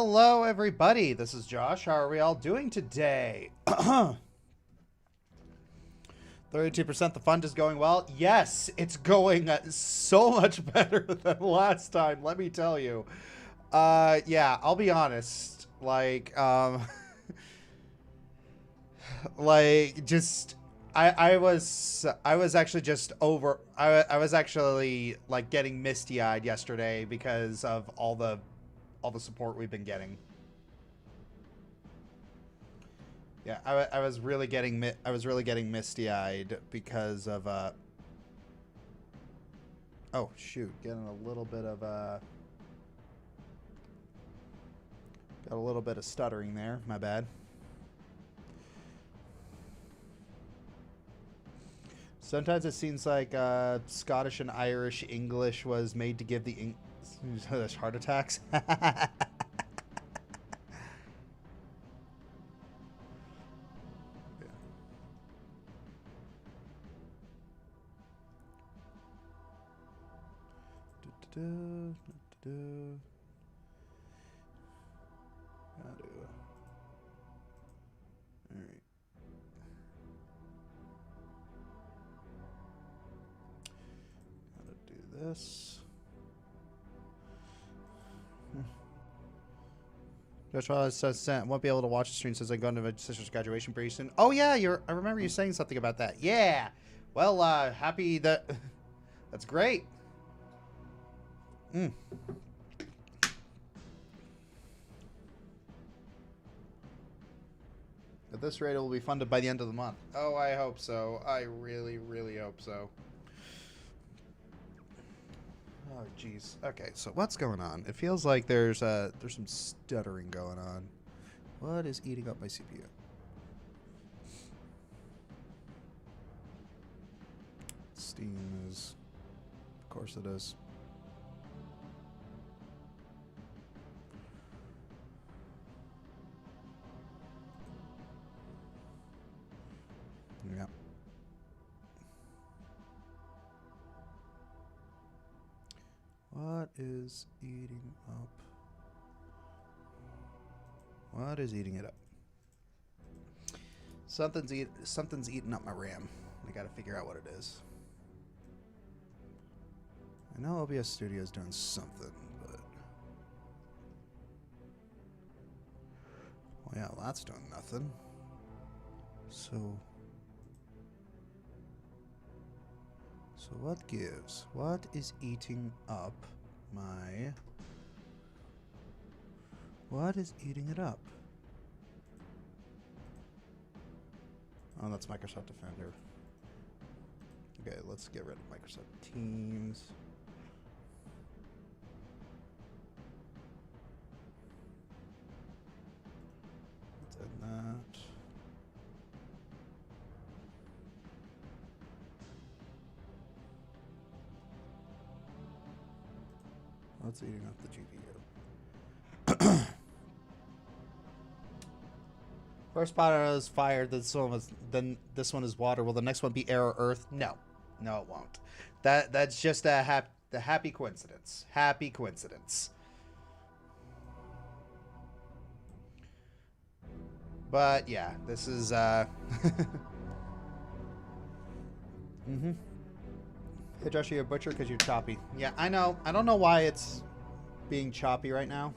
Hello, everybody. This is Josh. How are we all doing today? 32%. The fund is going well. Yes, it's going so much better than last time. Let me tell you. Yeah, I'll be honest. Like, just I was actually just over. I was actually like getting misty-eyed yesterday because of all the support we've been getting. Yeah, I was really getting misty-eyed because of oh shoot, getting a little bit of got a little bit of stuttering there. My bad. Sometimes it seems like Scottish and Irish English was made to give the heart attacks. This. Joshua says won't be able to watch the stream since I'm going to my sister's graduation pretty soon. Oh yeah, I remember you saying something about that. Yeah. Well, happy that that's great. At this rate, it will be funded by the end of the month. Oh, I hope so. I really, really hope so. Oh, jeez. Okay, so what's going on? It feels like there's some stuttering going on. What is eating up my CPU? Steam is... Of course it is. Yeah. What is eating up? What is eating it up? Something's eating up my RAM. I gotta figure out what it is. I know OBS Studio is doing something, but... Well, yeah, that's doing nothing. So what gives? What is eating up my... What is eating it up? Oh, that's Microsoft Defender. Okay, let's get rid of Microsoft Teams. Let's add that. What's eating up the GPU? First powder is fire. This one is water. Will the next one be air or earth? No, no, it won't. That's just a happy coincidence. Happy coincidence. But yeah, this is Hey Josh, you're a butcher because you're choppy. Yeah, I know. I don't know why it's being choppy right now.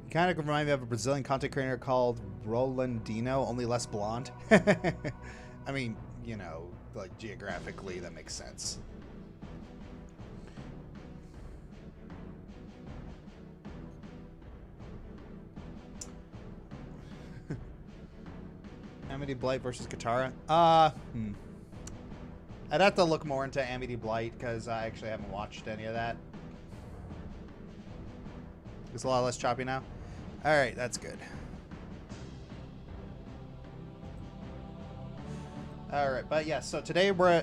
You kind of remind me of a Brazilian content creator called Rolandino, only less blonde. I mean, you know, like geographically, that makes sense. Amity Blight versus Katara. I'd have to look more into Amity Blight because I actually haven't watched any of that. It's a lot less choppy now. All right, that's good. All right, but yeah, so today we're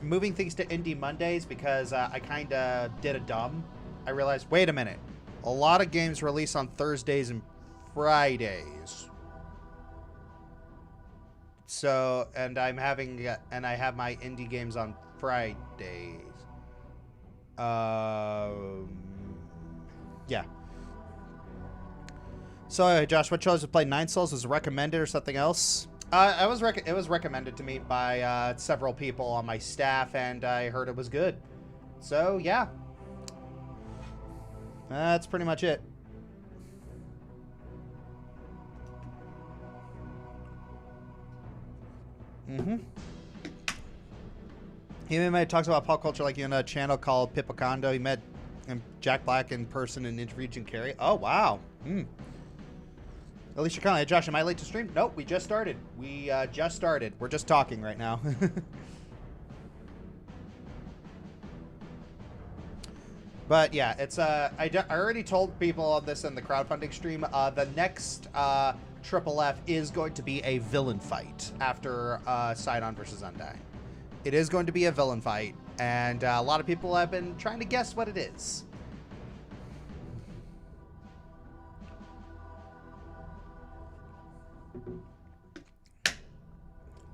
moving things to Indie Mondays because I kind of did a dumb. I realized, wait a minute, a lot of games release on Thursdays and Fridays. So, and I have my indie games on Fridays. Yeah. So, Josh, what chose to play Nine Souls? Was it recommended or something else? It was recommended to me by several people on my staff, and I heard it was good. So, yeah. That's pretty much it. He talks about pop culture like in a channel called Pipocondo. He met Jack Black in person and interviewed Jim Carrey. Oh, wow. Alicia Conley. Hey, Josh, am I late to stream? Nope, we just started. We just started. We're just talking right now. But yeah, it's I already told people on this in the crowdfunding stream. The next Triple F is going to be a villain fight after Sidon versus Undyne. It is going to be a villain fight, and a lot of people have been trying to guess what it is.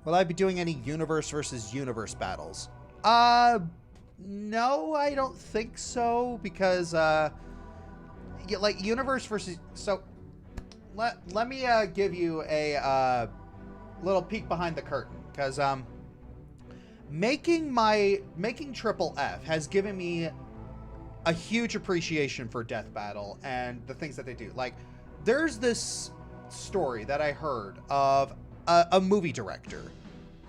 Will I be doing any universe versus universe battles? No, I don't think so, because like universe versus, so let me give you a little peek behind the curtain, because making Triple F has given me a huge appreciation for Death Battle and the things that they do. Like, there's this story that I heard of a movie director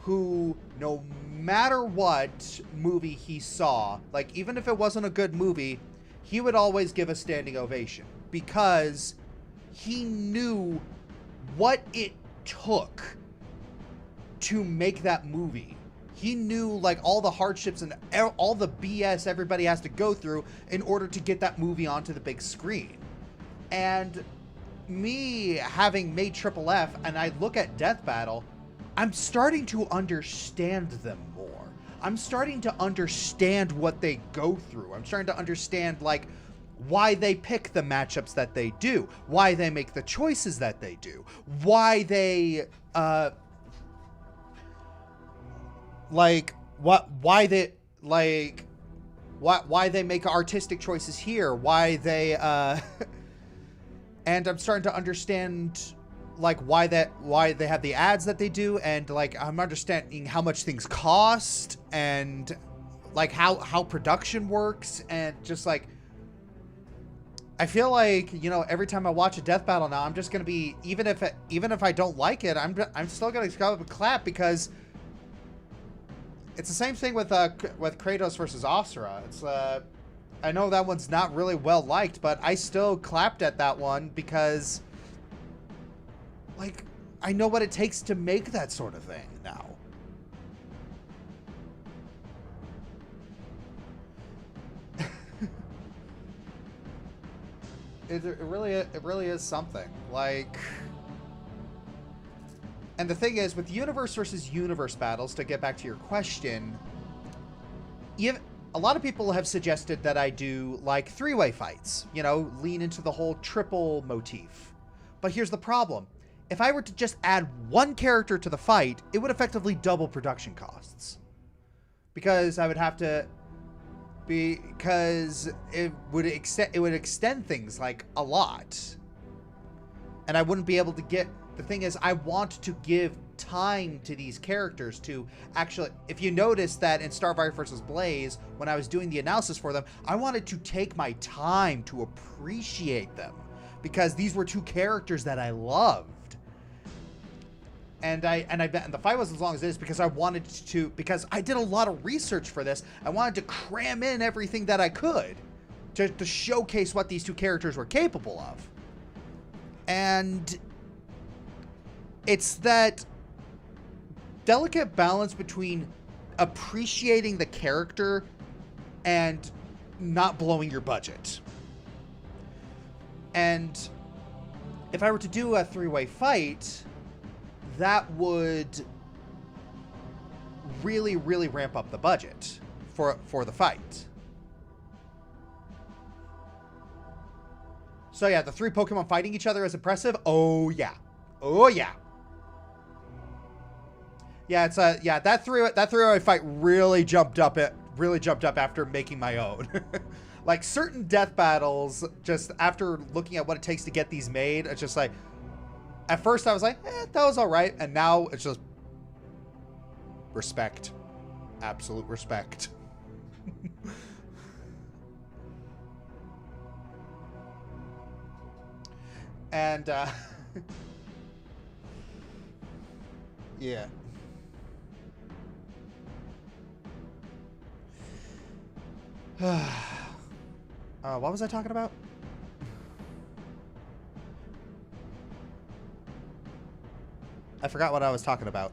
who, no matter what movie he saw, like even if it wasn't a good movie, he would always give a standing ovation because he knew what it took to make that movie. He knew like all the hardships and all the BS everybody has to go through in order to get that movie onto the big screen. And me having made Triple F and I look at Death Battle, I'm starting to understand them more. I'm starting to understand what they go through. I'm starting to understand like why they pick the matchups that they do, why they make the choices that they do, why they why they make artistic choices here, why they and I'm starting to understand like why they have the ads that they do, and like I'm understanding how much things cost and like how production works, and just like I feel like, you know, every time I watch a Death Battle now, I'm just gonna be, even if I don't like it, I'm still gonna go up and clap, because it's the same thing with Kratos versus Asura. It's I know that one's not really well liked, but I still clapped at that one because like I know what it takes to make that sort of thing now. It really is something. Like, and the thing is, with universe versus universe battles, to get back to your question, a lot of people have suggested that I do like three-way fights, you know, lean into the whole triple motif. But here's the problem. If I were to just add one character to the fight, it would effectively double production costs. Because I would have to, because it would extend things like a lot. And I wouldn't be able to get, the thing is, I want to give time to these characters to actually, if you notice that in Starfire vs. Blaze, when I was doing the analysis for them, I wanted to take my time to appreciate them, because these were two characters that I loved. And the fight was as long as it is because I wanted to, because I did a lot of research for this. I wanted to cram in everything that I could to showcase what these two characters were capable of. And it's that delicate balance between appreciating the character and not blowing your budget. And if I were to do a three-way fight, that would really, really ramp up the budget for the fight. So yeah, the three Pokemon fighting each other is impressive. Oh yeah. Oh yeah. Yeah, it's that three-way fight really jumped up really jumped up after making my own. Like certain death battles, just after looking at what it takes to get these made, it's just like, at first I was like, that was all right. And now it's just respect. Absolute respect. And, yeah. What was I talking about? I forgot what I was talking about.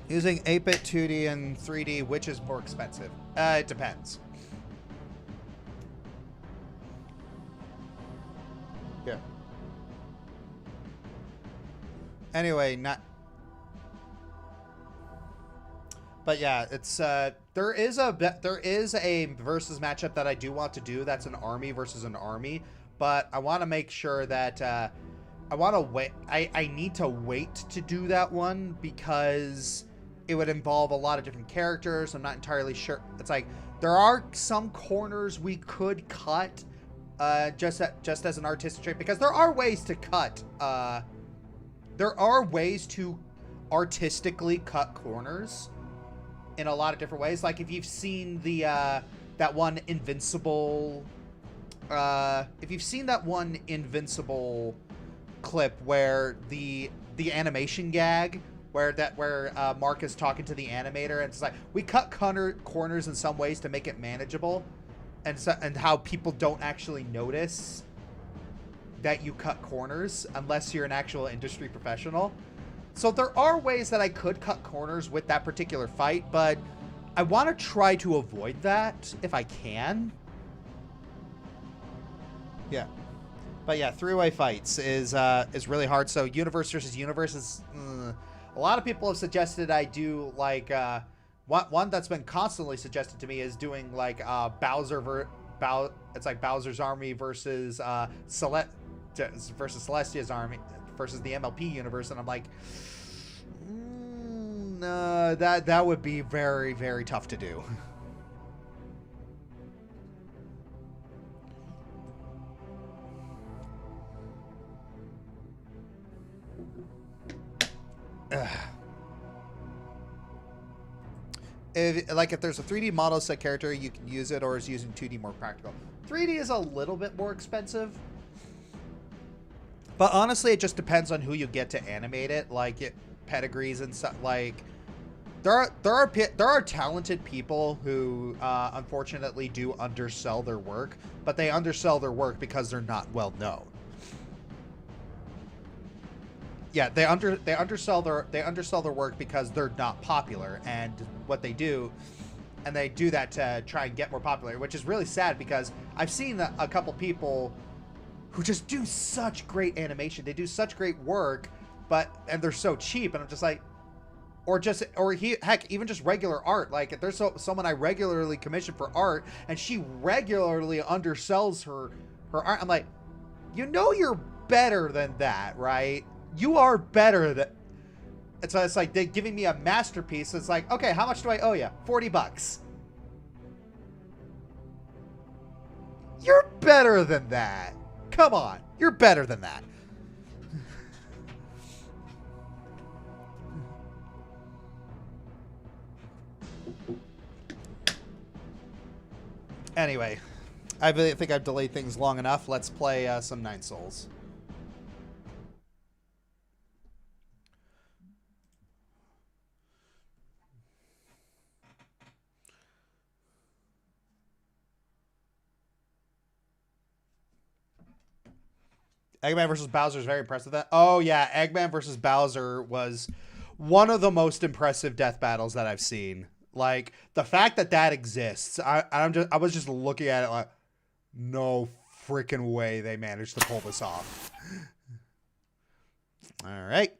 Using 8-bit 2D and 3D, which is more expensive? It depends. Yeah. Anyway, not... But yeah, it's there is a versus matchup that I do want to do. That's an army versus an army, but I want to make sure that I want to wait. I need to wait to do that one because it would involve a lot of different characters. I'm not entirely sure. It's like there are some corners we could cut just as an artistic trick, because there are ways to cut. There are ways to artistically cut corners in a lot of different ways. Like if you've seen the that one Invincible clip where the animation gag where Mark is talking to the animator, and it's like we cut corners in some ways to make it manageable, and how people don't actually notice that you cut corners unless you're an actual industry professional. So there are ways that I could cut corners with that particular fight, but I want to try to avoid that if I can. Yeah. But yeah, three-way fights is really hard. So universe versus universe is... A lot of people have suggested I do, like... one that's been constantly suggested to me is doing, like, it's like Bowser's army versus Celestia's army versus the MLP universe, and I'm like, no, that would be very, very tough to do. If there's a 3D model set character, you can use it, or is using 2D more practical? 3D is a little bit more expensive. But honestly, it just depends on who you get to animate it, like pedigrees and stuff. Like there are talented people who unfortunately do undersell their work, but they undersell their work because they're not well known. Yeah, they undersell their work because they're not popular, and what they do, and they do that to try and get more popular, which is really sad because I've seen a couple people who just do such great animation. They do such great work, and they're so cheap, and I'm just like, heck, even just regular art. Like there's someone I regularly commission for art, and she regularly undersells her art. I'm like, you know, you're better than that, right? You are better than. It's like they're giving me a masterpiece. It's like, okay, how much do I owe you? $40. You're better than that. Come on, you're better than that. Anyway, I think I've delayed things long enough. Let's play some Nine Souls. Eggman versus Bowser is very impressive. Oh yeah, Eggman versus Bowser was one of the most impressive death battles that I've seen. Like the fact that exists, I was just looking at it like, no freaking way they managed to pull this off. All right.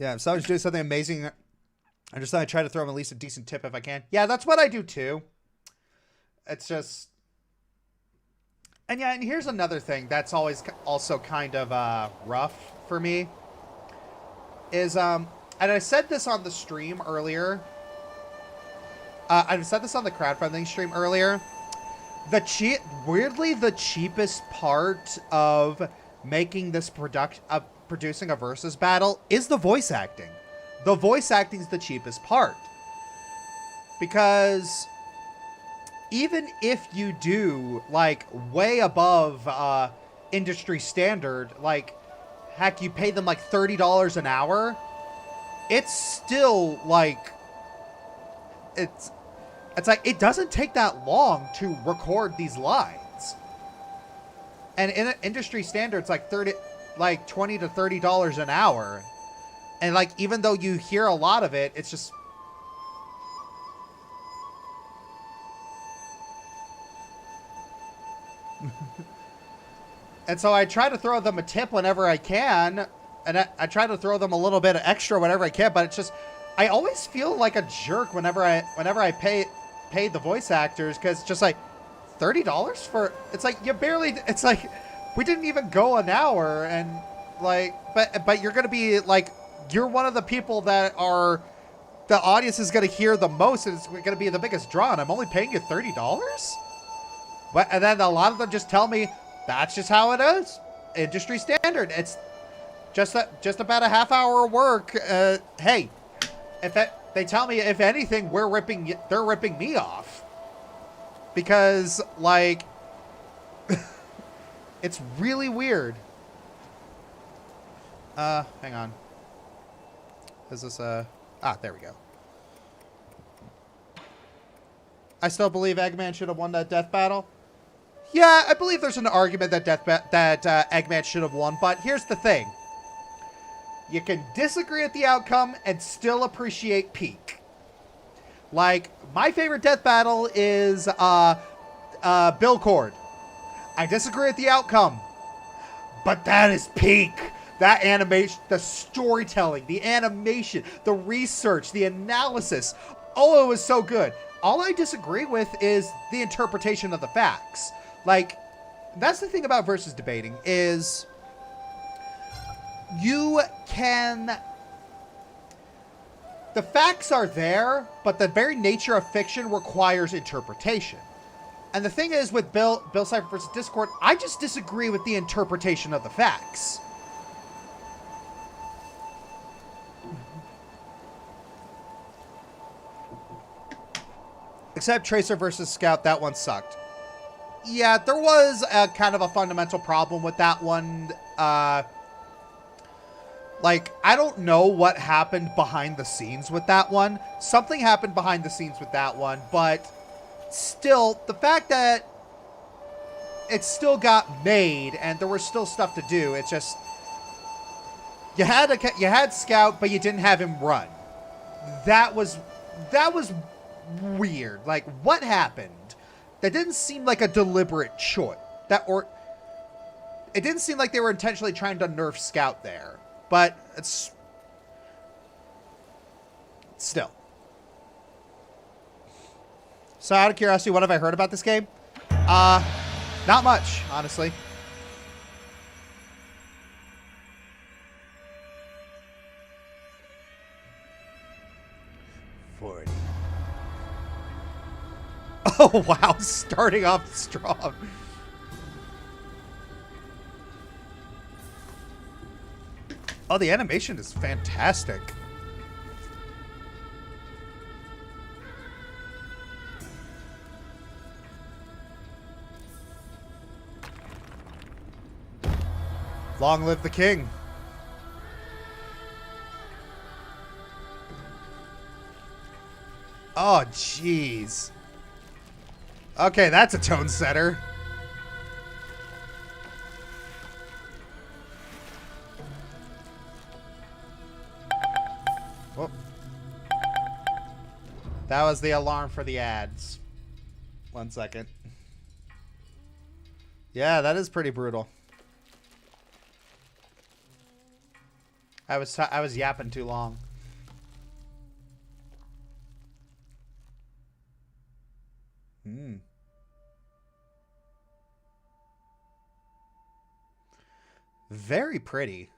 Yeah, if someone's doing something amazing I just thought I'd try to throw him at least a decent tip if I can. Yeah, that's what I do too. It's just... And yeah, and here's another thing that's always also kind of rough for me. Is, and I said this on the stream earlier. I said this on the crowdfunding stream earlier. Weirdly, the cheapest part of making this producing a versus battle is the voice acting. The voice acting is the cheapest part. Because even if you do, like, way above industry standard, like, heck, you pay them, like, $30 an hour, it's still, like, it's like, it doesn't take that long to record these lines. And in industry standards, like, $20 to $30 an hour. And, like, even though you hear a lot of it, it's just... And so I try to throw them a tip whenever I can. And I try to throw them a little bit of extra whenever I can. But it's just... I always feel like a jerk whenever I pay the voice actors. Because it's just like, $30 for... It's like, you barely... It's like, we didn't even go an hour. And, like... But you're going to be, like... You're one of the people that are... The audience is going to hear the most. And it's going to be the biggest draw. And I'm only paying you $30? But, and then a lot of them just tell me... That's just how it is. Industry standard. It's just about a half hour of work. Hey, they tell me, if anything, they're ripping me off. Because, like, it's really weird. Hang on. Is this there we go. I still believe Eggman should have won that death battle. Yeah, I believe there's an argument that Eggman should have won, but here's the thing. You can disagree with the outcome and still appreciate peak. Like, my favorite death battle is Bill Cord. I disagree with the outcome, but that is peak. That animation, the storytelling, the animation, the research, the analysis. Oh, it was so good. All I disagree with is the interpretation of the facts. Like, that's the thing about versus debating, is you can... The facts are there, but the very nature of fiction requires interpretation. And the thing is, with Bill Cipher versus Discord, I just disagree with the interpretation of the facts. Except Tracer versus Scout, that one sucked. Yeah, there was a kind of a fundamental problem with that one. Like, I don't know what happened behind the scenes with that one. Something happened behind the scenes with that one, but still, the fact that it still got made and there was still stuff to do, it's just... You had Scout, but you didn't have him run. That was weird. Like, what happened? That didn't seem like a deliberate choice. It didn't seem like they were intentionally trying to nerf Scout there. But it's still. So out of curiosity, what have I heard about this game? Not much, honestly. Oh, wow. Starting off strong. Oh, the animation is fantastic. Long live the king. Oh, jeez. Okay, that's a tone setter. Whoop. That was the alarm for the ads. 1 second. Yeah, that is pretty brutal. I was yapping too long. Hmm. Very pretty.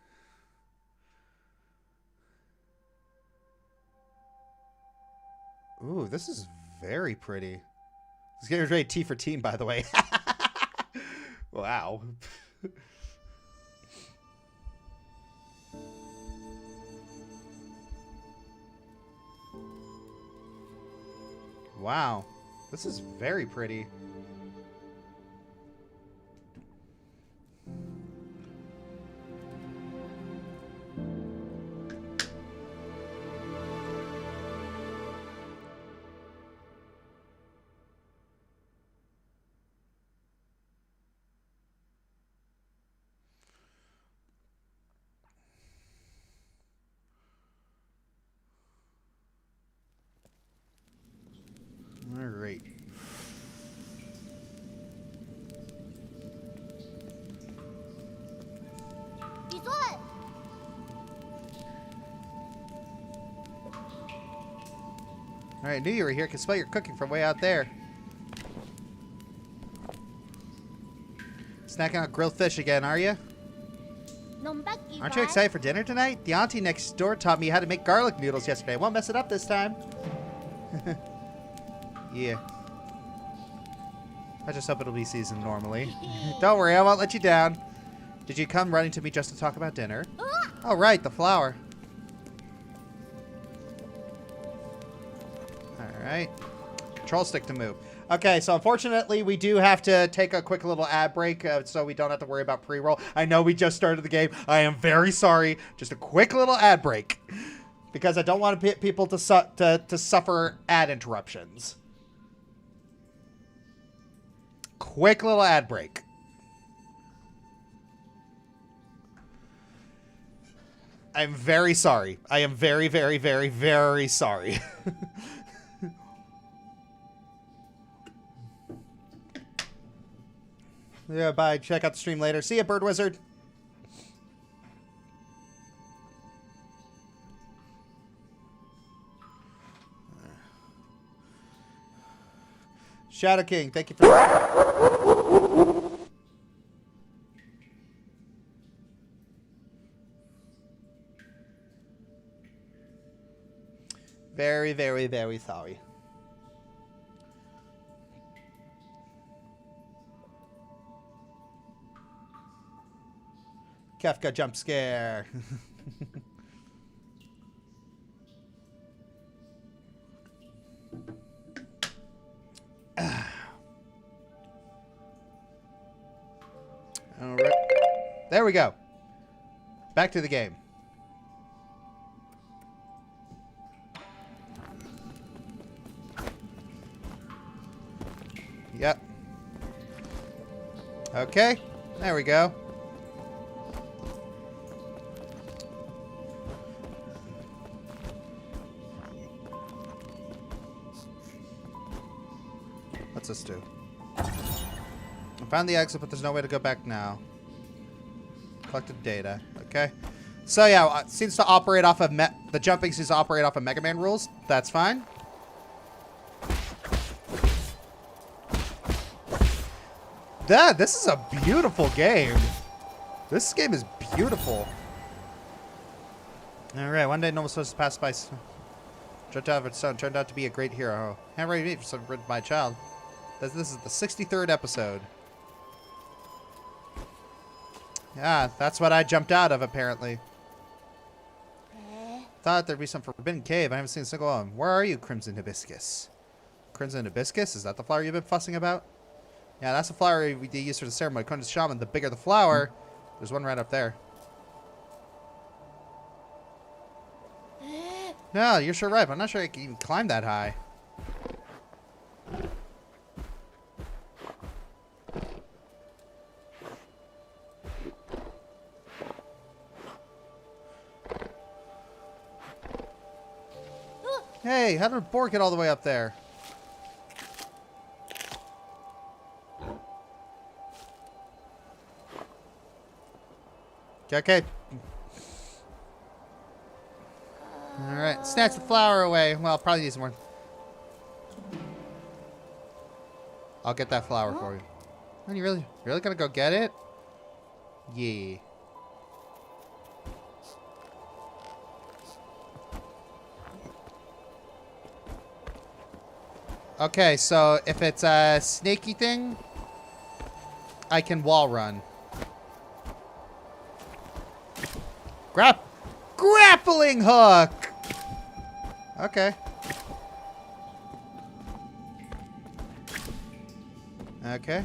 Ooh, this is very pretty. Let's get ready T for team, by the way. Wow. Wow. This is very pretty. All right. All right, I knew you were here. I can smell your cooking from way out there. Snacking on grilled fish again, are you? Aren't you excited for dinner tonight? The auntie next door taught me how to make garlic noodles yesterday. I won't mess it up this time. Yeah. I just hope it'll be seasoned normally. Don't worry, I won't let you down. Did you come running to me just to talk about dinner? Oh, right, the flower. Alright. Control stick to move. Okay, so unfortunately, we do have to take a quick little ad break so we don't have to worry about pre-roll. I know we just started the game. I am very sorry. Just a quick little ad break. Because I don't want people to suffer ad interruptions. Quick little ad break. I'm very sorry. I am very, very, very, very sorry. Yeah, bye. Check out the stream later. See ya, Bird Wizard. Shadow King, thank you for... Very, very, very sorry. Kafka jump scare. All right. There we go. Back to the game. Yep. Okay. There we go. What's this do? I found the exit, but there's no way to go back now. Collected data. Okay. So yeah, it seems to operate off of the jumping seems to operate off of Mega Man rules. That's fine. This is a beautiful game. This game is beautiful. All right, one day no one was supposed to pass by. Jumped out of its son, turned out to be a great hero. Can't really meet for some written by a child. This is the 63rd episode. Yeah, that's what I jumped out of, apparently. Thought there'd be some forbidden cave. I haven't seen a single one. Where are you, Crimson Hibiscus? Crimson Hibiscus? Is that the flower you've been fussing about? Yeah, that's the flower we use for the ceremony. According to the shaman, the bigger the flower, there's one right up there. No, you're sure right, but I'm not sure I can even climb that high. Hey, how did a boar get all the way up there? Okay. Alright, snatch the flower away. Well, probably need some more. I'll get that flower for you. And you really gonna go get it? Yeah. Okay, so if it's a snaky thing, I can wall run. Grappling hook! Okay. Okay.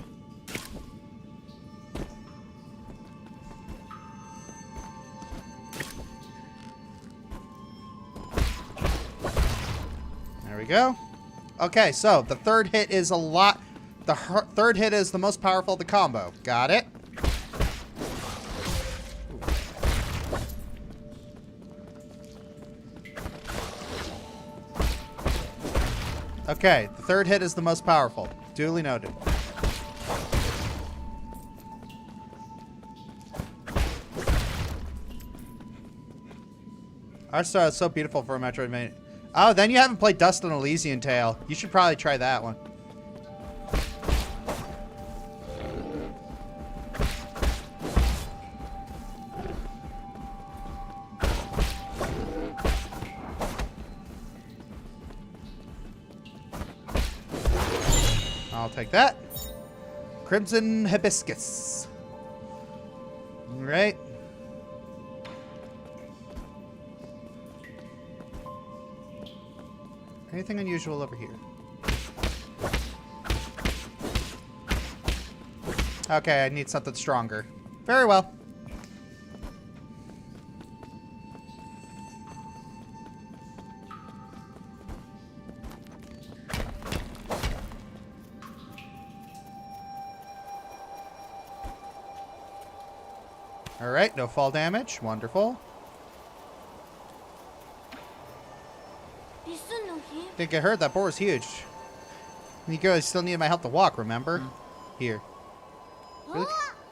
There we go. Okay, so the third hit is a lot. The third hit is the most powerful of the combo. Got it. Okay, the third hit is the most powerful. Duly noted. Art style is so beautiful for a Metroidvania. Oh, then you haven't played Dust and Elysian Tale. You should probably try that one. I'll take that. Crimson Hibiscus. All right. Anything unusual over here? Okay, I need something stronger. Very well. Alright, no fall damage. Wonderful. Didn't get hurt. That boar was huge. You guys still needed my help to walk, remember? Here. Really?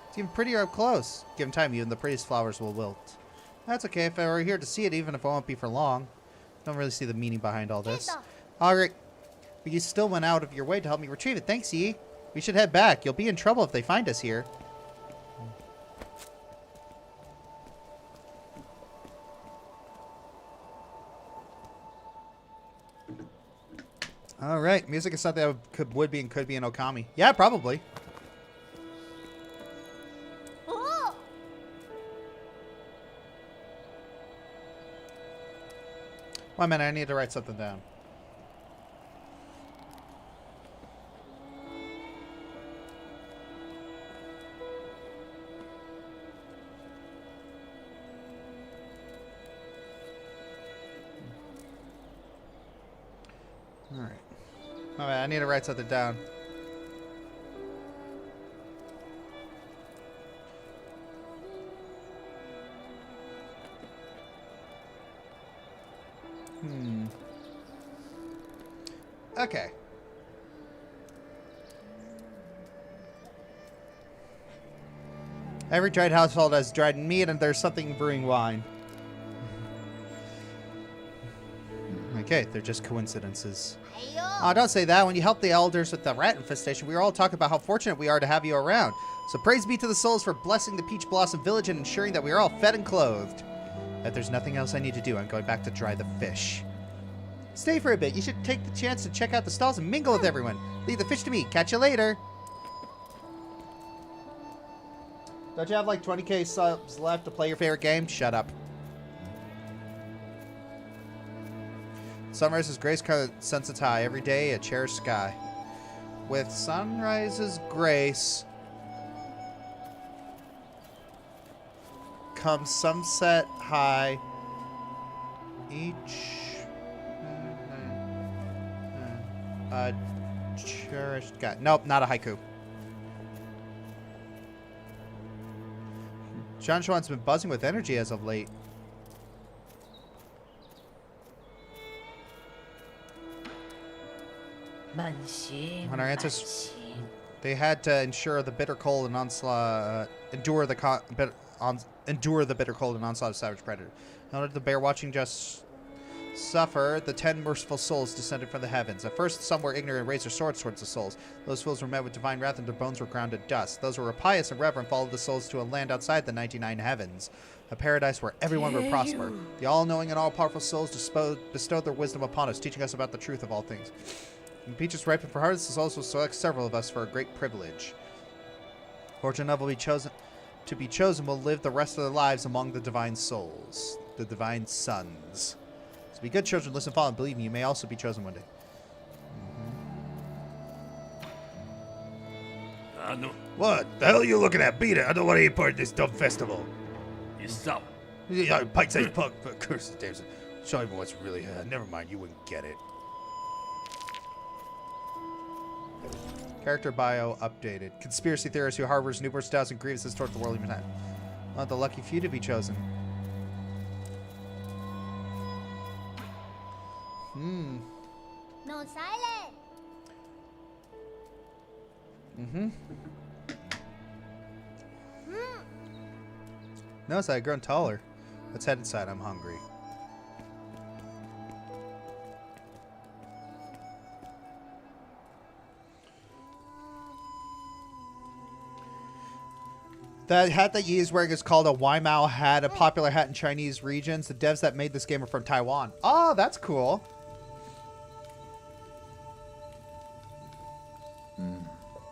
It's even prettier up close. Given time, even the prettiest flowers will wilt. That's okay. If I were here to see it, even if it won't be for long. Don't really see the meaning behind all this. Alright. But you still went out of your way to help me retrieve it. Thanks, Yi. We should head back. You'll be in trouble if they find us here. All right, music is something that would be and could be in Okami. Yeah, probably. Oh. One minute, I need to write something down. All right. All right, I need to write something down. Okay. Every dried household has dried meat, and there's something brewing wine. Okay, they're just coincidences. Oh, don't say that. When you helped the elders with the rat infestation, we were all talking about how fortunate we are to have you around. So praise be to the souls for blessing the Peach Blossom Village and ensuring that we are all fed and clothed. If there's nothing else I need to do, I'm going back to dry the fish. Stay for a bit. You should take the chance to check out the stalls and mingle with everyone. Leave the fish to me. Catch you later. Don't you have like 20k subs left to play your favorite game? Shut up. Sunrise's grace-colored sunsets high. Every day, a cherished sky. With sunrise's grace comes sunset high. Each cherished sky. Nope, not a haiku. John Schwann's been buzzing with energy as of late. When our ancestors, they had to ensure the bitter cold and onslaught, endure the bitter cold and onslaught of savage predator. Noted the bear watching just suffer, the 10 merciful souls descended from the heavens. At first, some were ignorant and raised their swords towards the souls. Those fools were met with divine wrath and their bones were ground to dust. Those who were pious and reverent followed the souls to a land outside the 99 heavens, a paradise where everyone would prosper. The all-knowing and all-powerful souls bestowed their wisdom upon us, teaching us about the truth of all things. When peaches ripen for harvest, the souls will select several of us for a great privilege. Fortune enough will be chosen. To be chosen will live the rest of their lives among the divine souls, the divine sons. So be good children, listen, follow, and believe me, you may also be chosen one day. What the hell are you looking at? Beat it! I don't want to be part of this dumb festival. You stop. Yeah, pint-sized pug, but curse the damn. Show me what's really. Never mind, you wouldn't get it. Character bio updated. Conspiracy theorist who harbors numerous doubts and grievances toward the world even time. Not the lucky few to be chosen. No silent. Notice I've grown taller. Let's head inside. I'm hungry. The hat that Yi is wearing is called a Aramau hat, a popular hat in Chinese regions. The devs that made this game are from Taiwan. Oh, that's cool.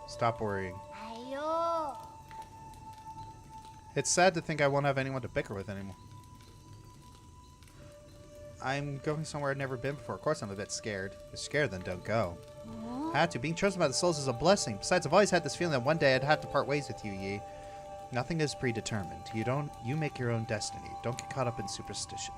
Stop worrying. Ayo. It's sad to think I won't have anyone to bicker with anymore. I'm going somewhere I've never been before. Of course I'm a bit scared. If you're scared, then don't go. Had to. Being chosen by the souls is a blessing. Besides, I've always had this feeling that one day I'd have to part ways with you, Yi. Nothing is predetermined. You make your own destiny. Don't get caught up in superstition.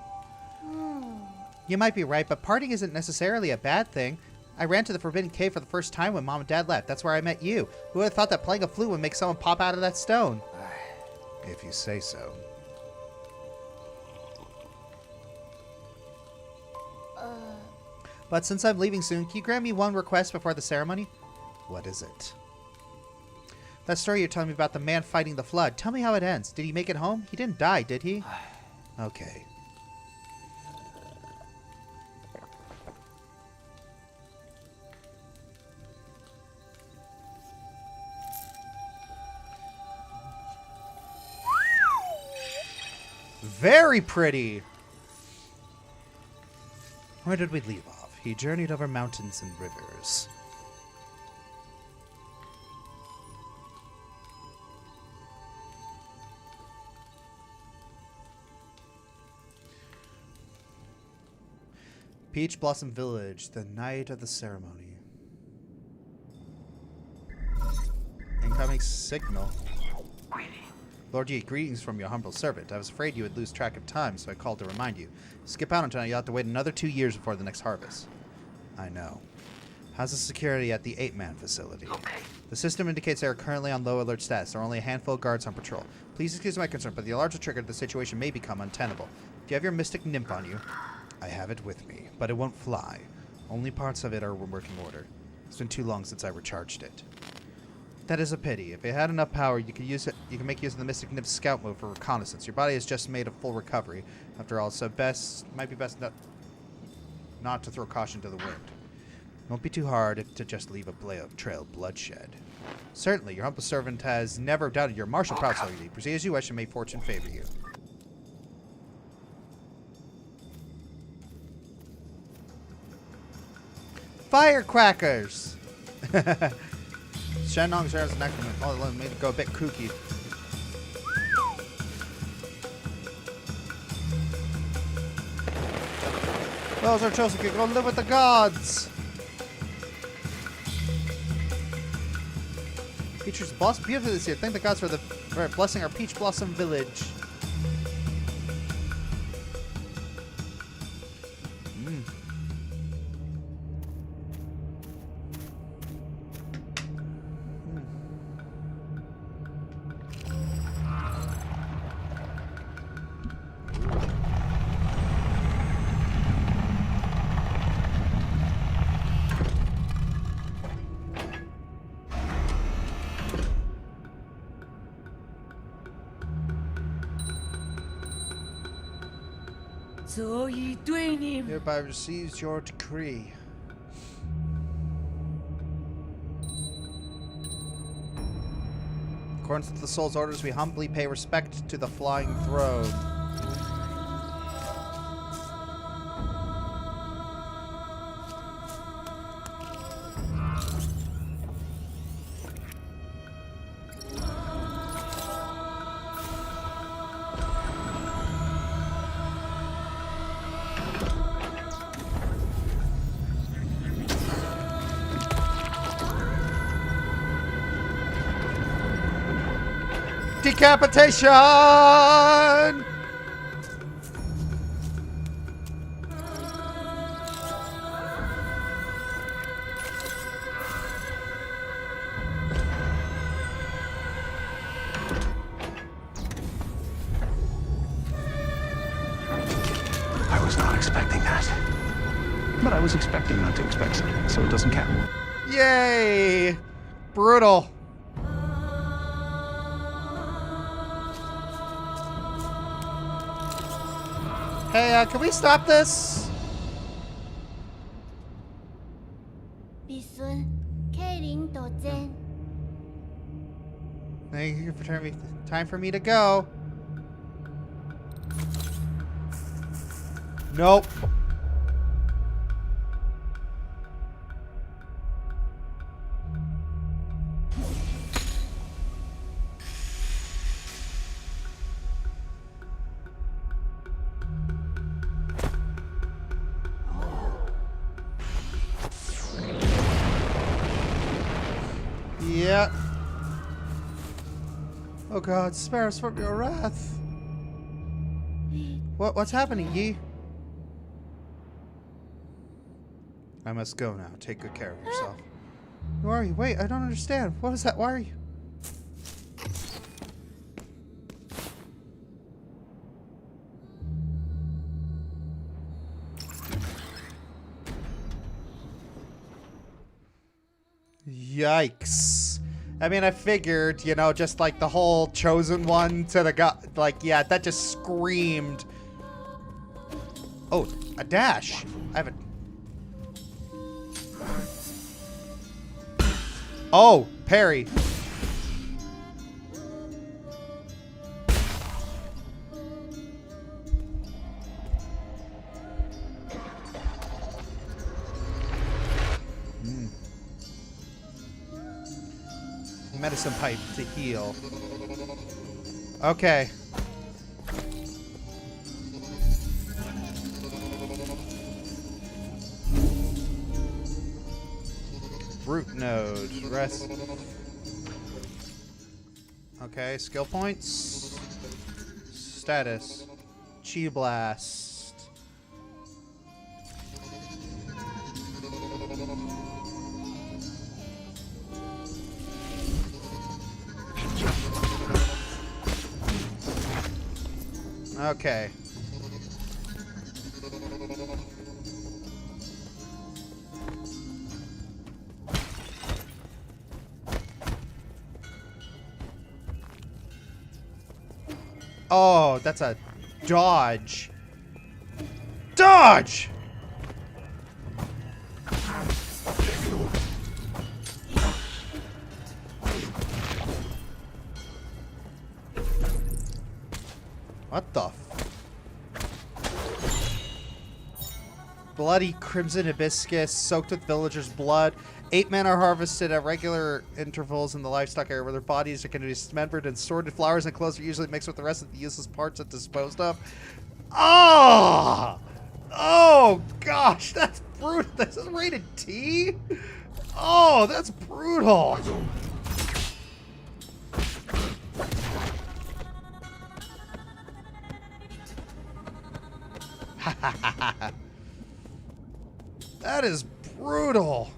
You might be right, but parting isn't necessarily a bad thing. I ran to the Forbidden Cave for the first time when Mom and Dad left. That's where I met you. Who would have thought that playing a flute would make someone pop out of that stone? If you say so. But since I'm leaving soon, can you grant me one request before the ceremony? What is it? That story you're telling me about the man fighting the flood. Tell me how it ends. Did he make it home? He didn't die, did he? Okay. Very pretty. Where did we leave off? He journeyed over mountains and rivers. Peach Blossom Village, the night of the ceremony. Incoming signal. Lord Yi, greetings from your humble servant. I was afraid you would lose track of time, so I called to remind you. Skip out on tonight, you'll have to wait another 2 years before the next harvest. I know. How's the security at the 8-man facility? Okay. The system indicates they are currently on low alert status. There are only a handful of guards on patrol. Please excuse my concern, but the alarms are triggered. The situation may become untenable. If you have your mystic nymph on you, I have it with me, but it won't fly. Only parts of it are in working order. It's been too long since I recharged it. That is a pity. If it had enough power, you could use it. You can make use of the Mystic Nymph's scout mode for reconnaissance. Your body has just made a full recovery, after all, so might be best not to throw caution to the wind. It won't be too hard to just leave a trail of bloodshed. Certainly, your humble servant has never doubted your martial prowess, Lady. Proceed as you wish, and may fortune favor you. Firecrackers! Shenlong's hair is an acronym. Oh, let me go a bit kooky. Those are chosen. Go live with the gods. Features blossom beautifully this year. Thank the gods for blessing our Peach Blossom Village. Hereby receives your decree. In accordance with the soul's orders, we humbly pay respect to the flying throne. Decapitation! I was not expecting that. But I was expecting not to expect something, so it doesn't count. Yay! Brutal. Hey, can we stop this? Thank you for turning me. Time for me to go. Nope. Yeah. Oh God, spare us from your wrath. What's happening, Yi? I must go now. Take good care of yourself. Who are you? Wait, I don't understand. What is that? Why are you? Yikes. I mean, I figured, you know, just like the whole chosen one to the god, like, yeah, that just screamed. Oh, a dash. I have a... Oh, parry. Medicine pipe to heal. Okay. Root node. Rest. Okay, skill points. Status. Chi blast. Okay. Oh, that's a dodge. Dodge! What the f... Bloody crimson hibiscus soaked with villagers' blood. 8 men are harvested at regular intervals in the livestock area where their bodies are going to be dismembered and stored. Flowers and clothes are usually mixed with the rest of the useless parts and disposed of. Oh! Oh, gosh, that's brutal. This is rated T? Oh, that's brutal. That is brutal.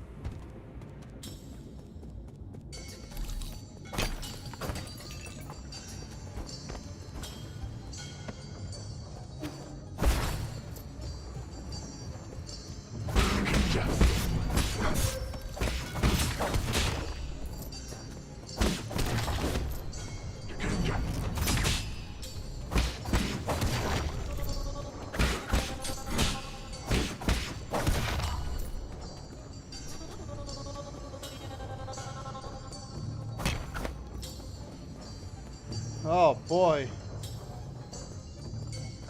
Oh, boy.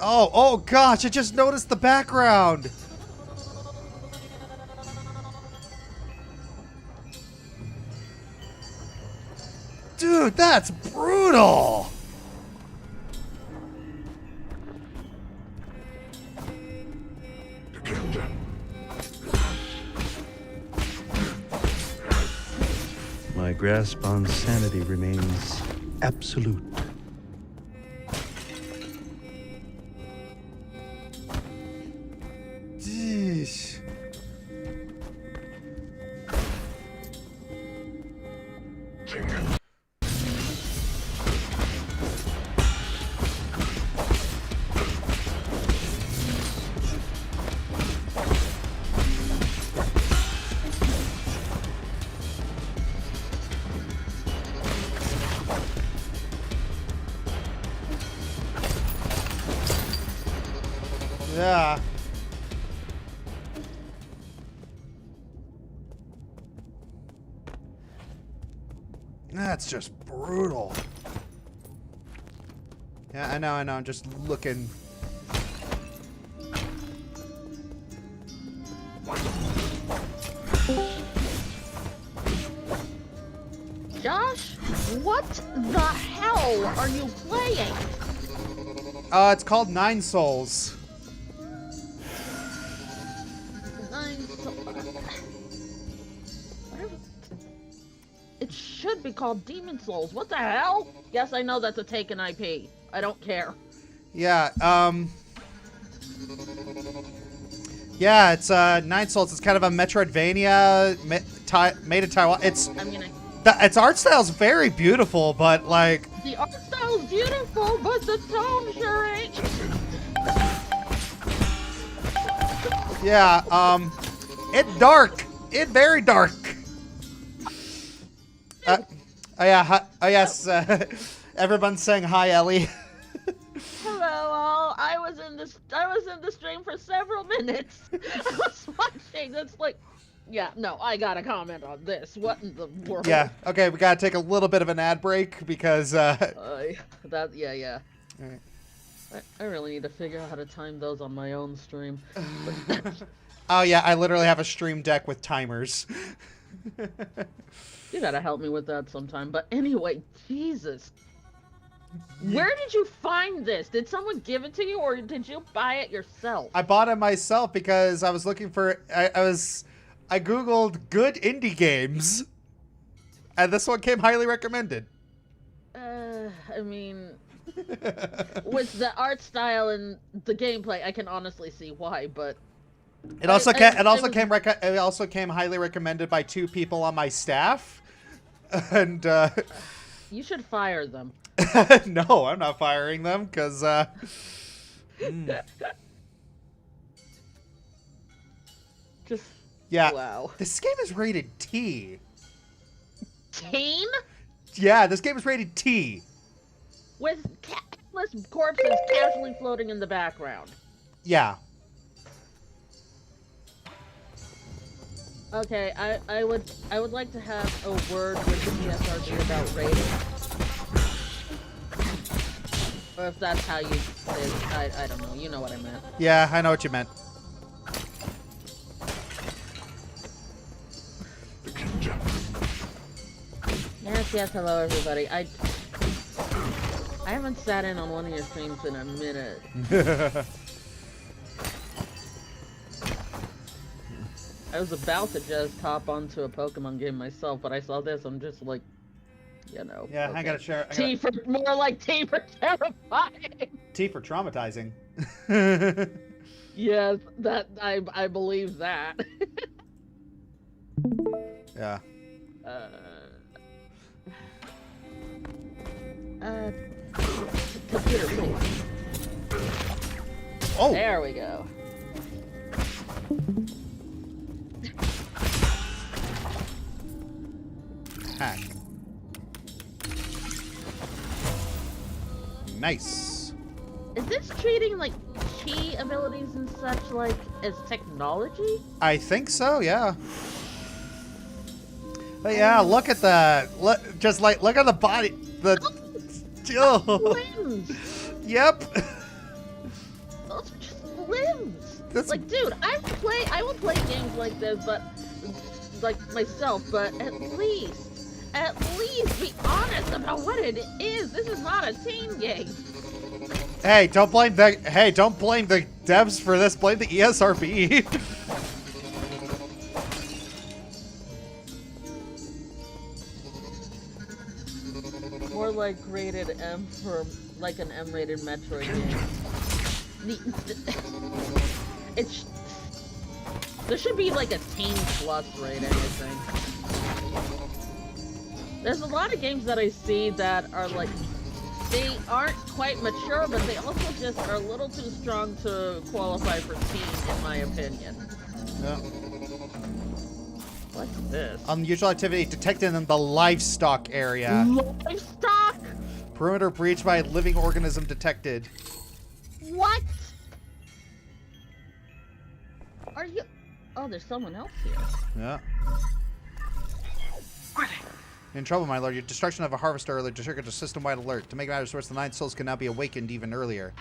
Oh gosh, I just noticed the background. Dude, that's brutal. My grasp on sanity remains absolute. Jeez. Yeah. That's just brutal. Yeah, I know. I'm just looking. Josh, what the hell are you playing? It's called Nine Souls. It should be called Demon Souls. What the hell? Yes, I know that's a taken IP. I don't care. Yeah, yeah, it's Nine Souls. It's kind of a Metroidvania made in Taiwan. Its art style's very beautiful, but like the art style's beautiful, but the tone sure ain't. Yeah, it's dark. It's very dark. Oh yeah, oh yes. Everyone's saying hi, Ellie. Hello all. I was in the stream for several minutes. I was watching. It's like, yeah, no, I gotta comment on this. What in the world? Yeah. Okay, we gotta take a little bit of an ad break because. Yeah. All right. I really need to figure out how to time those on my own stream. Oh yeah, I literally have a stream deck with timers. You gotta help me with that sometime. But anyway, Jesus. Where did you find this? Did someone give it to you, or did you buy it yourself? I bought it myself because I was looking for. I googled good indie games, and this one came highly recommended. I mean, with the art style and the gameplay, I can honestly see why. But it also came highly recommended by 2 people on my staff, and you should fire them. No, I'm not firing them because Just yeah. wow. This game is rated T. Teen? Yeah, this game is rated T. With countless corpses casually floating in the background. Yeah. Okay, I would like to have a word with the PSRG about rating. Or if that's how you say it, I don't know. You know what I meant. Yeah, I know what you meant. Yes, hello everybody. I haven't sat in on one of your streams in a minute. I was about to just hop onto a Pokemon game myself, but I saw this, I'm just like, you know. Yeah, okay. I gotta share. T for more like T for terrifying. T for traumatizing. Yes, that I believe that. Yeah. Computer, please. Oh. There we go. Hack. Nice. Is this treating like chi abilities and such like as technology? I think so, yeah. But yeah, look at that. Look at the body. Limbs. Yep. Those are just limbs. That's... Like, dude, I will play games like this, but like myself. But at least be honest about what it is. This is not a teen game. Hey, don't blame the devs for this. Blame the ESRB. More like rated M for like an M-rated Metroid game. There should be like a Teen Plus rating, I think. There's a lot of games that I see that are like, they aren't quite mature, but they also just are a little too strong to qualify for teen, in my opinion. Yeah. What's this? Unusual activity detected in the livestock area. Livestock? Perimeter breached by a living organism detected. What? Are you... Oh, there's someone else here. Yeah. In trouble, my lord. Your destruction of a harvester earlier triggered a system-wide alert. To make matters worse, the 9 souls can now be awakened even earlier.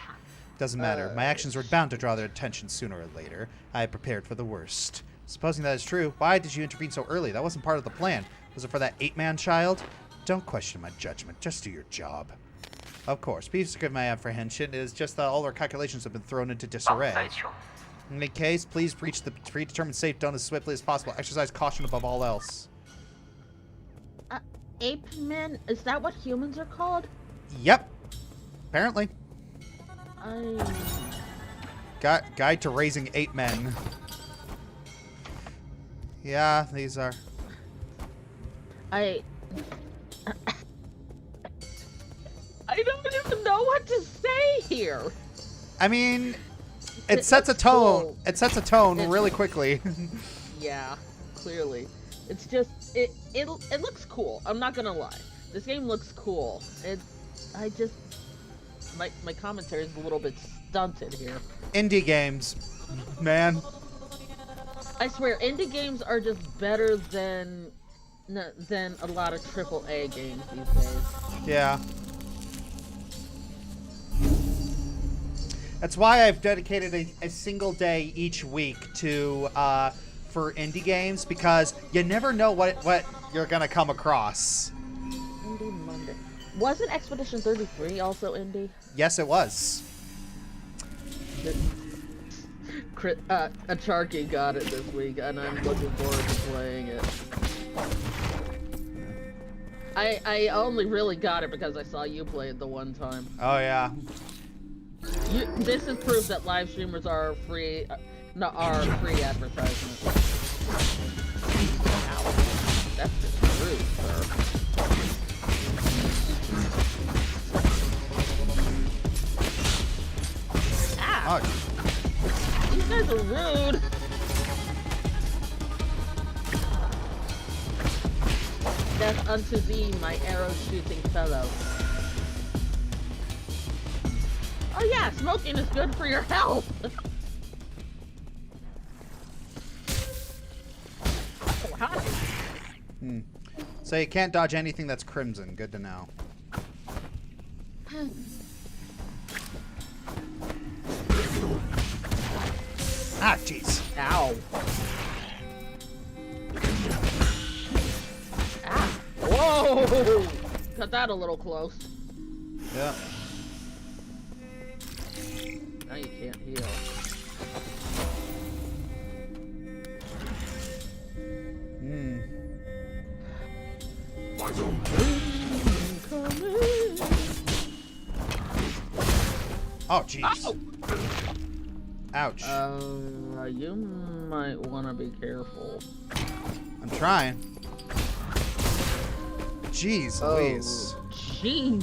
Doesn't matter. My actions were bound to draw their attention sooner or later. I had prepared for the worst. Supposing that is true, why did you intervene so early? That wasn't part of the plan. Was it for that 8-man child? Don't question my judgment. Just do your job. Of course. Please forgive my apprehension. It is just that all our calculations have been thrown into disarray. In any case, please reach the predetermined safe done as swiftly as possible. Exercise caution above all else. Ape men? Is that what humans are called? Yep. Apparently. Guide to raising 8 men. Yeah, these are... I don't even know what to say here. I mean, it sets a tone. Cool. It sets a tone really quickly. Yeah, clearly. It's just it looks cool. I'm not gonna lie. This game looks cool. My commentary is a little bit stunted here. Indie games, man. I swear, indie games are just better than a lot of AAA games these days. Yeah. That's why I've dedicated a single day each week to for indie games, because you never know what you're gonna come across. Indie Monday. Wasn't Expedition 33 also indie? Yes, it was. A Charky got it this week, and I'm looking forward to playing it. I only really got it because I saw you play it the one time. Oh yeah. This is proof that live streamers are free, free advertisement. Ow. That's just rude, sir. Ah! Oh. These guys are rude! Death unto thee, my arrow-shooting fellow. Oh yeah, smoking is good for your health! Oh, hi. So you can't dodge anything that's crimson. Good to know. Ah, jeez. Ow. Ah. Whoa! Cut that a little close. Yeah. Now you can't heal. Oh, jeez. Oh! Ouch. You might want to be careful. I'm trying. Jeez Louise. Jeez.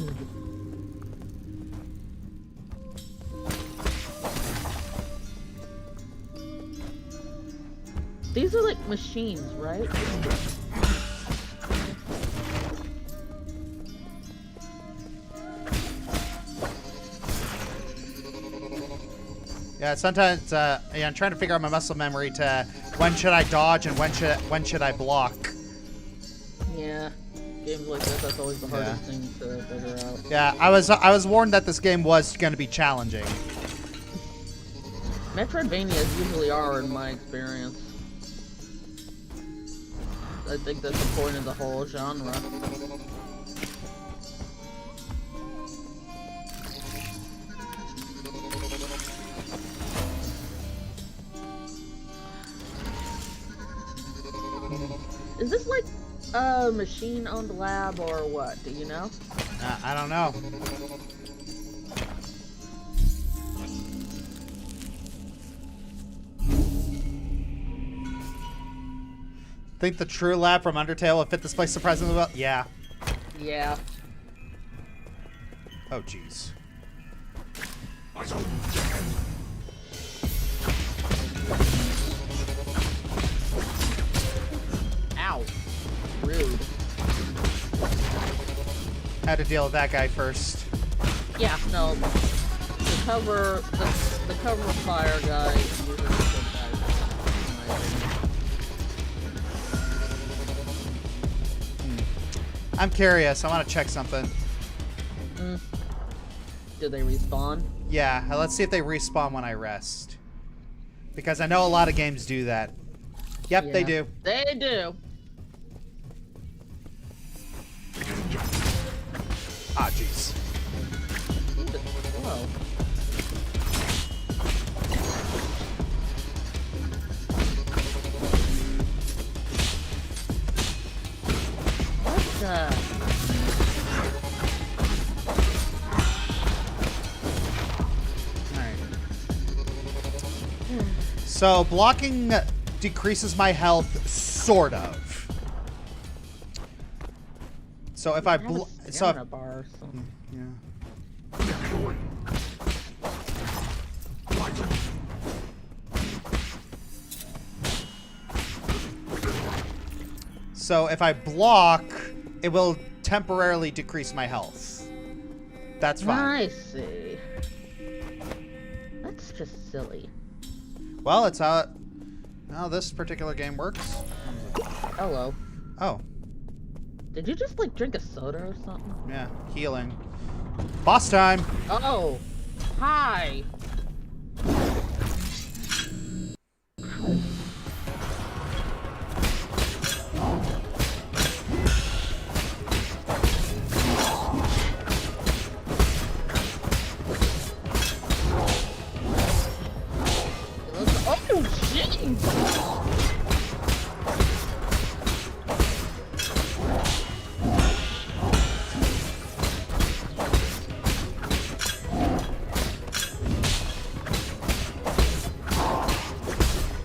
These are like machines, right? Yeah, sometimes I'm trying to figure out my muscle memory to when should I dodge and when should I block. Yeah. games like this, that's always the hardest thing to figure out. Yeah, I was warned that this game was going to be challenging. Metroidvanias usually are, in my experience. I think that's the point of the whole genre. Is this like a machine-owned lab or what? Do you know? I don't know. Think the true lab from Undertale will fit this place surprisingly well? Yeah. Yeah. Oh, jeez. Ow. Rude. Had to deal with that guy first. Yeah, no. The cover fire guy is usually the good guy. in my opinion. I'm curious. I want to check something. Do they respawn? Yeah, let's see if they respawn when I rest. Because I know a lot of games do that. Yep, Yeah. they do. They do. Ah, jeez. Whoa. What the? So, blocking decreases my health, sort of. So if I Stamina bar or something. yeah. So if I block, it will temporarily decrease my health. That's fine. I see. That's just silly. Well, it's how this particular game works. Hello. Oh, Did you just like drink a soda or something? yeah, healing. Boss time. Oh. Hi. Oh, jeez.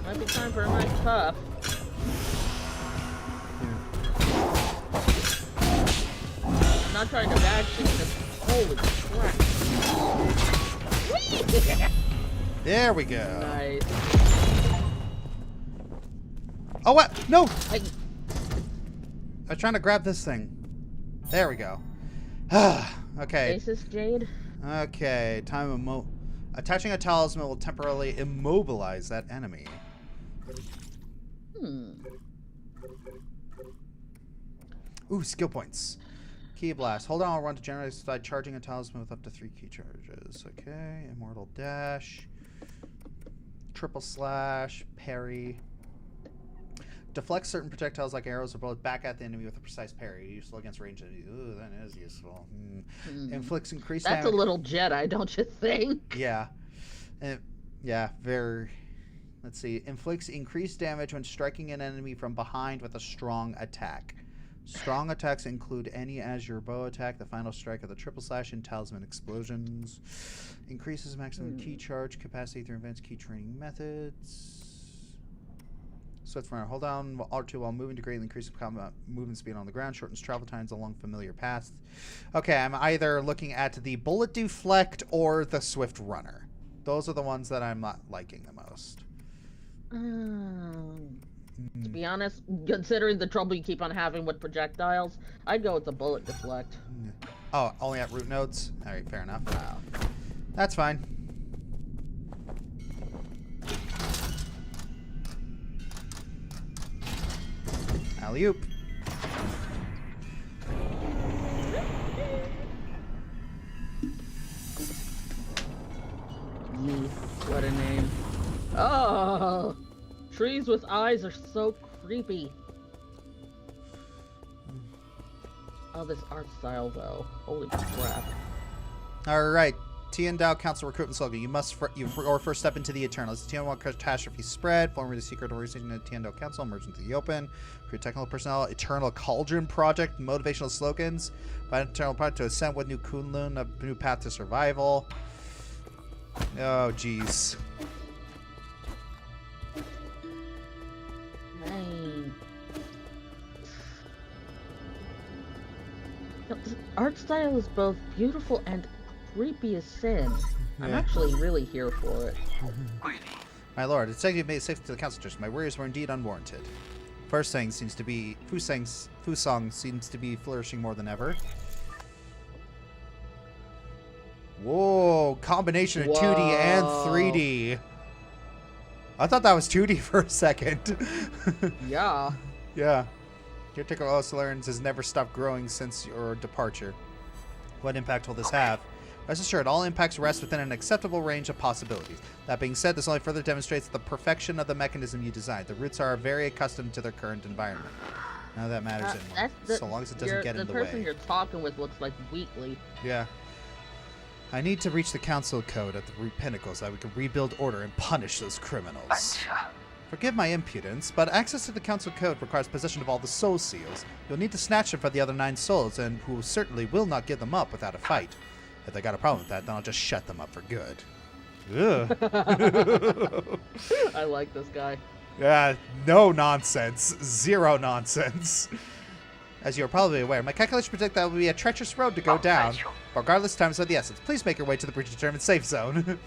Might be time for a nice puff. I'm not trying to bag you, just holy crap. Whee! There we go. Nice. Oh, what? No! Like, I was trying to grab this thing. There we go. Okay. Basis Jade? Okay. Attaching a talisman will temporarily immobilize that enemy. Ooh, skill points. Key blast. Hold on R1 to generate by charging a talisman with up to 3 key charges. Okay. Immortal dash. Triple slash. Parry. Deflects certain projectiles like arrows or bullets back at the enemy with a precise parry. Useful against ranged enemies. Ooh, that is useful. Inflicts increased That's damage. a little Jedi, don't you think? Yeah. Yeah, very... Let's see. Inflicts increased damage when striking an enemy from behind with a strong attack. Strong attacks include any Azure bow attack, the final strike of the triple slash, and talisman explosions. Increases maximum key charge capacity through advanced key training methods. Swift runner. Hold down R2 while moving to greatly increase combat movement speed on the ground. Shortens travel times along familiar paths. Okay, I'm either looking at the bullet deflect or the swift runner. Those are the ones that I'm not liking the most. To be honest, considering the trouble you keep on having with projectiles, I'd go with the bullet deflect. Oh, only at root nodes? Alright, fair enough. Wow. That's fine. Alley-oop. trees with eyes are so creepy. Oh, this art style, though. Holy crap. All right. Tiandao Council recruitment slogan. You must first step into the Eternals. Tiandao catastrophe spread. Forming the secret organization of Tiandao Council. Emerge into the open. Recruit technical personnel. Eternal Cauldron Project. Motivational slogans. Find Eternal Project to ascend with new Kunlun. A new path to survival. Oh, jeez. Man. This art style is both beautiful and creepy as sin. I'm Yeah. actually really here for it. My lord, it's said you've made it safe to the councilors. My worries were indeed unwarranted. Fusang seems to be flourishing more than ever. Whoa, combination of 2D and 3D. I thought that was 2D for a second. Yeah. Yeah. Caretaker also learns has never stopped growing since your departure. What impact will this have? Rest assured, all impacts rest within an acceptable range of possibilities. That being said, this only further demonstrates the perfection of the mechanism you designed. The roots are very accustomed to their current environment. None of that matters anymore. So long as it doesn't get in the way. The person you're talking with looks like Wheatley. Yeah. I need to reach the council code at the root pinnacles so that we can rebuild order and punish those criminals. Forgive my impudence, but access to the council code requires possession of all the soul seals. You'll need to snatch them from the other 9 souls, and who certainly will not give them up without a fight. If they got a problem with that, then I'll just shut them up for good. Ugh. I like this guy. Yeah, no nonsense. Zero nonsense. As you're probably aware, my calculations predict that will be a treacherous road to go down. Regardless, time is of the essence. Please make your way to the predetermined safe zone.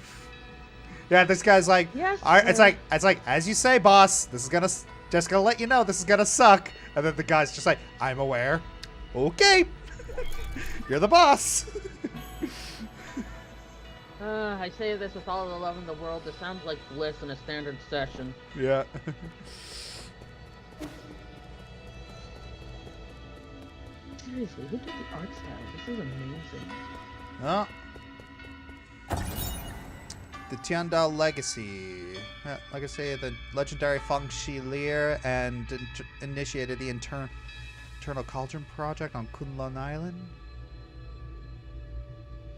Yeah, this guy's like, yes, all right, it's like, as you say, boss. This is just gonna let you know this is gonna suck. And then the guy's just like, I'm aware. Okay, you're the boss. I say this with all the love in the world. This sounds like bliss in a standard session. Yeah. Seriously, who did the art style? This is amazing. Oh. The Tiandao Legacy. Like I say, the legendary Feng Shi Lear and initiated the Eternal Cauldron Project on Kunlun Island.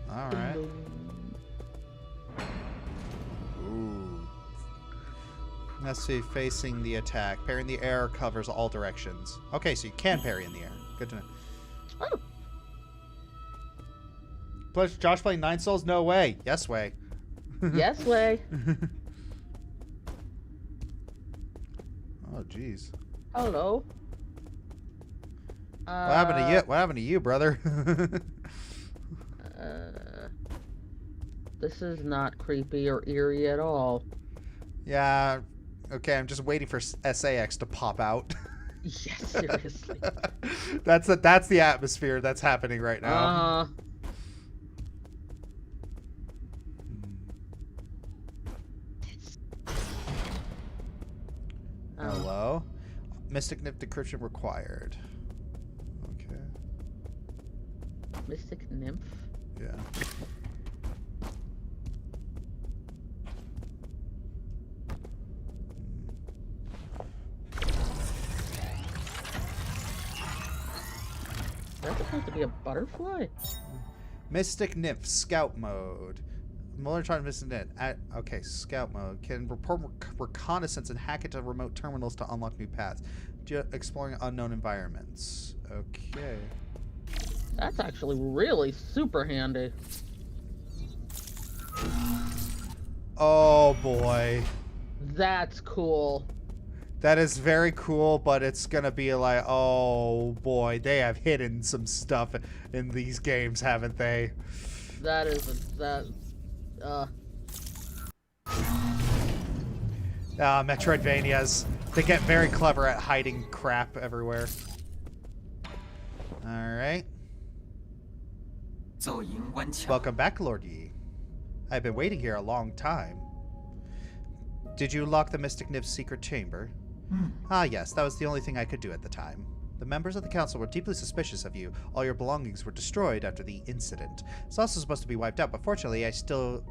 Alright. Ooh. Let's see, facing the attack. Parry in the air covers all directions. Okay, so you can parry in the air. Good to know. Oh. Plus, Josh playing 9 souls? No way. Yes way. Yes way. Oh, jeez. Hello. What happened to you? What happened to you, brother? This is not creepy or eerie at all. Yeah. Okay, I'm just waiting for SAX to pop out. Yes, seriously. That's the atmosphere that's happening right now. Hello. Mystic Nymph decryption required. Okay. Mystic Nymph? Yeah. Is that supposed to be a butterfly? Mystic Nymph scout mode. Molotron Mystic Nymph. Okay, scout mode can report reconnaissance and hack into remote terminals to unlock new paths. Exploring unknown environments. Okay. That's actually really super handy. Oh boy. That's cool. That is very cool, but it's gonna be like, oh boy, they have hidden some stuff in these games, haven't they? That is Metroidvanias. They get very clever at hiding crap everywhere. Alright. Welcome back, Lord Yi. I've been waiting here a long time. Did you lock the Mystic Nymph's secret chamber? Ah, yes, that was the only thing I could do at the time. The members of the council were deeply suspicious of you. All your belongings were destroyed after the incident. It's also supposed to be wiped out, but fortunately I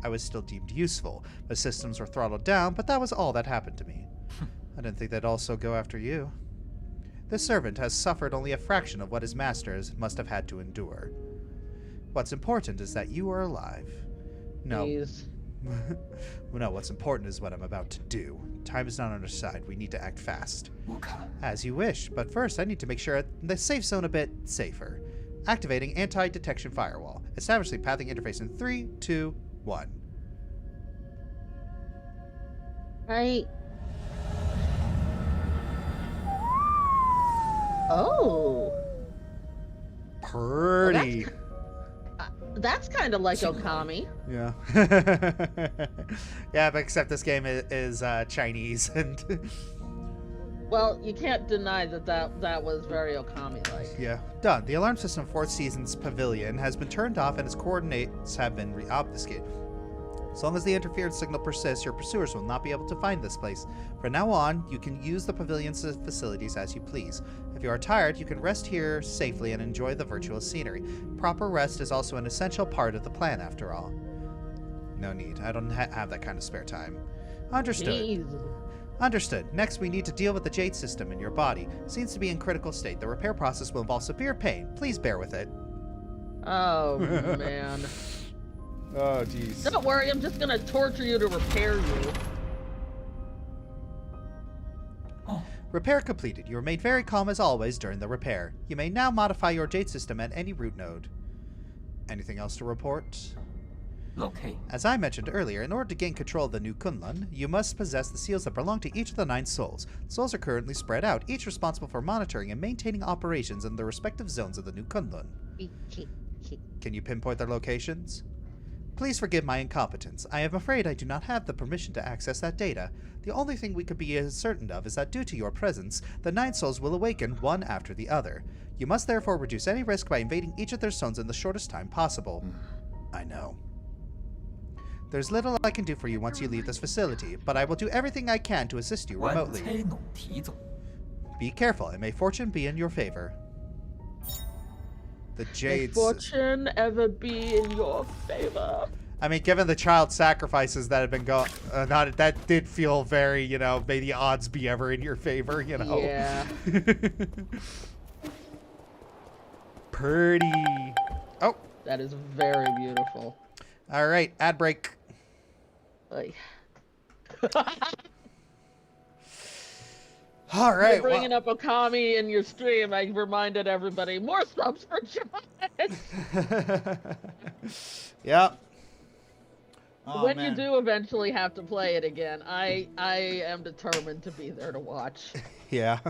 was still deemed useful. My systems were throttled down, but that was all that happened to me. I didn't think they'd also go after you. This servant has suffered only a fraction of what his masters must have had to endure. What's important is that you are alive. No. Please. No, what's important is what I'm about to do. Time is not on our side. We need to act fast. As you wish, but first I need to make sure the safe zone a bit safer. Activating anti-detection firewall. Establish the pathing interface in 3, 2, 1. Right. Oh. Pretty. That's kind of like Okami. Yeah. Yeah, but except this game is Chinese and. Well, you can't deny that was very Okami-like. Yeah. Done. The alarm system for 4th Season's pavilion has been turned off and its coordinates have been re-obfuscated. As long as the interference signal persists, your pursuers will not be able to find this place. From now on, you can use the pavilion's facilities as you please. If you are tired, you can rest here safely and enjoy the virtual scenery. Proper rest is also an essential part of the plan, after all. No need. I don't have that kind of spare time. Understood. Jeez. Understood. Next, we need to deal with the jade system in your body. Seems to be in critical state. The repair process will involve severe pain. Please bear with it. Oh, man. Oh, jeez. Don't worry, I'm just gonna torture you to repair you. Repair completed. You remained very calm as always during the repair. You may now modify your jade system at any root node. Anything else to report? Okay. As I mentioned earlier, in order to gain control of the new Kunlun, you must possess the seals that belong to each of the 9 souls. The souls are currently spread out, each responsible for monitoring and maintaining operations in the respective zones of the new Kunlun. Can you pinpoint their locations? Please forgive my incompetence. I am afraid I do not have the permission to access that data. The only thing we could be certain of is that due to your presence, the 9 souls will awaken one after the other. You must therefore reduce any risk by invading each of their zones in the shortest time possible. I know. There's little I can do for you once you leave this facility, but I will do everything I can to assist you remotely. Be careful, and may fortune be in your favor. The May Jades. fortune ever be in your favor. I mean, given the child sacrifices that have been that did feel very, may the odds be ever in your favor, Yeah. Pretty. Oh. That is very beautiful. All right, ad break. Like. All right. You're bringing up Okami in your stream. I reminded everybody more subs for Shaman. Yep. Oh, when man. you do eventually have to play it again, I am determined to be there to watch. Yeah.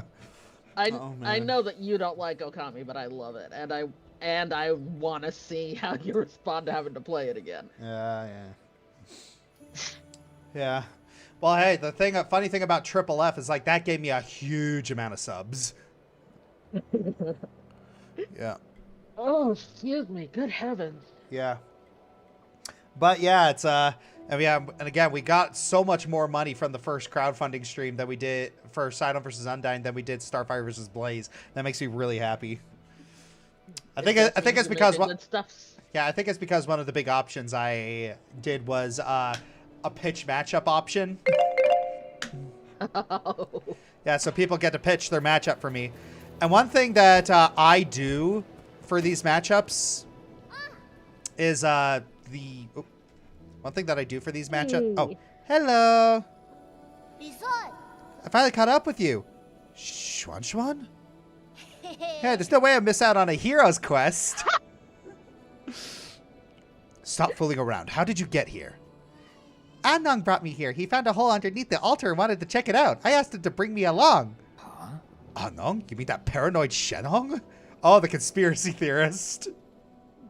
I know that you don't like Okami, but I love it, and I want to see how you respond to having to play it again. Yeah. Yeah. Well, hey, the funny thing about Triple F is like that gave me a huge amount of subs. Yeah. Oh, excuse me. Good heavens. Yeah. But yeah, it's and again, we got so much more money from the first crowdfunding stream that we did for Sidon vs. Undyne than we did Starfire vs. Blaze. That makes me really happy. I think it's because I think it's because one of the big options I did was a pitch matchup option. Oh. Yeah, so people get to pitch their matchup for me. And one thing that I do for these matchups is one thing that I do for these matchups. Oh, hello. I finally caught up with you. Schwan? Hey, there's no way I miss out on a hero's quest. Stop fooling around. How did you get here? Anong brought me here. He found a hole underneath the altar and wanted to check it out. I asked him to bring me along. Huh? Anong? You mean that paranoid Shenong? Oh, the conspiracy theorist.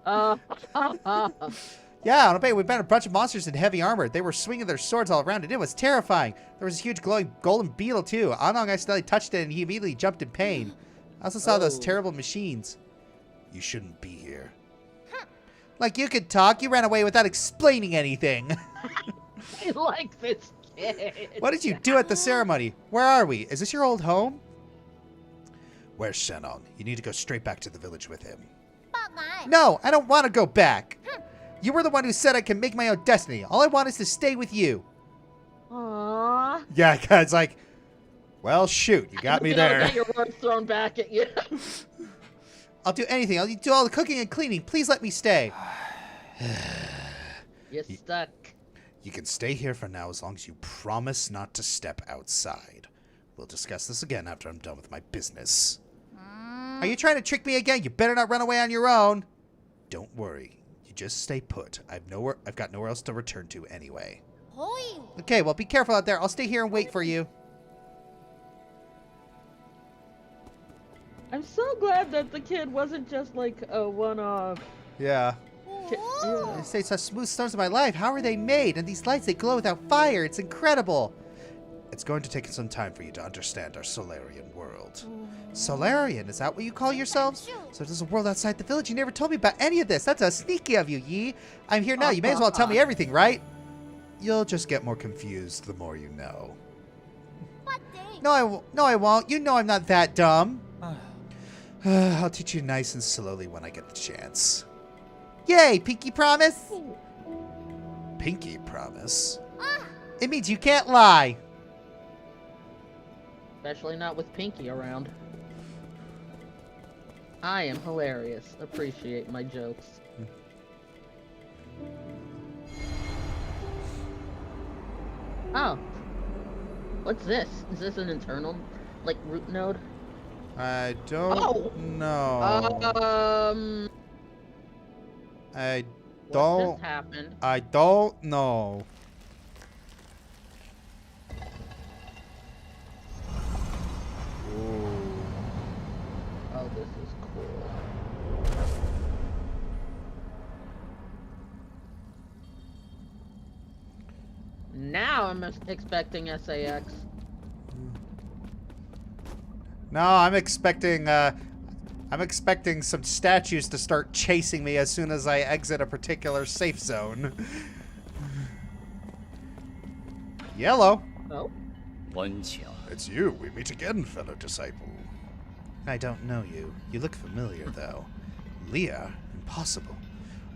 Yeah, we met a bunch of monsters in heavy armor. They were swinging their swords all around, and it was terrifying. There was a huge glowing golden beetle, too. Anong accidentally touched it, and he immediately jumped in pain. I also saw those terrible machines. You shouldn't be here. Like you could talk, you ran away without explaining anything. I like this kid. What did you do at the ceremony? Where are we? Is this your old home? Where's Shenong? You need to go straight back to the village with him. No, I don't want to go back. You were the one who said I can make my own destiny. All I want is to stay with you. Aww. Yeah, it's like, Well, shoot, you got me You know, there. get your words thrown back at you. I'll do anything. I'll do all the cooking and cleaning. Please let me stay. You're stuck. You can stay here for now as long as you promise not to step outside. We'll discuss this again after I'm done with my business. Are you trying to trick me again? You better not run away on your own. Don't worry. You just stay put. I've got nowhere else to return to anyway. Hoi. Okay, well, be careful out there. I'll stay here and wait for you. I'm so glad that the kid wasn't just like a one-off. Yeah. Oh. They say such smooth stones in my life. How are they made? And these lights, they glow without fire. It's incredible. It's going to take some time for you to understand our Solarian world. Solarian? Is that what you call yourselves? So there's a world outside the village. You never told me about any of this. That's a sneaky of you, Yi. I'm here now. You may as well tell me everything, right? You'll just get more confused the more you know. No, I won't. You know I'm not that dumb. I'll teach you nice and slowly when I get the chance. Yay, pinky promise? Pinky promise? It means you can't lie. Especially not with Pinky around. I am hilarious. Appreciate my jokes. Oh. What's this? Is this an internal, like, root node? I don't know. I What don't. just happened? I don't know. Ooh. Oh, this is cool. Now I'm expecting SAX. No, I'm expecting some statues to start chasing me as soon as I exit a particular safe zone. Yellow. Oh? It's you. We meet again, fellow disciple. I don't know you. You look familiar, though. Leah? Impossible.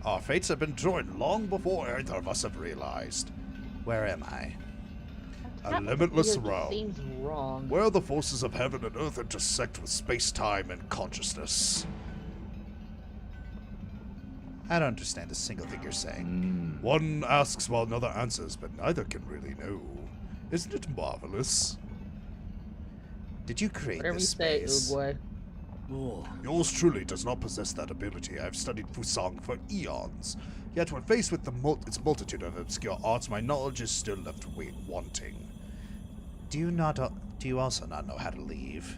Our fates have been joined long before either of us have realized. Where am I? A limitless Weird, realm, seems wrong. where the forces of heaven and earth intersect with space-time and consciousness. I don't understand a single thing you're saying. One asks while another answers, but neither can really know. Isn't it marvelous? Did you create Whatever you this say, space? Oogway. Yours truly does not possess that ability. I've studied Fusang for eons. Yet when faced with its multitude of obscure arts, my knowledge is still left wanting. Do you also not know how to leave?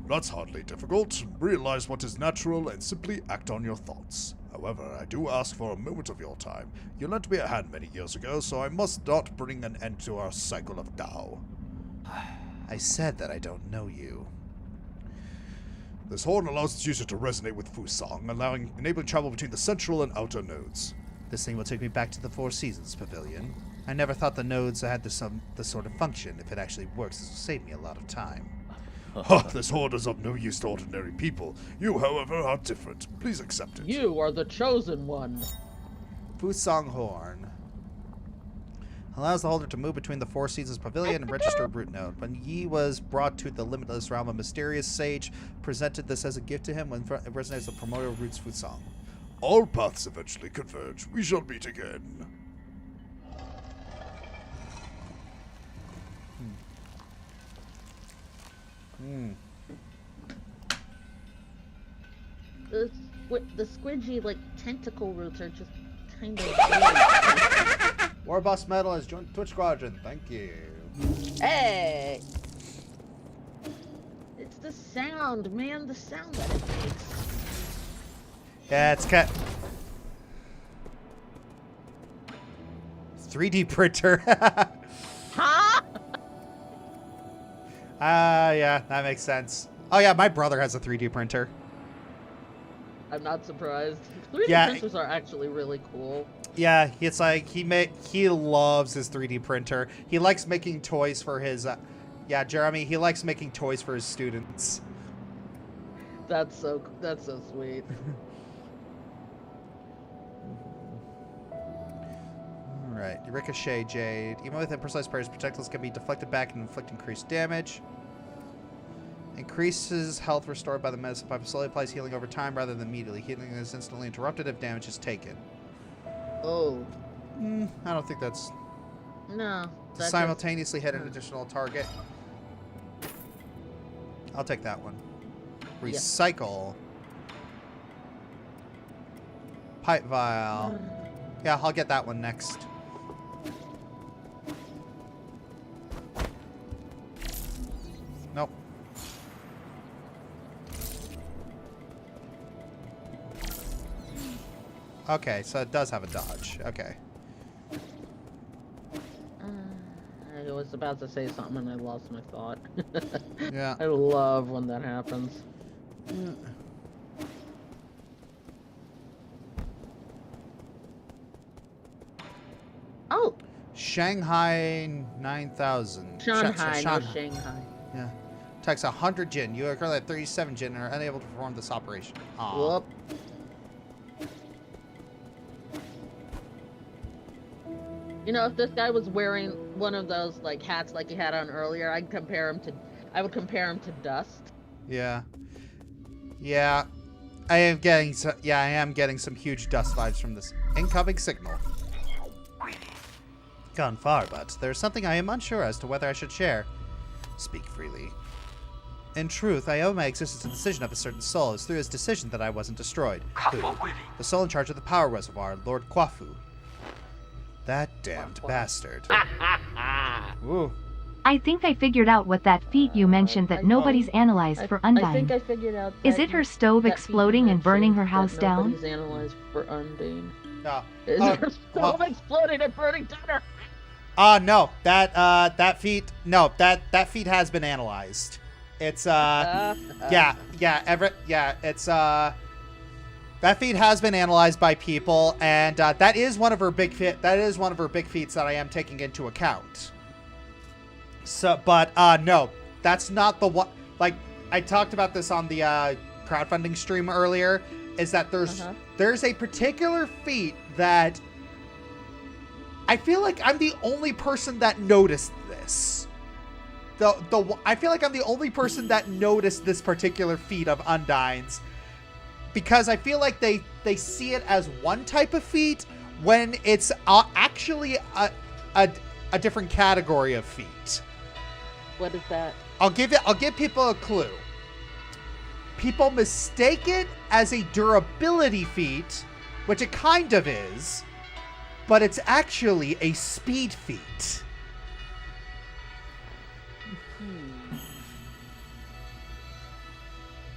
That's hardly difficult. Realize what is natural and simply act on your thoughts. However, I do ask for a moment of your time. You lent me a hand many years ago, so I must not bring an end to our cycle of Tao. I said that I don't know you. This horn allows its user to resonate with Fusang, enabling travel between the central and outer nodes. This thing will take me back to the Four Seasons Pavilion. I never thought the nodes had this sort of function. If it actually works, this will save me a lot of time. This horn is of no use to ordinary people. You, however, are different. Please accept it. You are the chosen one. Fusang Horn. Allows the holder to move between the Four Seasons Pavilion and register a root node. When Yi was brought to the limitless realm, a mysterious sage presented this as a gift to him. When it resonates, the promoter of roots Fusang. All paths eventually converge. We shall meet again. The squidgy, like, tentacle roots are just kind of Warboss Metal has joined Twitch Squadron. Thank you. Hey! It's the sound, man. The sound that it makes. Yeah, it's cut. 3D printer. Huh? Yeah, that makes sense. Oh yeah, my brother has a 3D printer. I'm not surprised. 3D Yeah. printers are actually really cool. Yeah, it's like he loves his 3D printer. He likes making toys for his yeah, Jeremy, he likes making toys for his students. That's so sweet. Alright, Ricochet Jade. Even with imprecise parries, projectiles can be deflected back and inflict increased damage. Increases health restored by the medicine pipe. Slowly applies healing over time rather than immediately. Healing is instantly interrupted if damage is taken. Oh. I don't think that's... No. To that simultaneously hit an additional target. I'll take that one. Recycle. Pipe vial. Yeah, I'll get that one next. Nope. Okay, so it does have a dodge. Okay. I was about to say something and I lost my thought. Yeah. I love when that happens. Oh! Shanghai 9000. Shanghai, no Shanghai. Shanghai. Yeah. Takes 100 Jin. You are currently at 37 Jin and are unable to perform this operation. Aw. Whoop. You know, if this guy was wearing one of those like hats like he had on earlier, I would compare him to Dust. Yeah. Yeah. I am getting some huge Dust vibes from this incoming signal. Gone far, but there's something I am unsure as to whether I should share. Speak freely. In truth, I owe my existence to the decision of a certain soul. It's through his decision that I wasn't destroyed. Who? The soul in charge of the power reservoir, Lord Kwafu. That damned bastard. Ooh. I think I figured out what that feat you mentioned that nobody's analyzed for Undyne. I think I figured out. Is it her stove that exploding and burning her that house down? Nobody's analyzed for Undyne. No. Is her stove exploding and burning down her? No. That feat has been analyzed. It's that feat has been analyzed by people, and that is one of her big feats that I am taking into account. So, but no, that's not the one. Like I talked about this on the crowdfunding stream earlier, is that there's a particular feat that I feel like I'm the only person that noticed this. I feel like I'm the only person that noticed this particular feat of Undyne's. Because I feel like they see it as one type of feat when it's actually a different category of feat. What is that? I'll give people a clue. People mistake it as a durability feat, which it kind of is, but it's actually a speed feat.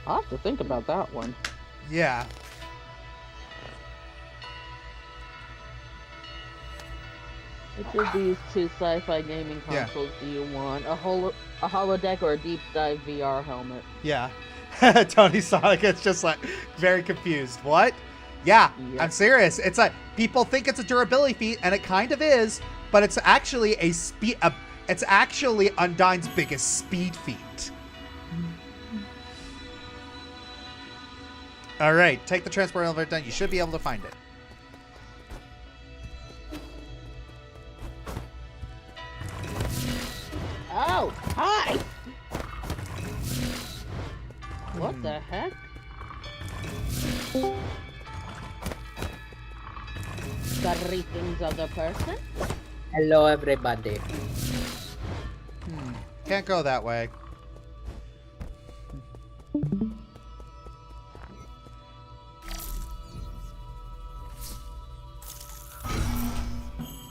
I'll have to think about that one. Yeah. Which of these two sci-fi gaming consoles do you want? A holodeck or a deep dive VR helmet? Yeah. Tony Sonic is just like very confused. What? Yeah, Yep. I'm serious. It's like people think it's a durability feat, and it kind of is, but it's actually it's actually Undyne's biggest speed feat. All right, take the transport elevator down. You should be able to find it. Oh, hi! What the heck? Greetings, other person. Hello, everybody. Can't go that way.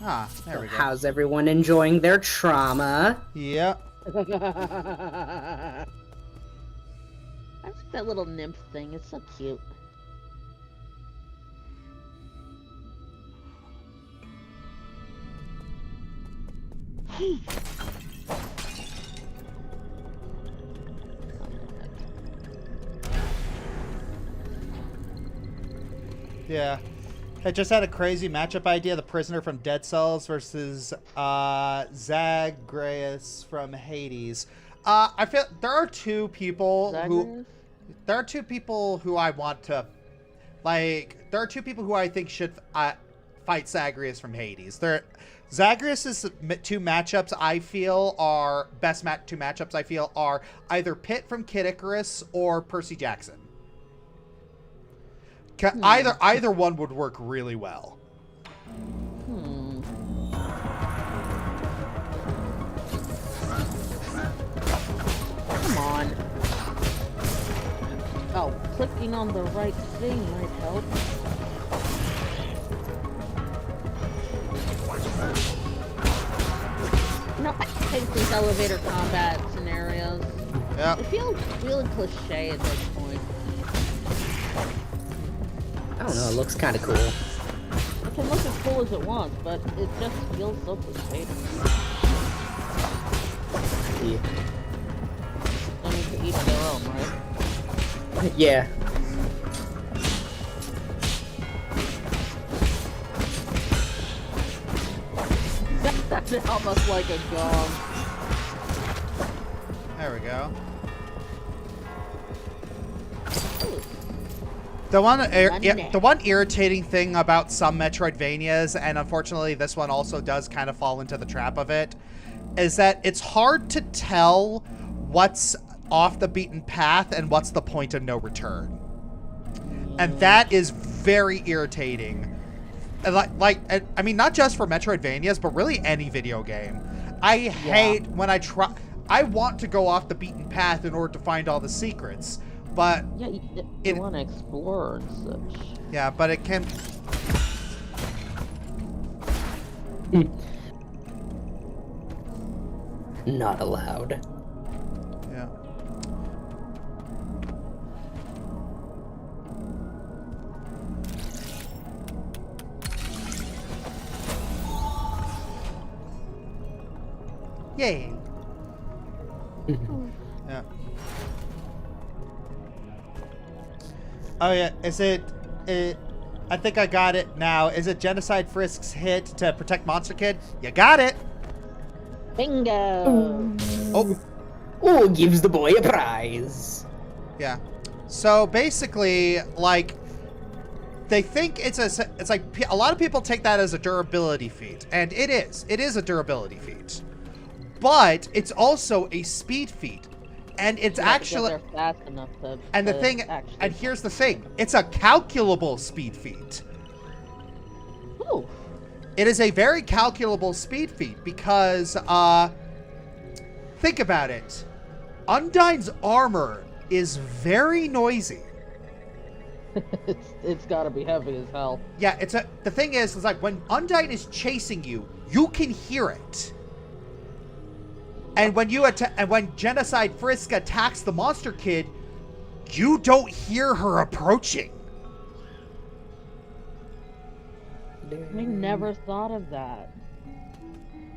Ah, there we go. How's everyone enjoying their trauma? Yep. I like that little nymph thing. It's so cute. Yeah. I just had a crazy matchup idea. The prisoner from Dead Cells versus Zagreus from Hades. I feel there are two people who I want to, like, there are two people who I think should fight Zagreus from Hades. Zagreus's two matchups I feel are two matchups I feel are either Pit from Kid Icarus or Percy Jackson. Either one would work really well. Come on. Oh, clicking on the right thing might help. No, I hate these elevator combat scenarios. Yeah. It feels really cliche at this point. I don't know, it looks kind of cool. It can look as cool as it wants, but it just feels so cliche. Yeah. I mean, to each their own, right? Yeah. That's almost like a gong. There we go. The one irritating thing about some Metroidvanias, and unfortunately this one also does kind of fall into the trap of it, is that it's hard to tell what's off the beaten path and what's the point of no return. And that is very irritating. I mean, not just for Metroidvanias, but really any video game. I hate when I want to go off the beaten path in order to find all the secrets, but... Yeah, you want to explore and such. Yeah, but it can... Not allowed. Yeah. Yay. Yeah. Oh yeah, is it I think I got it now. Is it Genocide Frisk's hit to protect Monster Kid? You got it. Bingo. Oh. Oh, gives the boy a prize. Yeah. So basically, like, they think it's like a lot of people take that as a durability feat, and it is. It is a durability feat, but it's also a speed feat, and it's actually fast enough to. And the thing, and here's the thing: it's a calculable speed feat. Ooh. It is a very calculable speed feat because, think about it. Undyne's armor is very noisy. it's gotta be heavy as hell. Yeah, the thing is like when Undyne is chasing you, you can hear it. And when when Genocide Frisk attacks the Monster Kid, you don't hear her approaching. I never thought of that.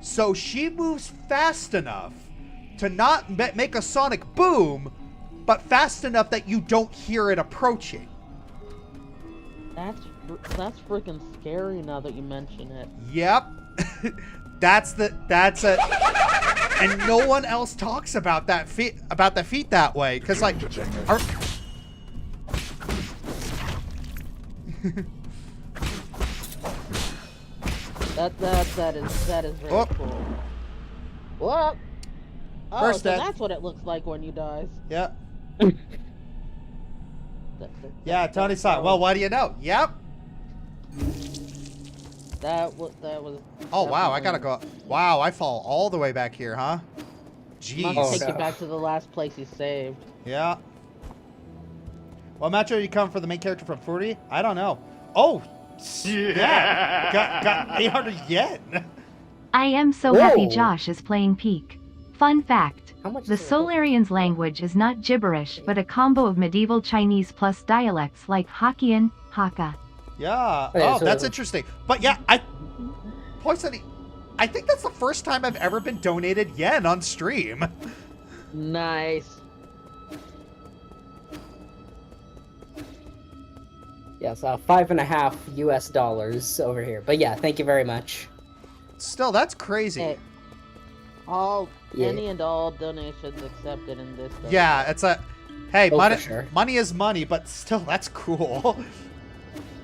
So she moves fast enough to not make a sonic boom, but fast enough that you don't hear it approaching. That's freaking scary now that you mention it. Yep. that's and no one else talks about that feat that way, because like that is very cool. What? Oh, First so death. that's what it looks like when you die. Yep. Yeah, Tony saw it. Well, what do you know? Yep. That was. Oh wow, I gotta go. Wow, I fall all the way back here, huh? Jeez. Must take you back to the last place you saved. Yeah. What match are you coming for the main character from Furi? I don't know. Oh, yeah. Got 800 yen. I am so happy Josh is playing Peak. Fun fact. How much The Solarian's language is not gibberish but a combo of medieval Chinese plus dialects like Hokkien, Hakka. Yeah. Yeah, Oh, so- that's interesting. But yeah, Poison, I think that's the first time I've ever been donated yen on stream. Nice. Yes, $5.50 US over here. But yeah, thank you very much. Still, that's crazy. Hey, any and all donations accepted in this. Yeah, it's a... Hey, Oh, money, for sure. money is money, but still, that's cool.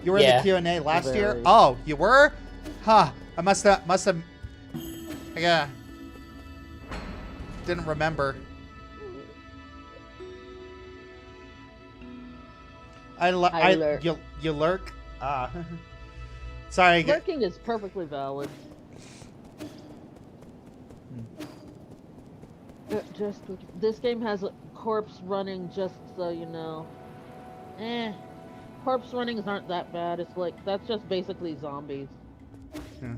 You were in Yeah. the Q&A last year? Very. Oh, you were? Huh. I must have, yeah. Didn't remember. I lurk. You lurk? Ah. Sorry. Lurking is perfectly valid. Just this game has a corpse running, just so you know. Corpse runnings aren't that bad. It's like that's just basically zombies. Yeah.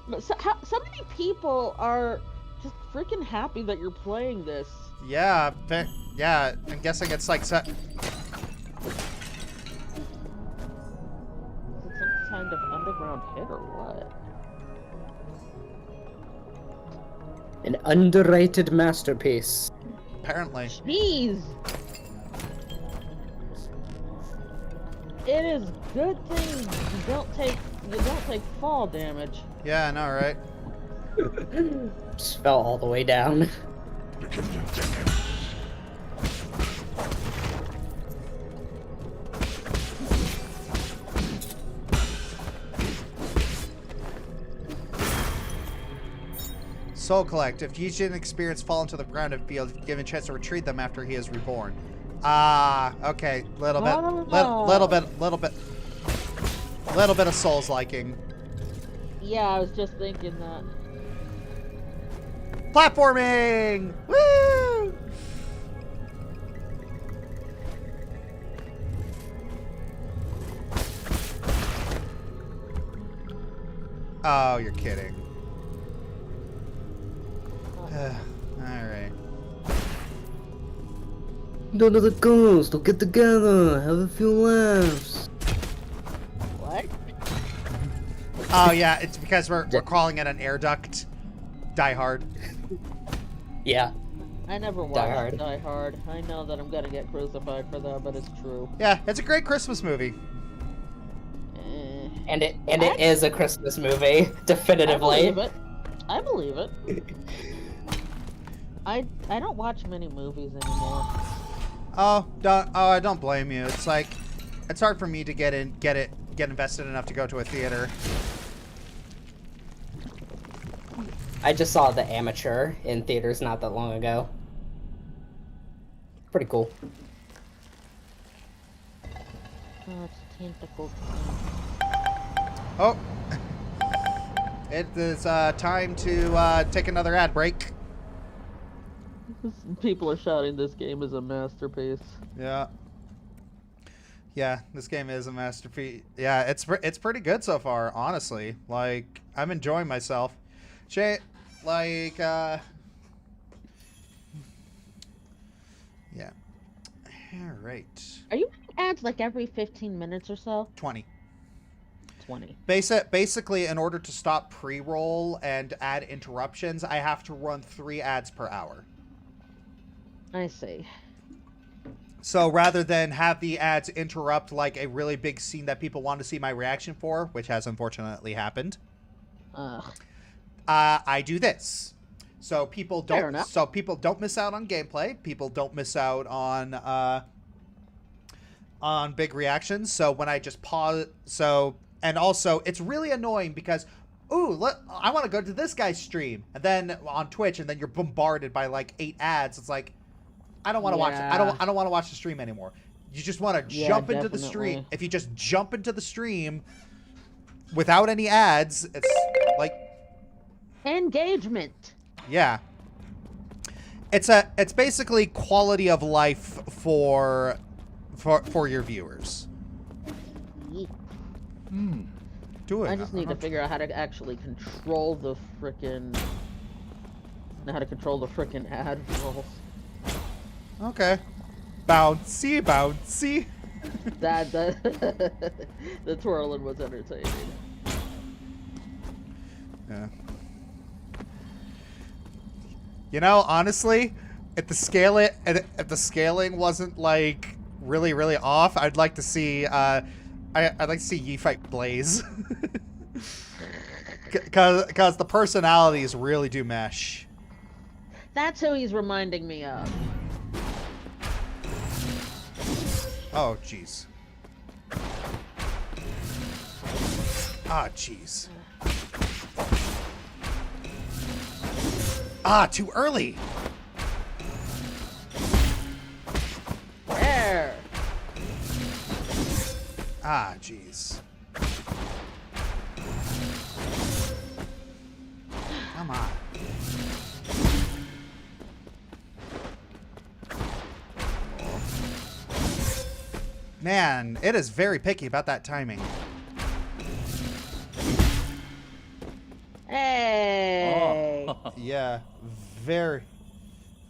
But so many people are just freaking happy that you're playing this. Yeah, yeah. I'm guessing it's like Is it some kind of underground hit or what? An underrated masterpiece. apparently. Jeez. It is good thing you don't take fall damage. Yeah, I know, right? Just fell all the way down. Soul Collect. If each inexperienced fall into the ground and be given a chance to retrieve them after he is reborn. Ah, okay. Little bit of Souls liking. Yeah, I was just thinking that. Platforming! Woo! Oh, you're kidding. Alright. Go to the coast, we'll get together, have a few laughs. What? Oh yeah, it's because we're calling it an air duct. Die Hard. Yeah. I never watched Die Hard. I know that I'm gonna get crucified for that, but it's true. Yeah, it's a great Christmas movie. And it is a Christmas movie, definitively. I believe it. I don't watch many movies anymore. Oh, I don't blame you. It's like, it's hard for me to get invested enough to go to a theater. I just saw The Amateur in theaters not that long ago. Pretty cool. Oh, it's tentacle. Oh. It is time to take another ad break. People are shouting this game is a masterpiece. Yeah. Yeah, this game is a masterpiece. Yeah, it's pretty good so far, honestly. Like, I'm enjoying myself. Yeah. All right. Are you running ads like every 15 minutes or so? 20. 20. Basically, in order to stop pre-roll and add interruptions, I have to run 3 ads per hour. I see. So rather than have the ads interrupt like a really big scene that people want to see my reaction for, which has unfortunately happened, I do this. So people don't miss out on gameplay. People don't miss out on big reactions. So when I just pause, and also it's really annoying because, I want to go to this guy's stream, and then on Twitch, and then you're bombarded by like 8 ads. It's like, I don't want to watch. I don't want to watch the stream anymore. You just want to jump into the stream. If you just jump into the stream without any ads, it's like engagement. Yeah. It's basically quality of life for your viewers. Do it. I just need to figure out how to actually control the frickin' ad rolls. Okay. Bouncy, bouncy. The twirling was entertaining. Yeah. You know, honestly, if the scaling wasn't like really, really off, I'd like to see I'd like to see Yi fight Blaze. Cause the personalities really do mesh. That's who he's reminding me of. Oh, jeez. Ah, jeez. Ah, too early. There. Ah, jeez. Come on. Man, it is very picky about that timing. Hey. Oh. Yeah, very,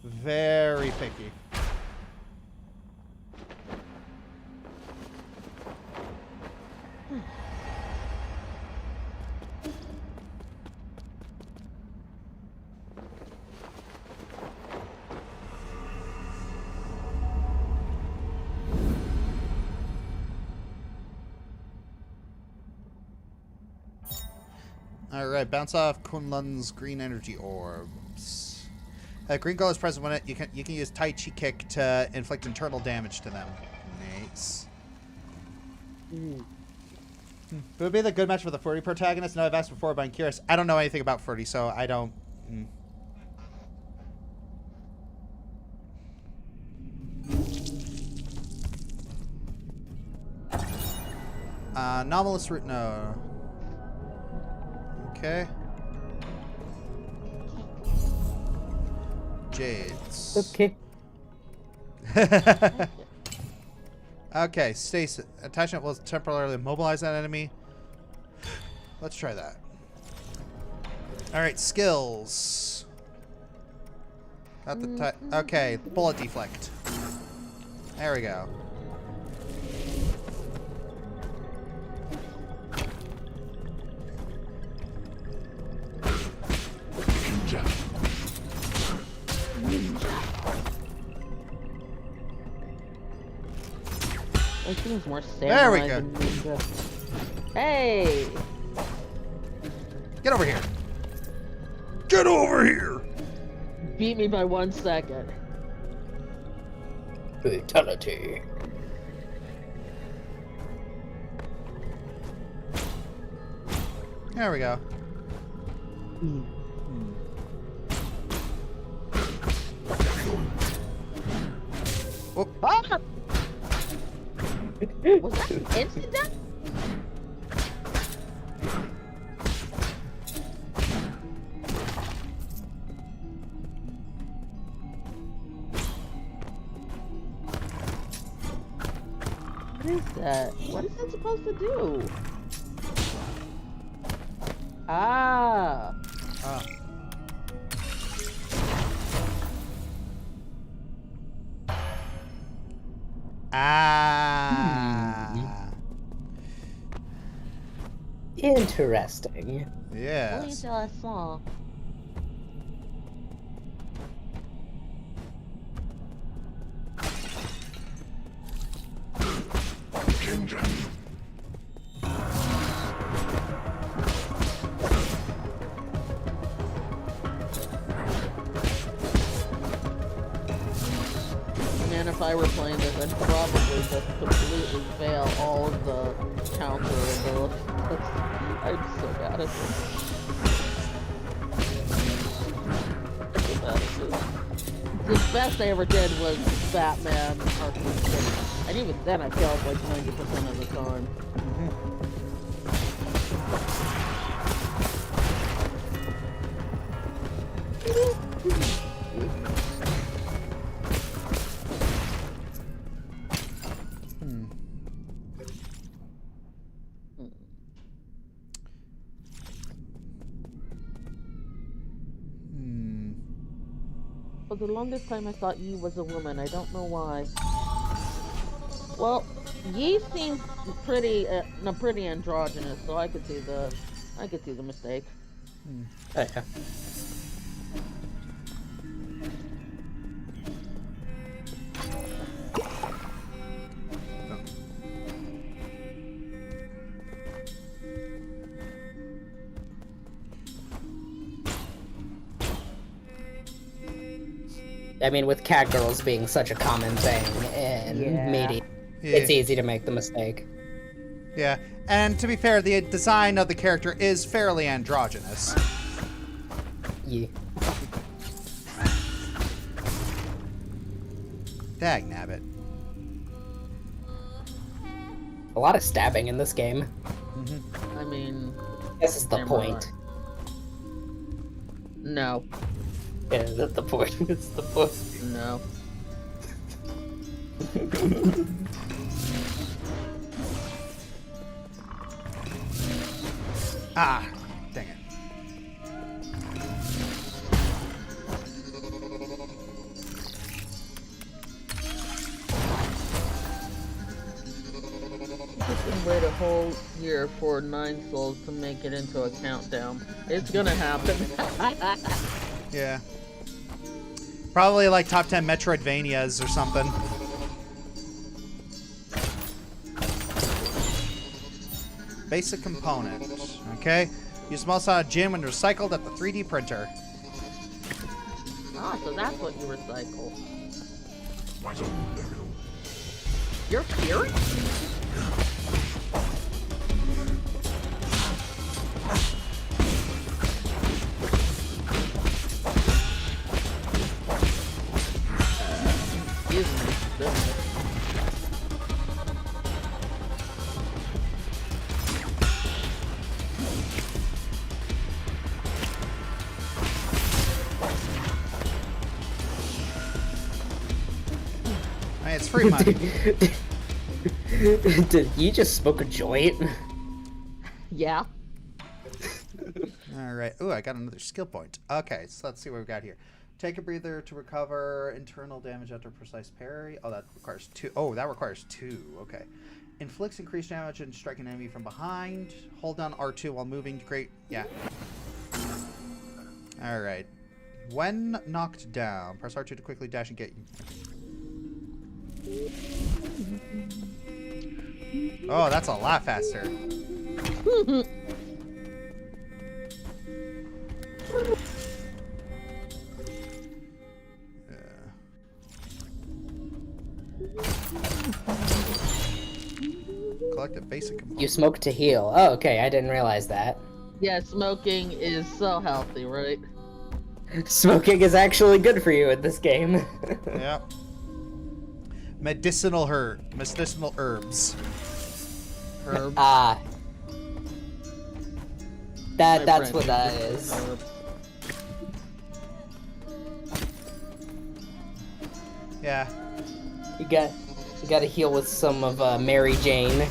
very picky. Alright, bounce off Kunlun's green energy orbs. Green color is present when you can use Tai Chi kick to inflict internal damage to them. Nice. Who would be the good match for the Furry protagonist? No, I've asked before, but I'm curious. I don't know anything about Furry, so I don't. Anomalous root. No. Okay. Jades. Okay. Okay, stasis. Attachment will temporarily immobilize that enemy. Let's try that. Alright, skills. Got the okay, bullet deflect. There we go. It seems more There we samurai go. than ninja. Hey! Get over here. Get over here! Beat me by 1 second. Fatality. There we go. Oh. Ah! Was that an instant death? What is that? What is that supposed to do? Ah. Ah. Ah. Interesting. Only Yes. until I saw. Man, if I were playing this, I'd probably just completely fail all of the counter abilities. I'm so bad at this. So bad at this. The best I ever did was Batman Arkham City. And even then I failed like 90% of the time. For the longest time I thought Yi was a woman. I don't know why. Well, Yi seems pretty pretty androgynous, so I could see the mistake. Oh, yeah. I mean, with cat girls being such a common thing in media, it's easy to make the mistake. Yeah, and to be fair, the design of the character is fairly androgynous. Yeah. Dag nabbit. A lot of stabbing in this game. I mean, This is the point. no, Yeah, that's the point. It's the point. no. Ah, dang it. Just gonna wait a whole year for 9 souls to make it into a countdown. It's gonna happen. Yeah. Probably like top 10 Metroidvanias or something. Basic component. Okay. Use small size gem when recycled at the 3D printer. Ah, so that's what you recycle. You're Fury? Excuse me. Hey, it's free money. Did you just smoke a joint? Yeah. All right. Ooh, I got another skill point. Okay, so let's see what we've got here. Take a breather to recover internal damage after precise parry. Oh, that requires 2. Oh, that requires 2. Okay. Inflicts increased damage and strike an enemy from behind. Hold down R2 while moving to create... Yeah. All right. When knocked down, press R2 to quickly dash and get... Oh, that's a lot faster. Collect a basic component. You smoke to heal. Oh, okay, I didn't realize that. Yeah, smoking is so healthy, right? Smoking is actually good for you in this game. Yep. Medicinal herbs. Herb. Ah. My That's friend what that uses is. herbs. Yeah. You gotta heal with some of Mary Jane.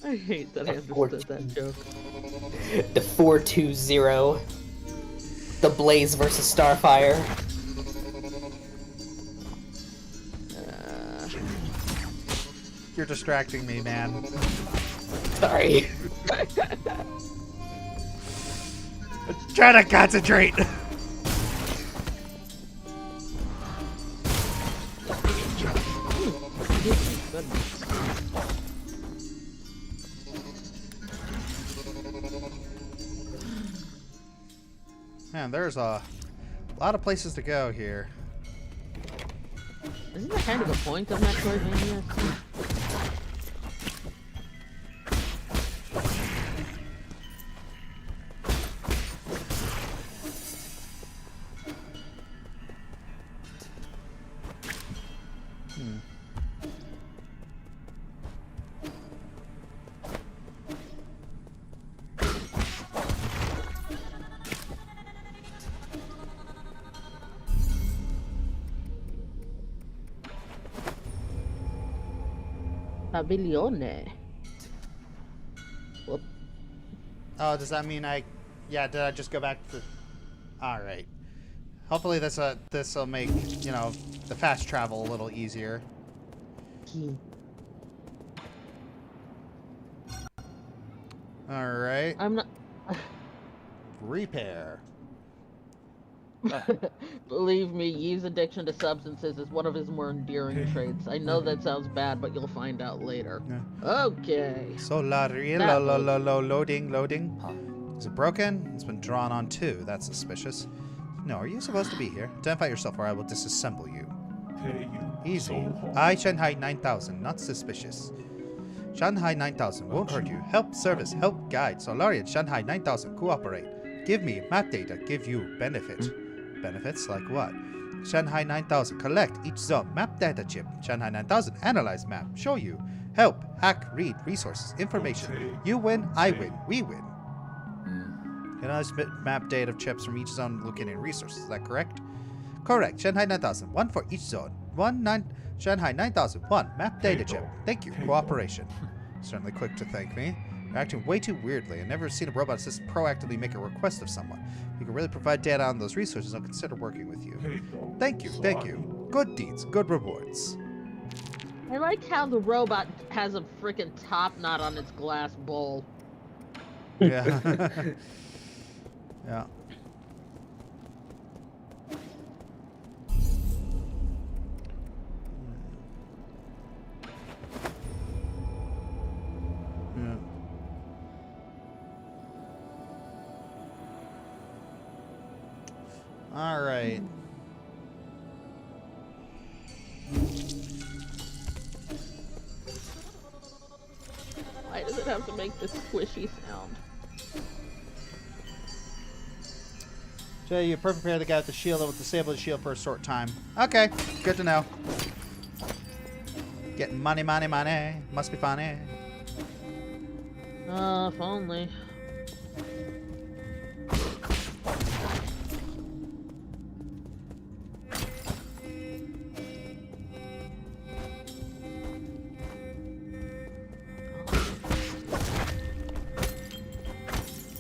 I hate that I understood that joke. The 420. The Blaze versus Starfire. You're distracting me, man. Sorry. Try to concentrate. Man, there's a lot of places to go here. Isn't that kind of the point of Metroidvania? Pavilione. Whoop. Oh, does that mean yeah, did I just go back to... Alright. Hopefully this'll make, you know, the fast travel a little easier. Alright. I'm not. Repair. Believe me, Yi's addiction to substances is one of his more endearing traits. I know that sounds bad, but you'll find out later. Okay. So loading. Is it broken? It's been drawn on too. That's suspicious. No, are you supposed to be here? Identify yourself or I will disassemble you. Easy. I, Shanghai 9000, not suspicious. Shanghai 9000 won't hurt you. Help service, help guide. Solarian Shanghai 9000, cooperate. Give me map data, give you benefit. Benefits like what? Shanghai 9000, collect each zone. Map data chip. Shanghai 9000, analyze map. Show you. Help, hack, read, resources, information. You win, I win, we win. Analyze map data chips from each zone located in resources. Is that correct? Correct. Shanghai 9000, one for each zone. Shanghai 9001, map data chip. Thank you. Cooperation. Certainly quick to thank me. You're acting way too weirdly. I've never seen a robot assistant proactively make a request of someone. If you can really provide data on those resources, I'll consider working with you. Thank you. Good deeds, good rewards. I like how the robot has a freaking top knot on its glass bowl. Yeah. Yeah. All right. Why does it have to make this squishy sound? Jay, you prepare the guy with the shield that will disable the shield for a short time. Okay, good to know. Getting money. Must be funny. If only.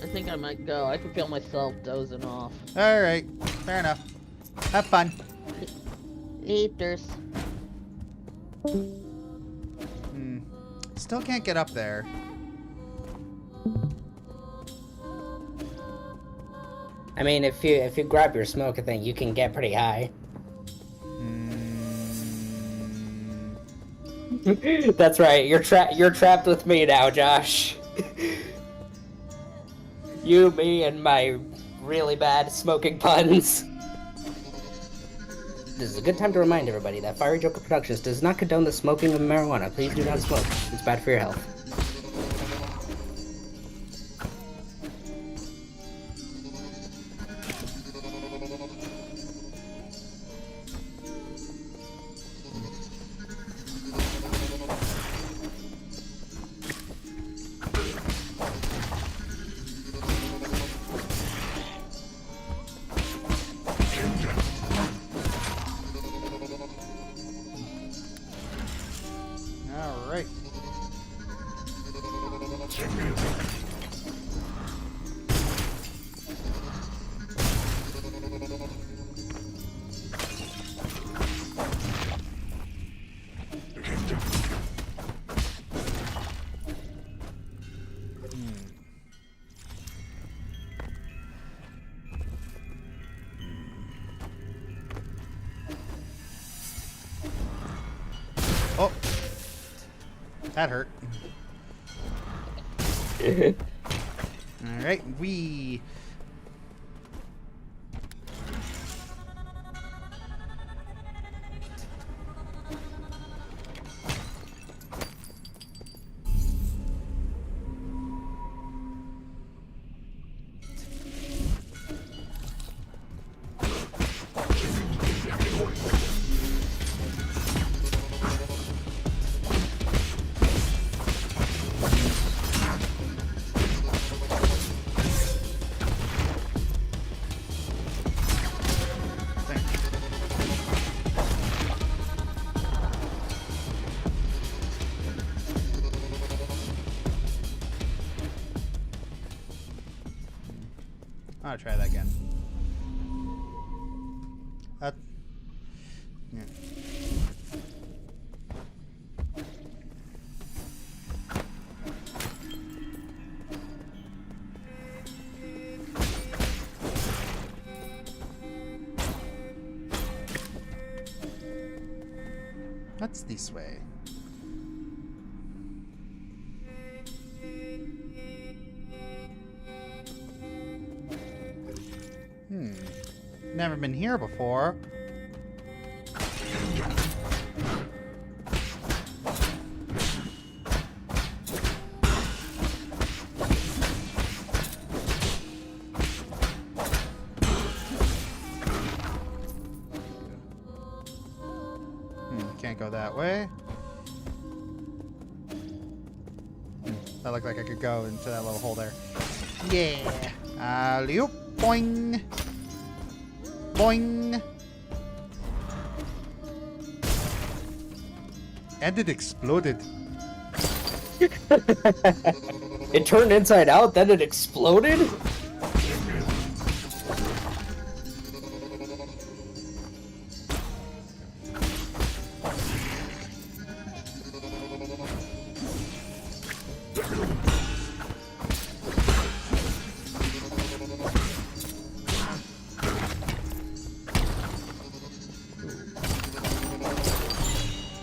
I think I might go. I can feel myself dozing off. All right, fair enough. Have fun. Laters. Still can't get up there. I mean, if you grab your smoker thing, you can get pretty high. That's right. You're trapped with me now, Josh. You, me, and my really bad smoking puns. This is a good time to remind everybody that Fiery Joker Productions does not condone the smoking of marijuana. Please do not smoke. It's bad for your health. Oh, that hurt. All right, we. I'll try that again. Yeah. What's this way? Never been here before. Can't go that way. That looked like I could go into that little hole there. Yeah. Alley-oop. Boing. Boing. And it exploded. It turned inside out, then it exploded?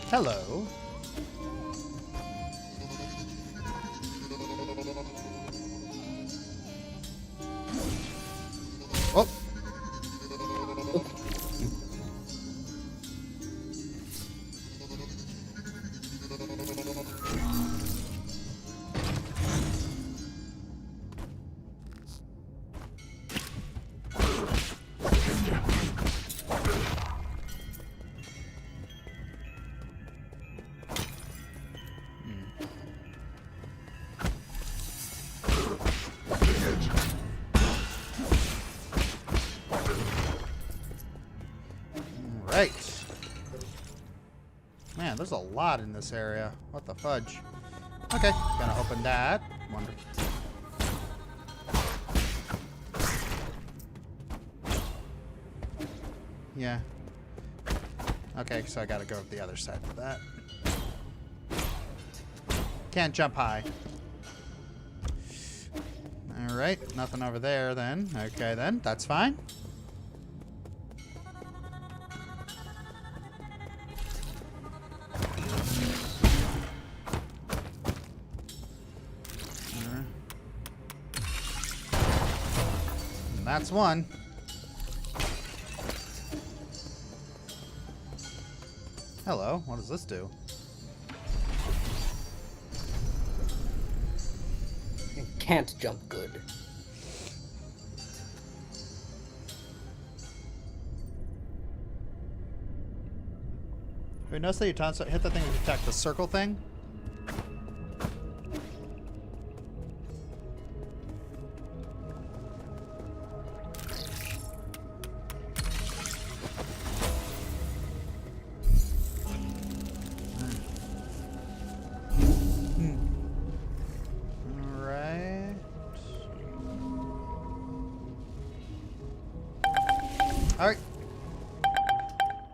Hello. Oh. Right. Man, there's a lot in this area. What the fudge? Okay, gonna open that. Wonderful. Yeah. Okay, so I gotta go to the other side of that. Can't jump high. Alright, nothing over there then. Okay then, that's fine. That's one. Hello, what does this do? Can't jump good. Have you noticed that you hit the thing to detect the circle thing?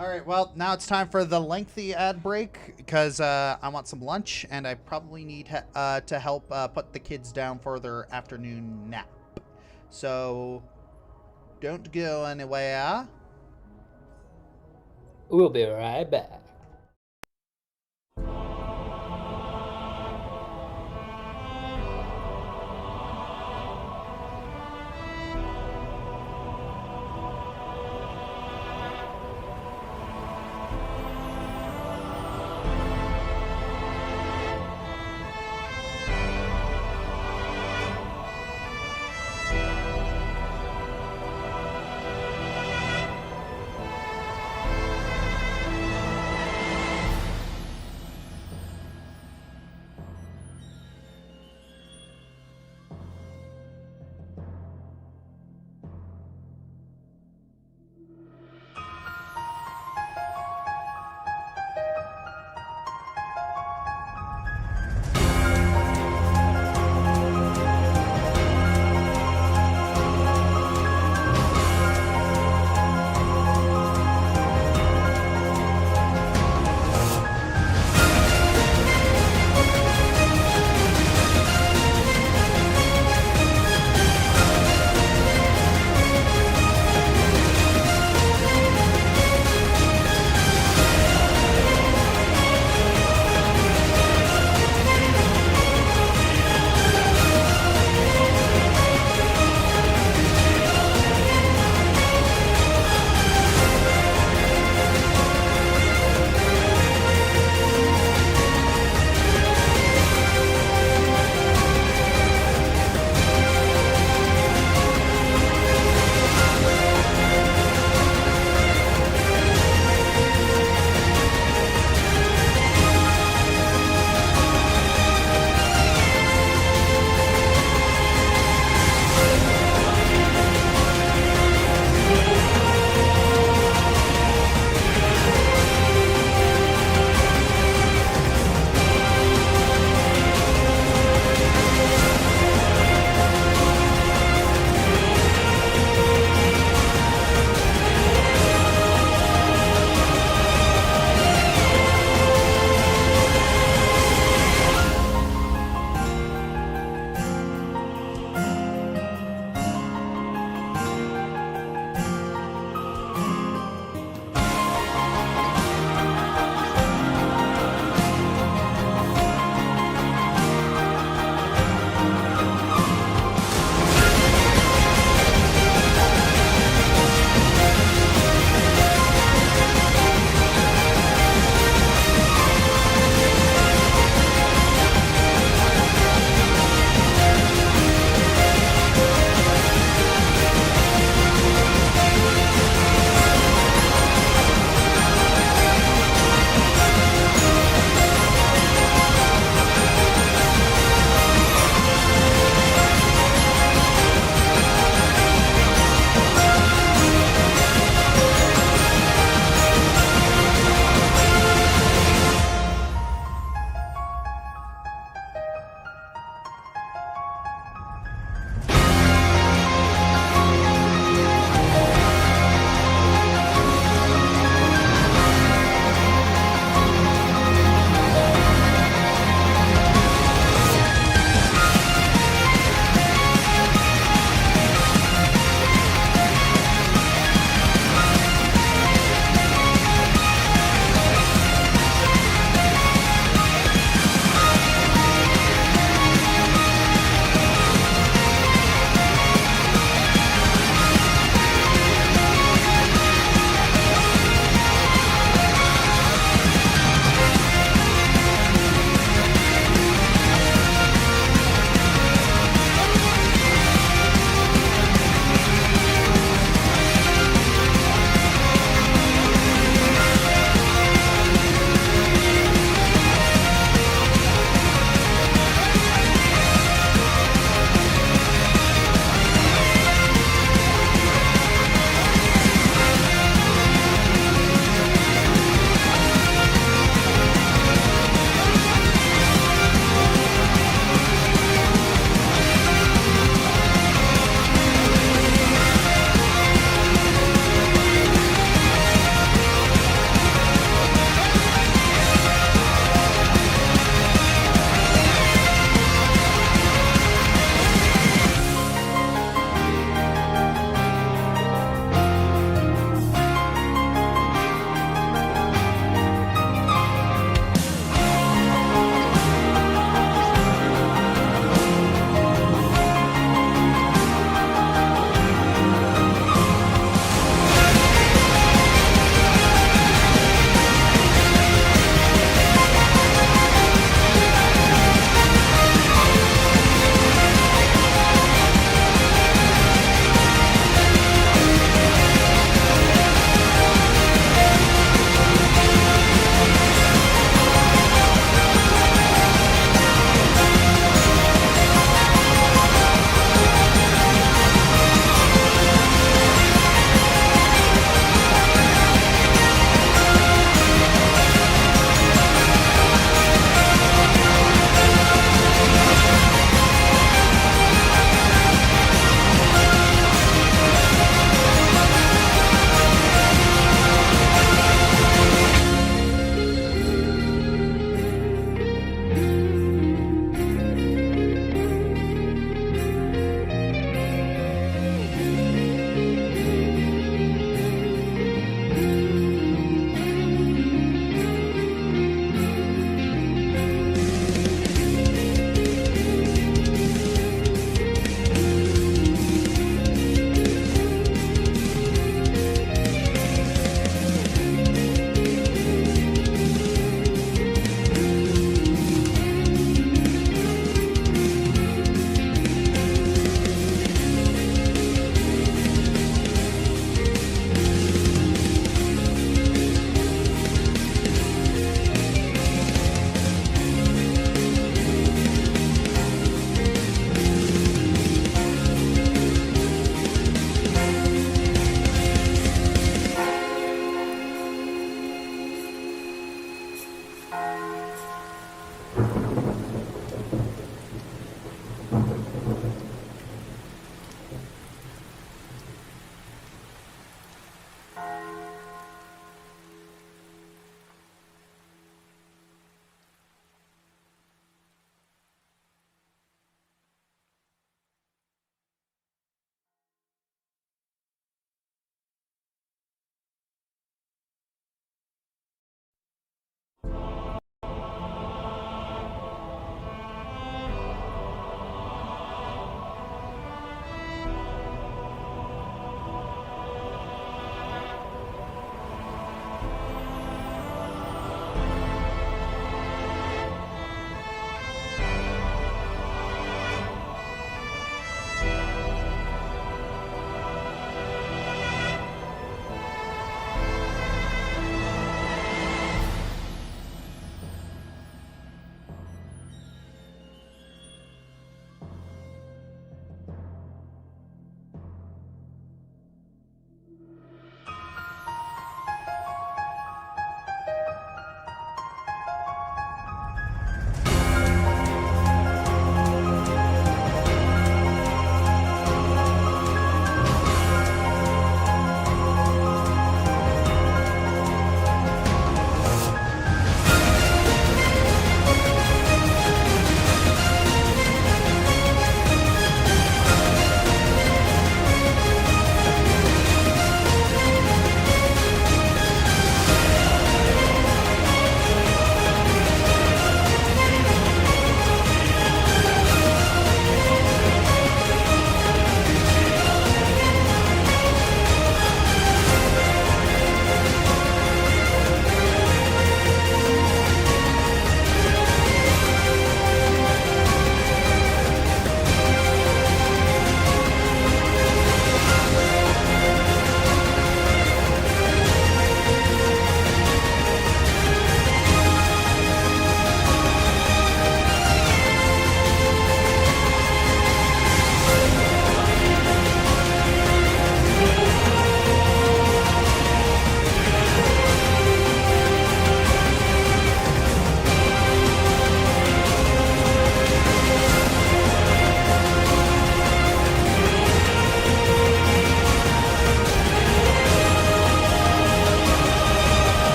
Alright, well, now it's time for the lengthy ad break because I want some lunch and I probably need to help put the kids down for their afternoon nap. So, don't go anywhere. We'll be right back.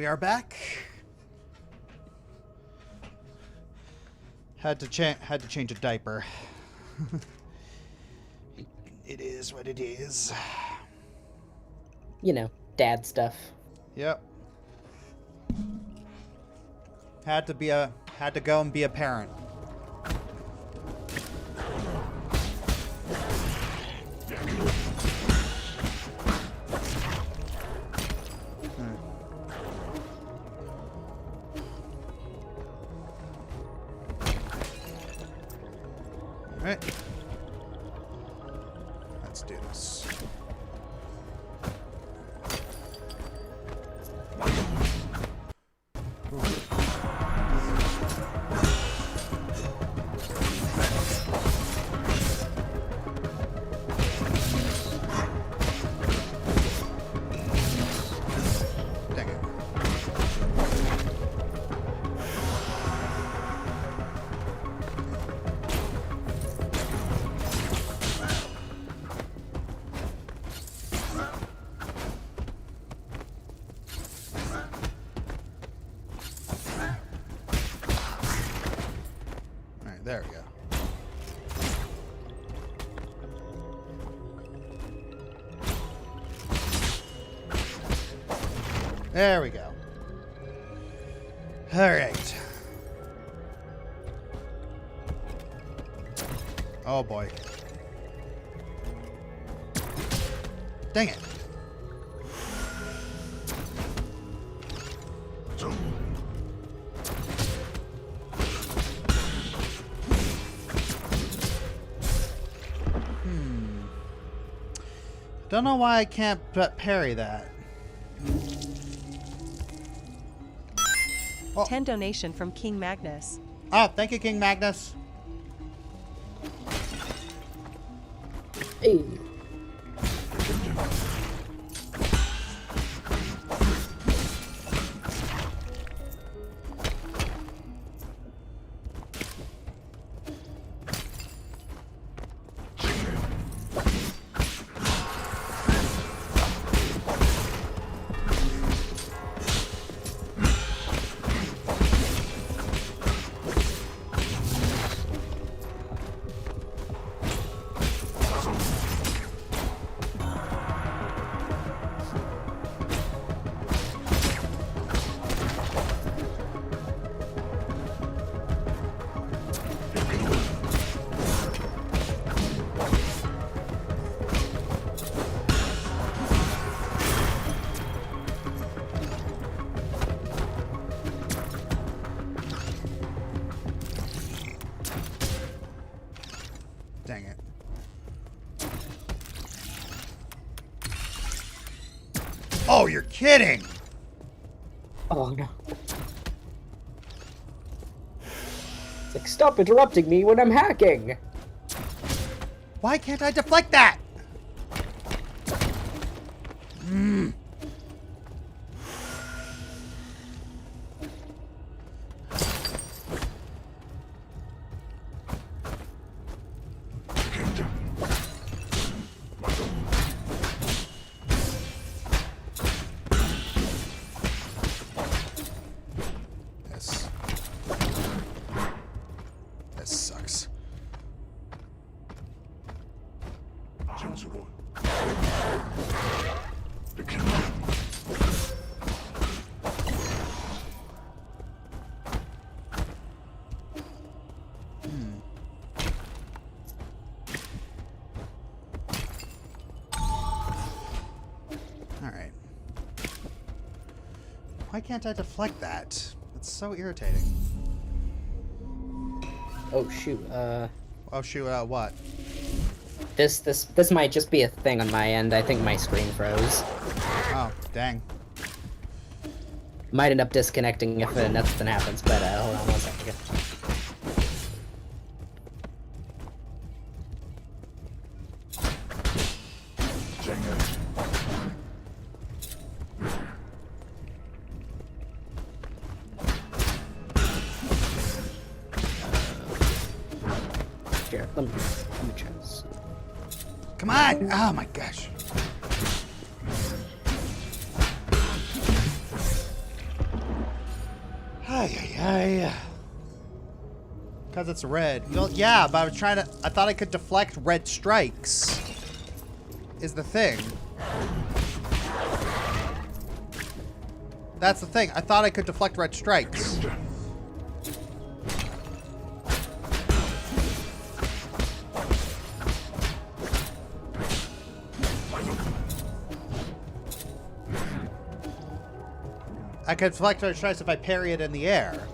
we are back. Had to change a diaper. It is what it is. You know, dad stuff. Yep. Had to go and be a parent. Alright. Let's do this. There we go. There we go. All right. Oh boy. Dang it. Don't know why I can't parry that. Oh. 10 donation from King Magnus. Oh, thank you, King Magnus. Hey. Dang it. Oh, you're kidding! Oh no. It's like, stop interrupting me when I'm hacking! Why can't I deflect that? Mm. This sucks. Alright. Why can't I deflect that? It's so irritating. Oh shoot, Oh shoot, what? This might just be a thing on my end. I think my screen froze. Oh, dang. Might end up disconnecting if nothing happens, but hold on one second. Here, let me try this. Come on! Oh my gosh. Ay. Because it's red. Well, yeah, but I was trying to... I thought I could deflect red strikes. Is the thing. That's the thing. I thought I could deflect red strikes. I could deflect red strikes if I parry it in the air.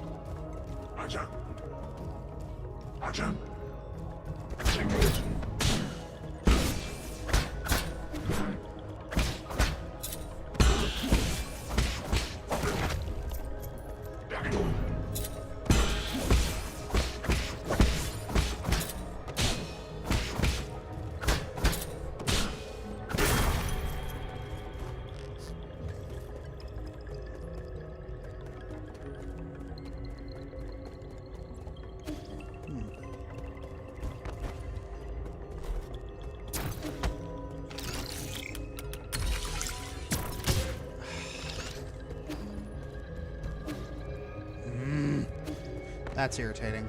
That's irritating.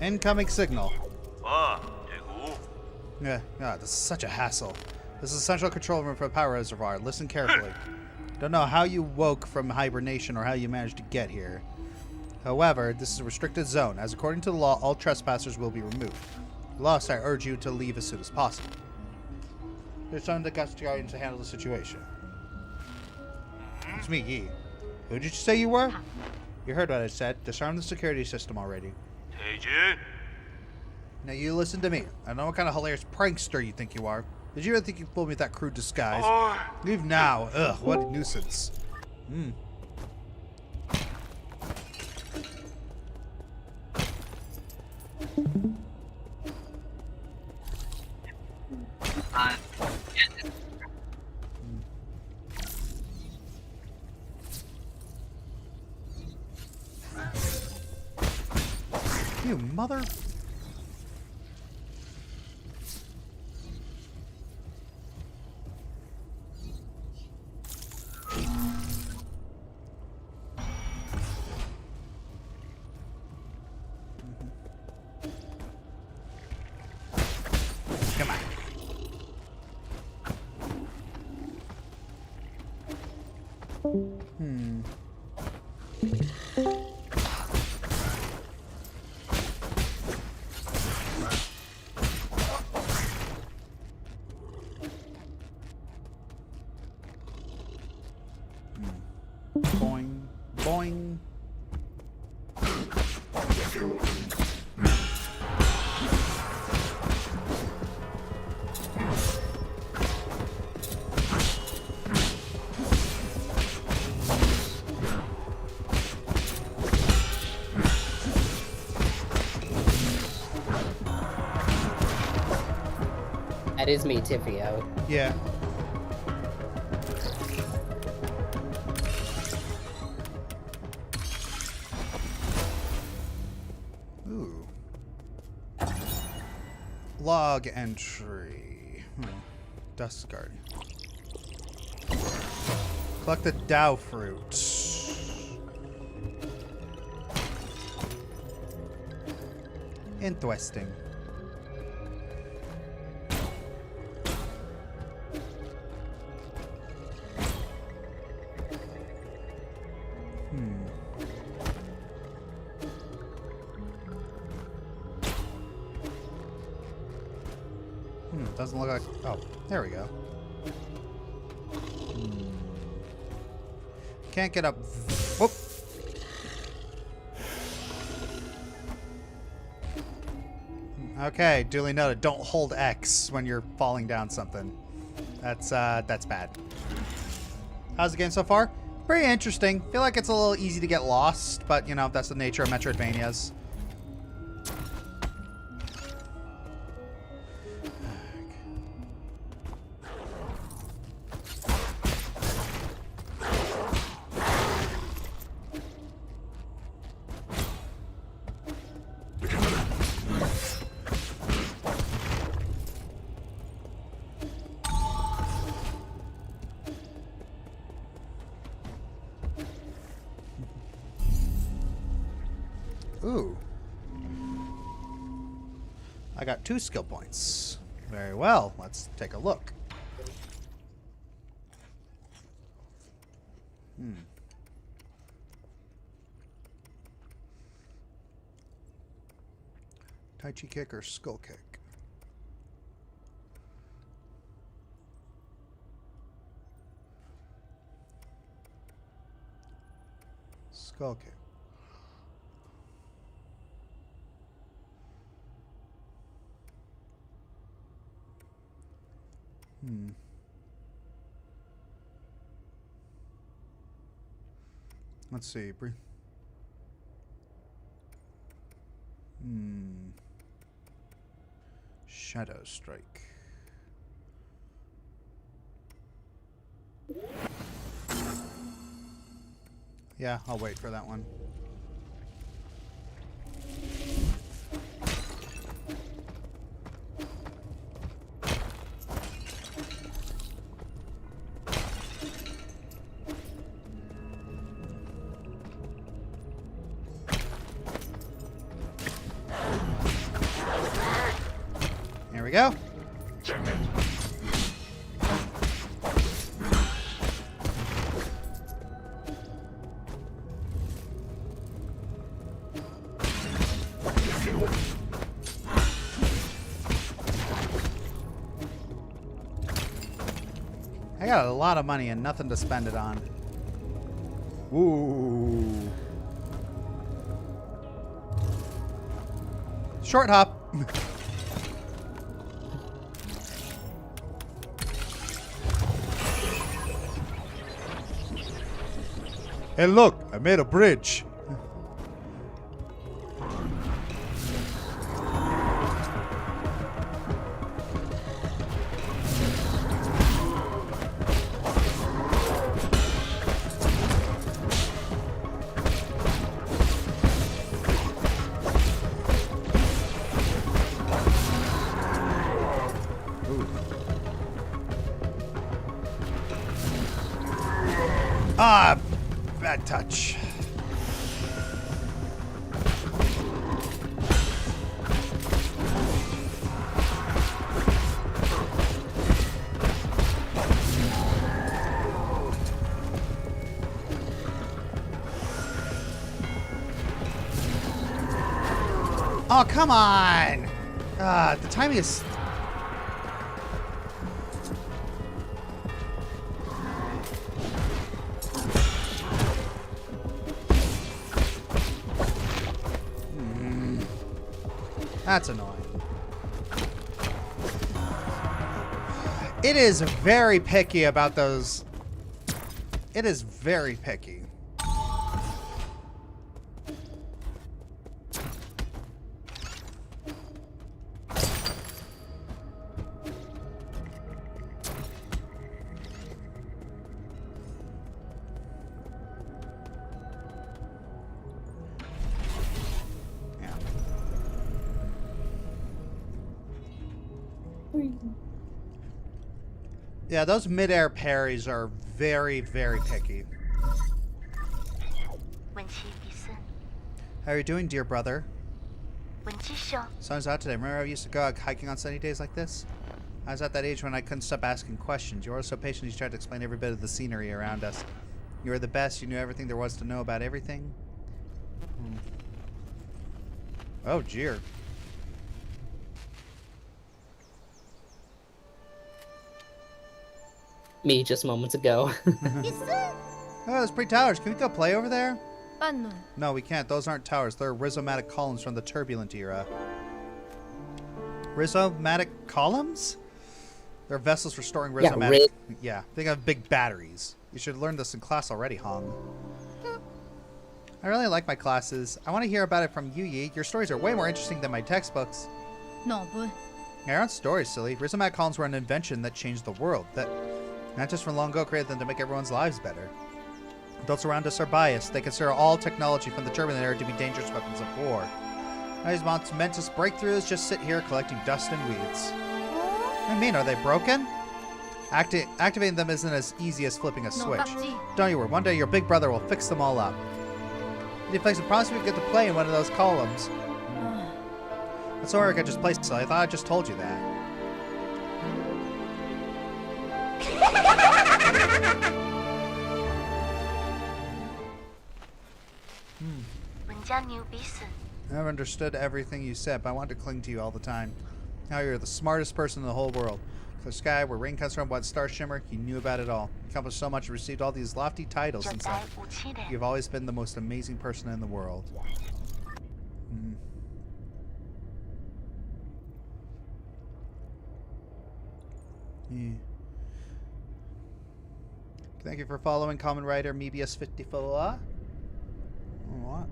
Incoming signal. Yeah, this is such a hassle. This is a central control room for a power reservoir. Listen carefully. Don't know how you woke from hibernation or how you managed to get here. However, this is a restricted zone, as according to the law, all trespassers will be removed. Lost, I urge you to leave as soon as possible. There's some of the Guardians to handle the situation. It's me, Yi. Who did you say you were? You heard what I said. Disarm the security system already. Now you listen to me. I know what kind of hilarious prankster you think you are. Did you really think you pulled me with that crude disguise? Leave now. Ugh, what a nuisance. You mother... Come on. Boing, boing. That is me, Tifio. Yeah. Ooh. Log entry. Dust guard. Collect the Dow fruit. Interesting. Doesn't look like... Oh, there we go. Can't get up... Whoop! Okay, duly noted. Don't hold X when you're falling down something. That's bad. How's the game so far? Pretty interesting. Feel like it's a little easy to get lost, but, you know, that's the nature of Metroidvanias. Ooh. I got 2 skill points. Very well. Let's take a look. Tai Chi kick or skull kick? Skull kick. Let's see. Shadow Strike. Yeah, I'll wait for that one. go. I got a lot of money and nothing to spend it on. Ooh. Short hop. Hey, look, I made a bridge. Ah, bad touch. Oh, come on! The timing is... That's annoying. It is very picky about those. It is very picky. Yeah, those mid-air parries are very, very picky. How are you doing, dear brother? Sun's out today. Remember I used to go out hiking on sunny days like this? I was at that age when I couldn't stop asking questions. You were so patient you tried to explain every bit of the scenery around us. You were the best. You knew everything there was to know about everything. Oh, jeer. Me just moments ago. Oh, those pretty towers. Can we go play over there? No, we can't. Those aren't towers. They're rhizomatic columns from the turbulent era. Rhizomatic columns? They're vessels for storing rhizomatic... Yeah, they have big batteries. You should have learned this in class already, Hong. I really like my classes. I want to hear about it from you, Yi. Your stories are way more interesting than my textbooks. No, but... They aren't stories, silly. Rhizomatic columns were an invention that changed the world. That not just from long ago created them to make everyone's lives better. Adults around us are biased. They consider all technology from the turbulent era to be dangerous weapons of war. These momentous breakthroughs just sit here collecting dust and weeds. What do you mean? Are they broken? Activating them isn't as easy as flipping a switch. Don't you worry. One day your big brother will fix them all up. Did you place a promise we get to play in one of those columns? That's so Eric I just placed, so I thought I just told you that. I never understood everything you said, but I wanted to cling to you all the time. Now you're the smartest person in the whole world. The sky, where rain comes from, what stars shimmer, you knew about it all. You accomplished so much and received all these lofty titles and such. You've always been the most amazing person in the world. Yeah. Thank you for following Common Writer Mebius54. What?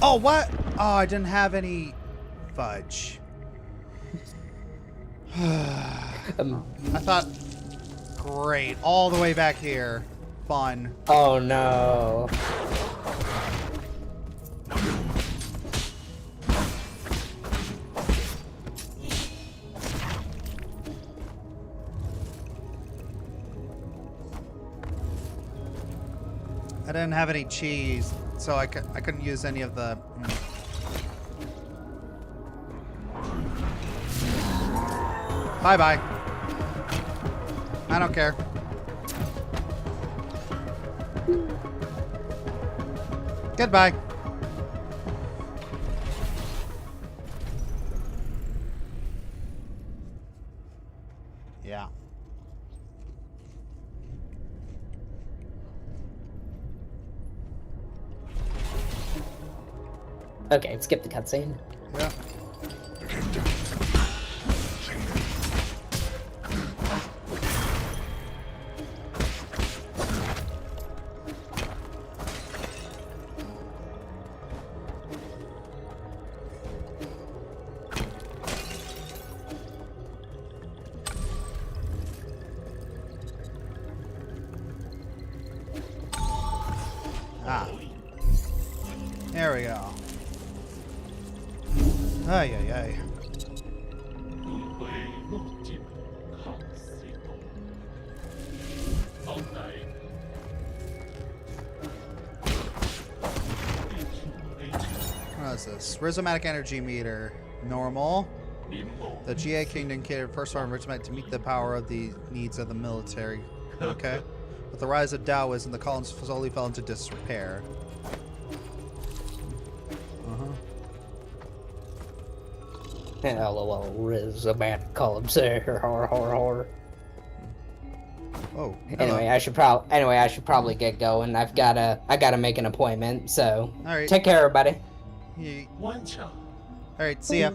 Oh, what? Oh, I didn't have any fudge. I thought, great, all the way back here. Fun. Oh no. I didn't have any cheese, so I couldn't use any of the... Bye-bye. I don't care. Goodbye. Yeah. Okay, skip the cutscene. Yeah. Ah. There we go. Ay, ay, ay. What is this? Rhizomatic energy meter. Normal. The GA King indicated first arm rhizomatic to meet the power of the needs of the military. Okay. With the rise of Taoism, the columns slowly fell into disrepair. LOL, rhizomatic columns there. Horror. Oh. Anyway, I should probably get going. I gotta make an appointment. So, all right. Take care, everybody. All right, see ya.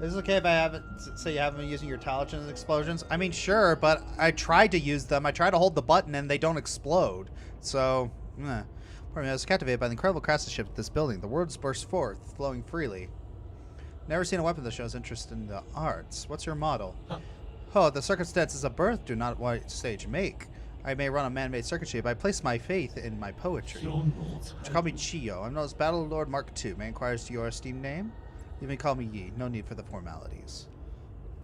Is it okay if I haven't say you haven't been using your intelligence explosions? I mean, sure, but I tried to use them. I tried to hold the button and they don't explode. So, I was captivated by the incredible craftsmanship of this building. The words burst forth, flowing freely. Never seen a weapon that shows interest in the arts. What's your model? Oh, the circumstances of birth do not what stage make. I may run a man-made circuitry, but I place my faith in my poetry. Would you call me Chio? I'm known as Battle Lord Mark II. May I inquire as to your esteemed name? You may call me Yi. No need for the formalities.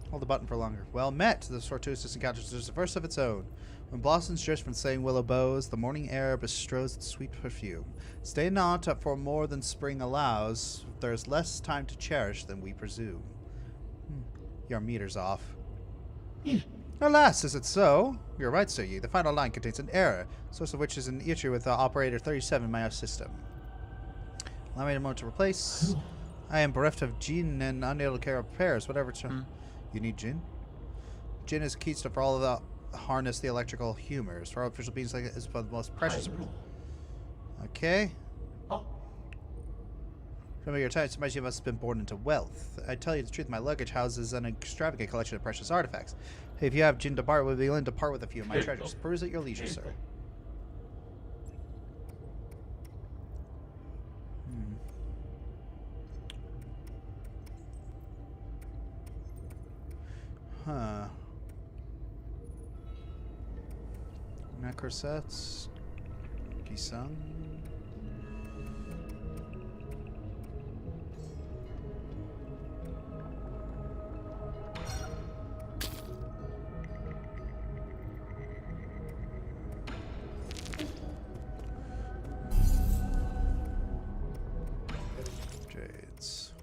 Hold the button for longer. Well met. The fortuitous encounter deserves a verse of its own. When blossoms drift from saying willow bows, the morning air bestows its sweet perfume. Stay not for more than spring allows. There's less time to cherish than we presume. Your meter's off. Alas, is it so? You're right, Sir Yi. The final line contains an error, source of which is an issue with operator 37 in my system. Allow me a moment to replace. I am bereft of Jin and unable to carry out repairs. Whatever. You need Jin? Jin is keystone for all of the harness the electrical humors. For artificial beings like it is one of the most precious. Okay. From your time, somebody you must have been born into wealth. I tell you the truth, my luggage houses an extravagant collection of precious artifacts. Hey, if you have Jin to part with, we'll be willing to part with a few of my treasures. Peruse at your leisure, sir. Huh. Macro sets. Kisung. Jades.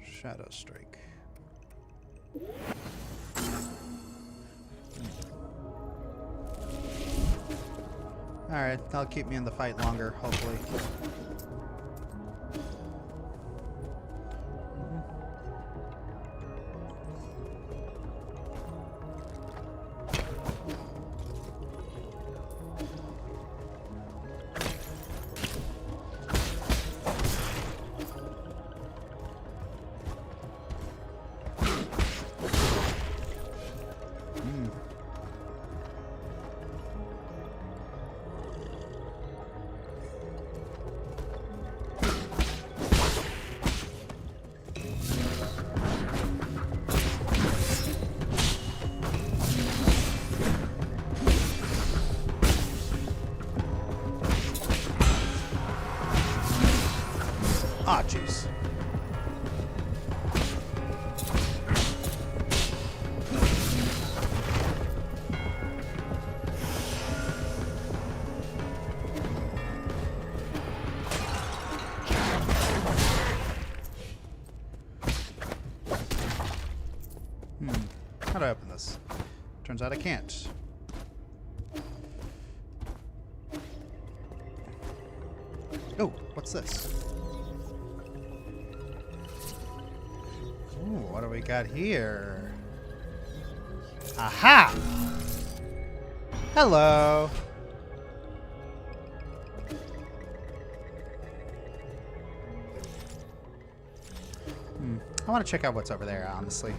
Shadow Strike. Alright, that'll keep me in the fight longer, hopefully. do I open this? Turns out I can't. Oh, what's this? Ooh, what do we got here? Aha! Hello! I want to check out what's over there, honestly.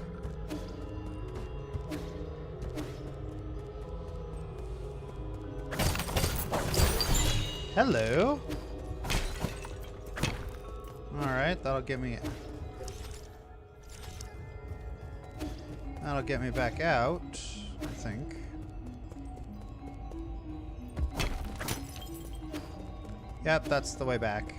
Hello. Alright, that'll get me back out, I think. Yep, that's the way back.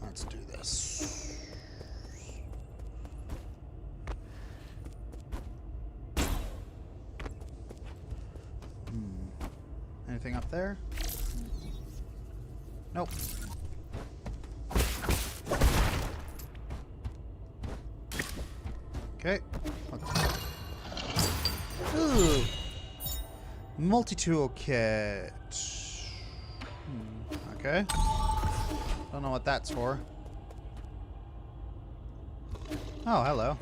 Let's do this. Anything up there? Nope. Okay. Ooh. Multi-tool kit. Okay. Don't know what that's for. Oh, hello.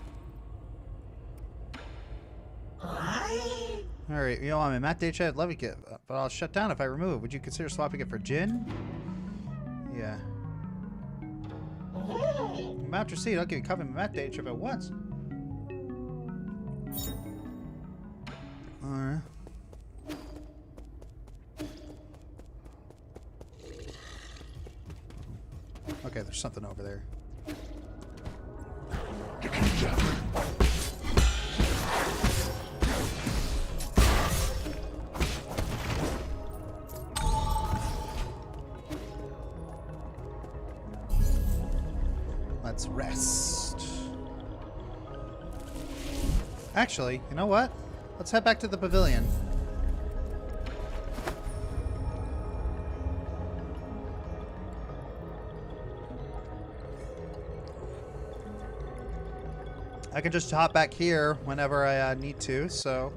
Alright, you know, I'm a Matt Date I'd love to get, but I'll shut down if I remove it. Would you consider swapping it for gin? Yeah. Map receipt, I'll give you a copy of my Matt Date trip at once. Alright. Okay, there's something over there. Let's rest. Actually, you know what? Let's head back to the pavilion. I can just hop back here whenever I need to, so...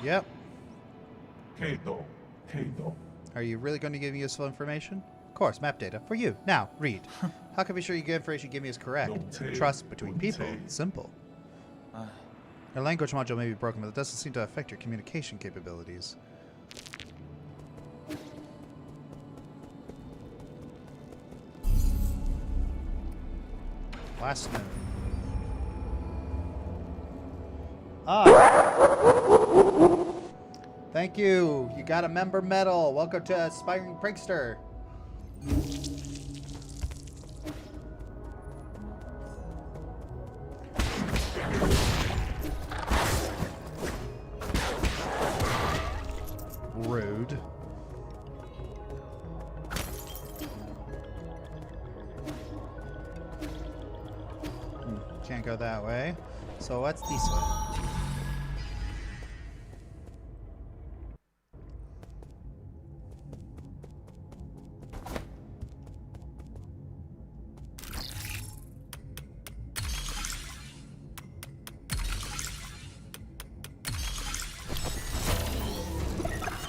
Yep. Are you really going to give me useful information? Of course, map data. For you. Now, read. How can we be sure you get information you give me is correct? Trust between people. Simple. Your language module may be broken, but it doesn't seem to affect your communication capabilities. Last note. Ah! Thank you. You got a member medal. Welcome to Aspiring Trickster. Rude. Can't go that way. So what's this way?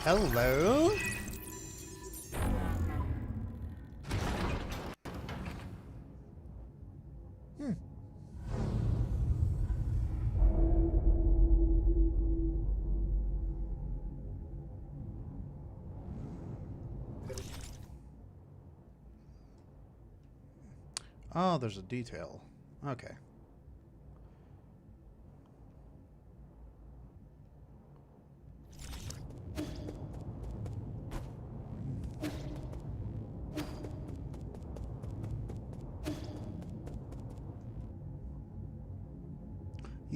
Hello? Oh, there's a detail. Okay.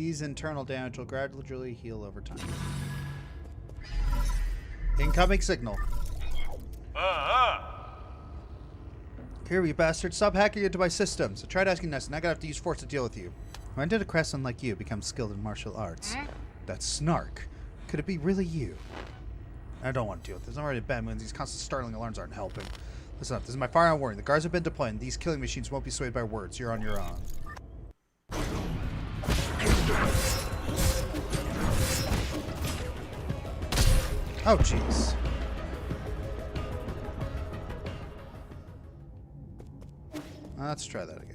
These internal damage will gradually heal over time. Incoming signal. Here, you bastard. Stop hacking into my systems. I tried asking this, and I gotta have to use force to deal with you. When did a craftsman like you become skilled in martial arts? That snark. Could it be really you? I don't want to deal with this. I'm already in bad mood. These constant startling alarms aren't helping. Listen up. This is my firearm warning. The guards have been deployed, and these killing machines won't be swayed by words. You're on your own. Oh, jeez. Let's try that again.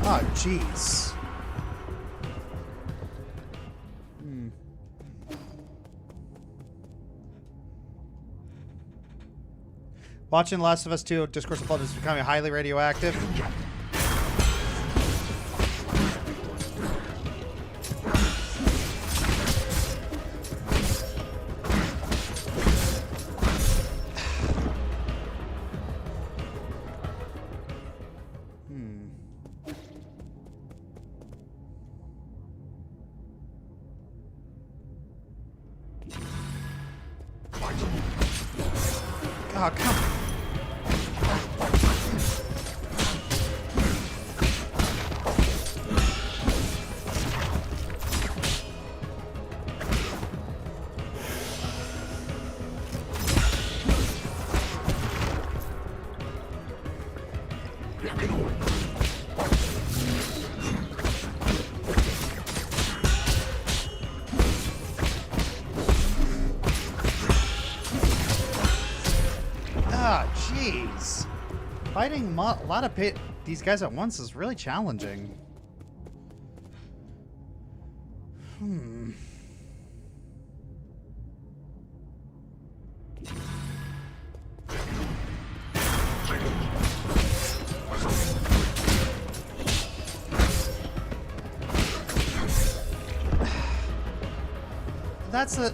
Oh, jeez. Watching The Last of Us 2, Discourse of Blood is becoming highly radioactive. Oh, come on. Ah, jeez. Fighting a lot of these guys at once is really challenging.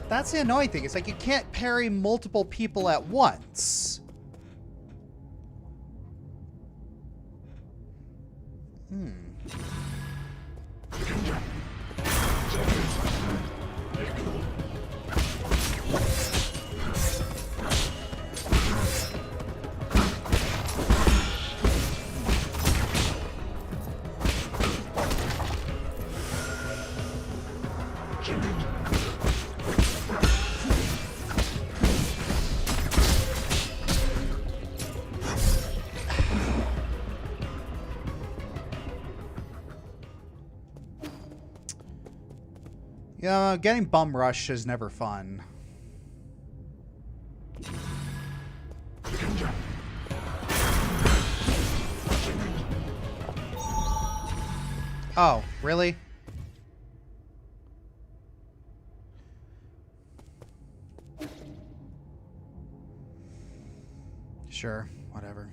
That's the annoying thing. It's like you can't parry multiple people at once. Yeah, getting bum rush is never fun. Oh, really? Sure, whatever.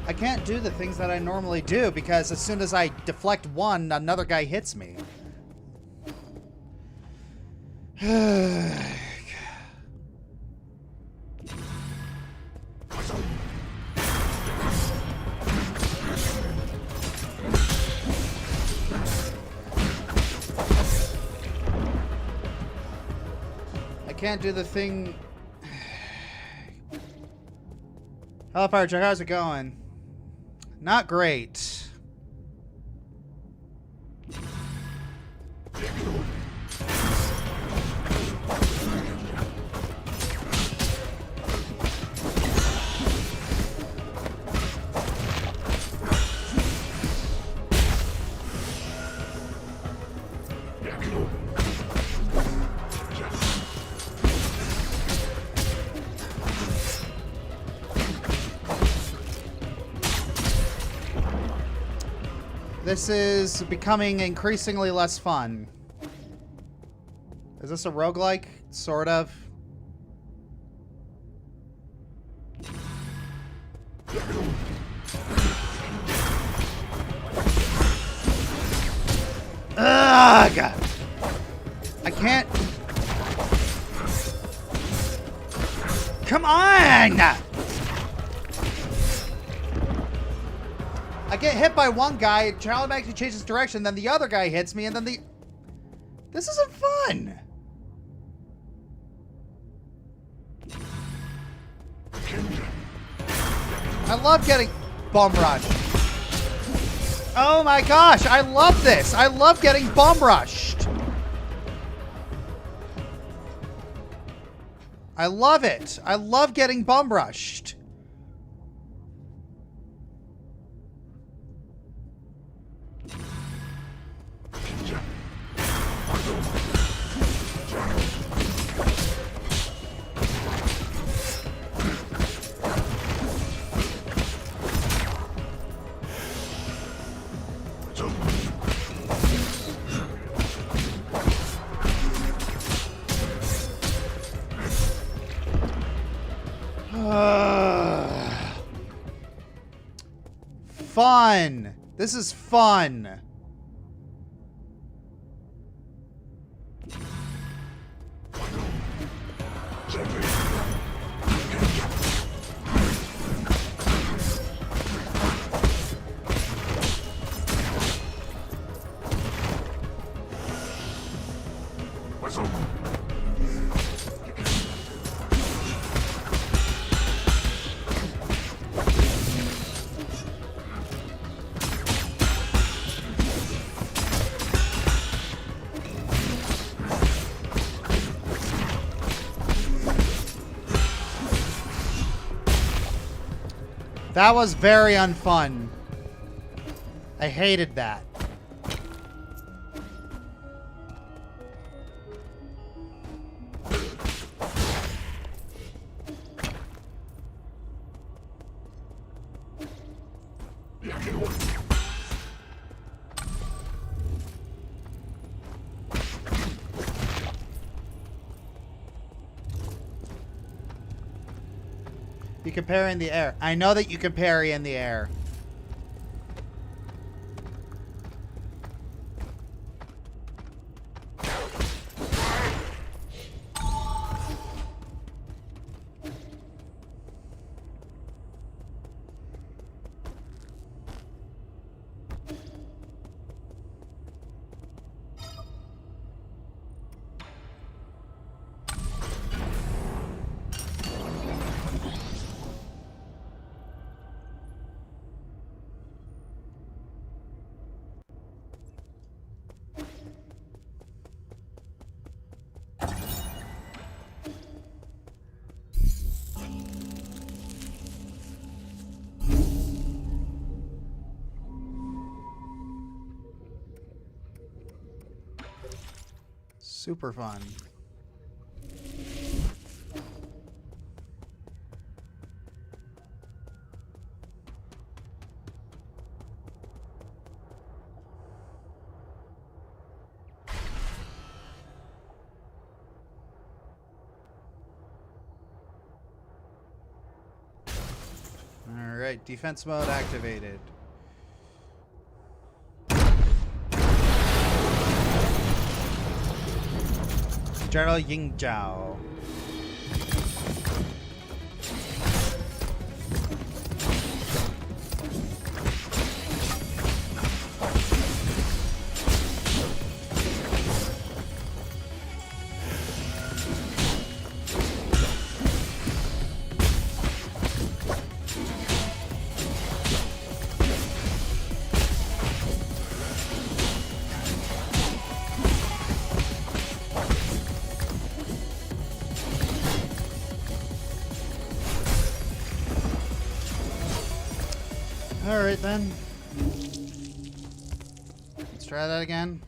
I can't do the things that I normally do because as soon as I deflect one, another guy hits me. I can't do the thing. Hellfire Chuck, how's it going? Not great. This is becoming increasingly less fun. Is this a roguelike? Sort of. Ugh! I can't... Come on! I get hit by one guy, Charlie actually changes direction, then the other guy hits me, and then the... This isn't fun! I love getting bum rushed. Oh my gosh, I love this! I love getting bum rushed! I love it! I love getting bum rushed. Fun. This is fun. That was very unfun. I hated that. You can parry in the air. I know that you can parry in the air. Super fun. All right, defense mode activated. General Ying Zhao. right then. Let's try that again.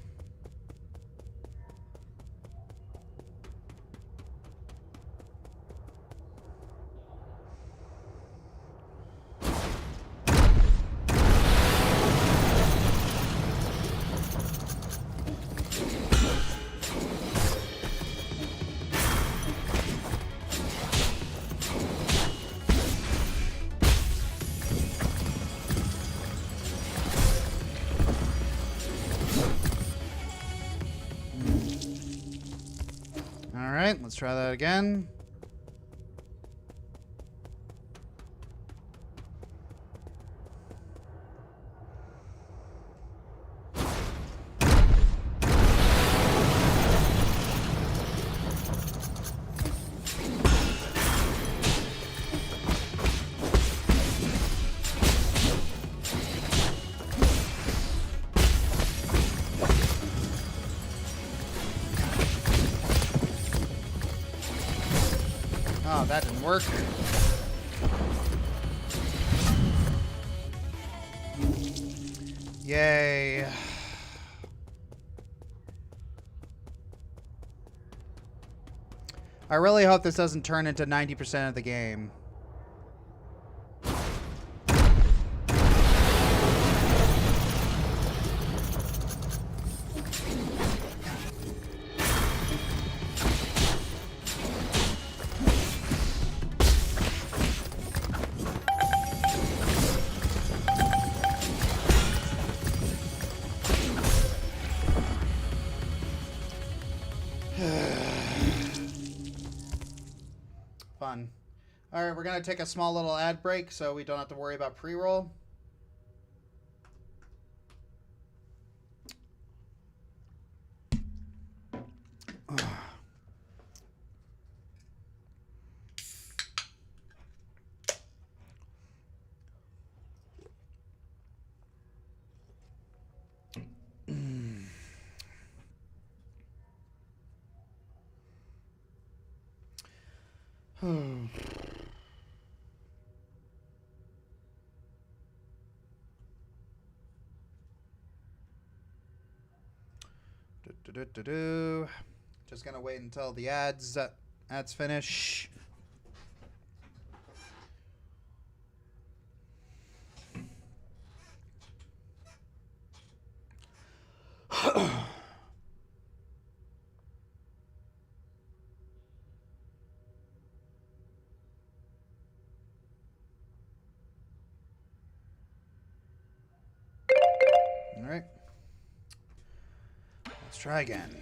Alright, let's try that again. Oh, that didn't work. Yay. I really hope this doesn't turn into 90% of the game. Fun. All right, we're going to take a small little ad break so we don't have to worry about pre-roll. Just gonna wait until the ads finish. All right. Let's try again.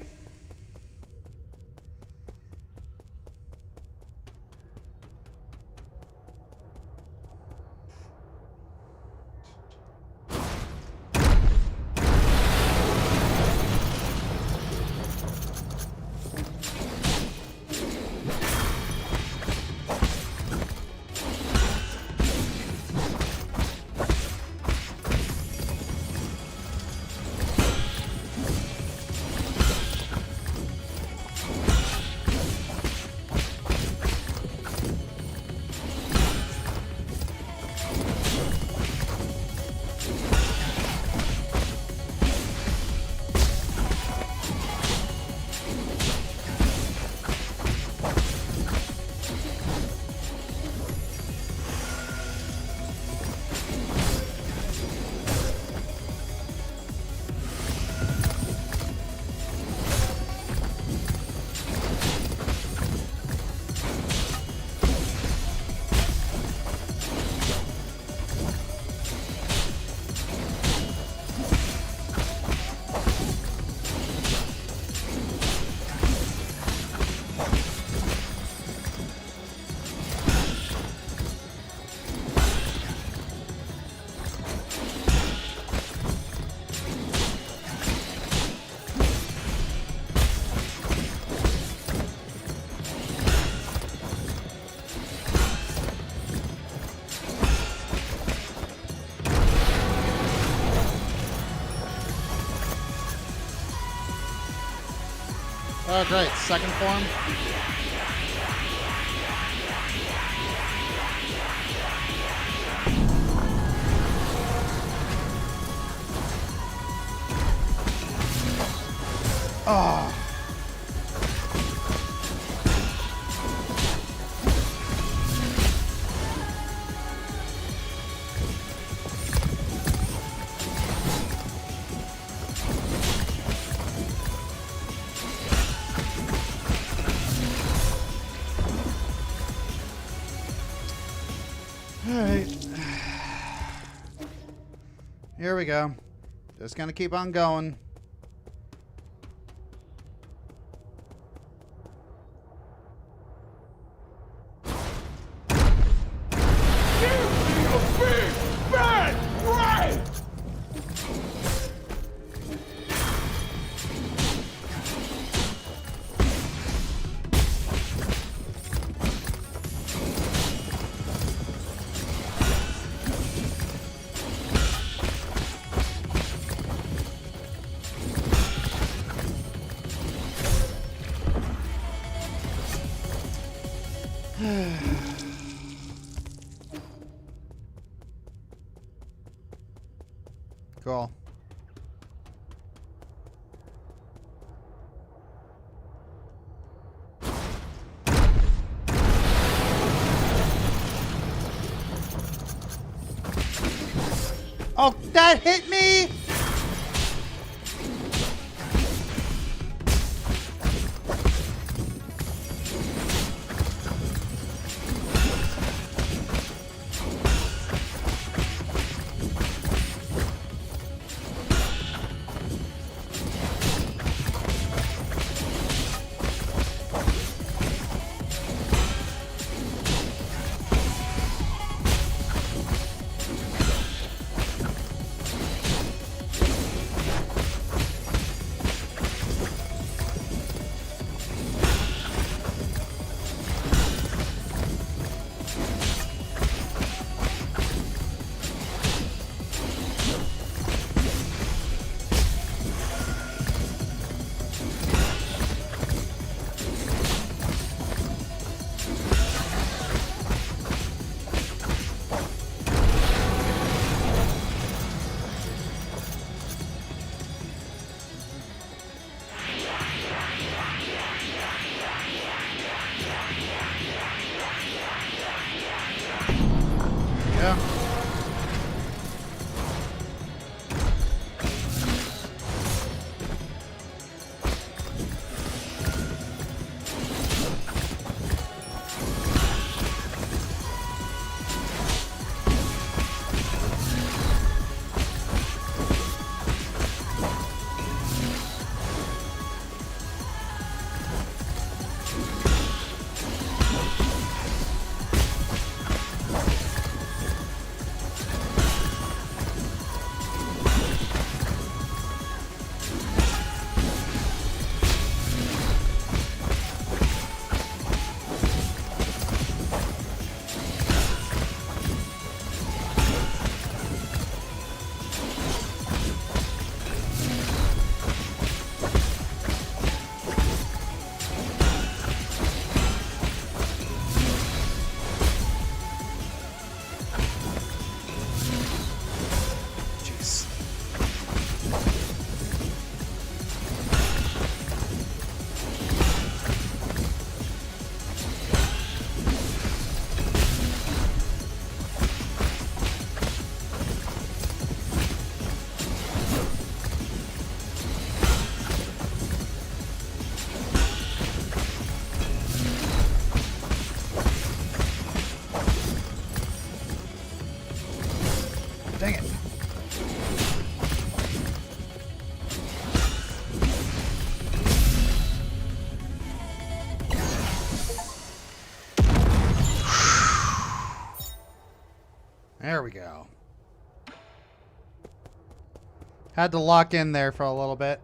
Oh, great. Second form. Oh. Alright. Here we go. Just gonna keep on going. Cool. Oh, that hit me! Dang it. There we go. Had to lock in there for a little bit.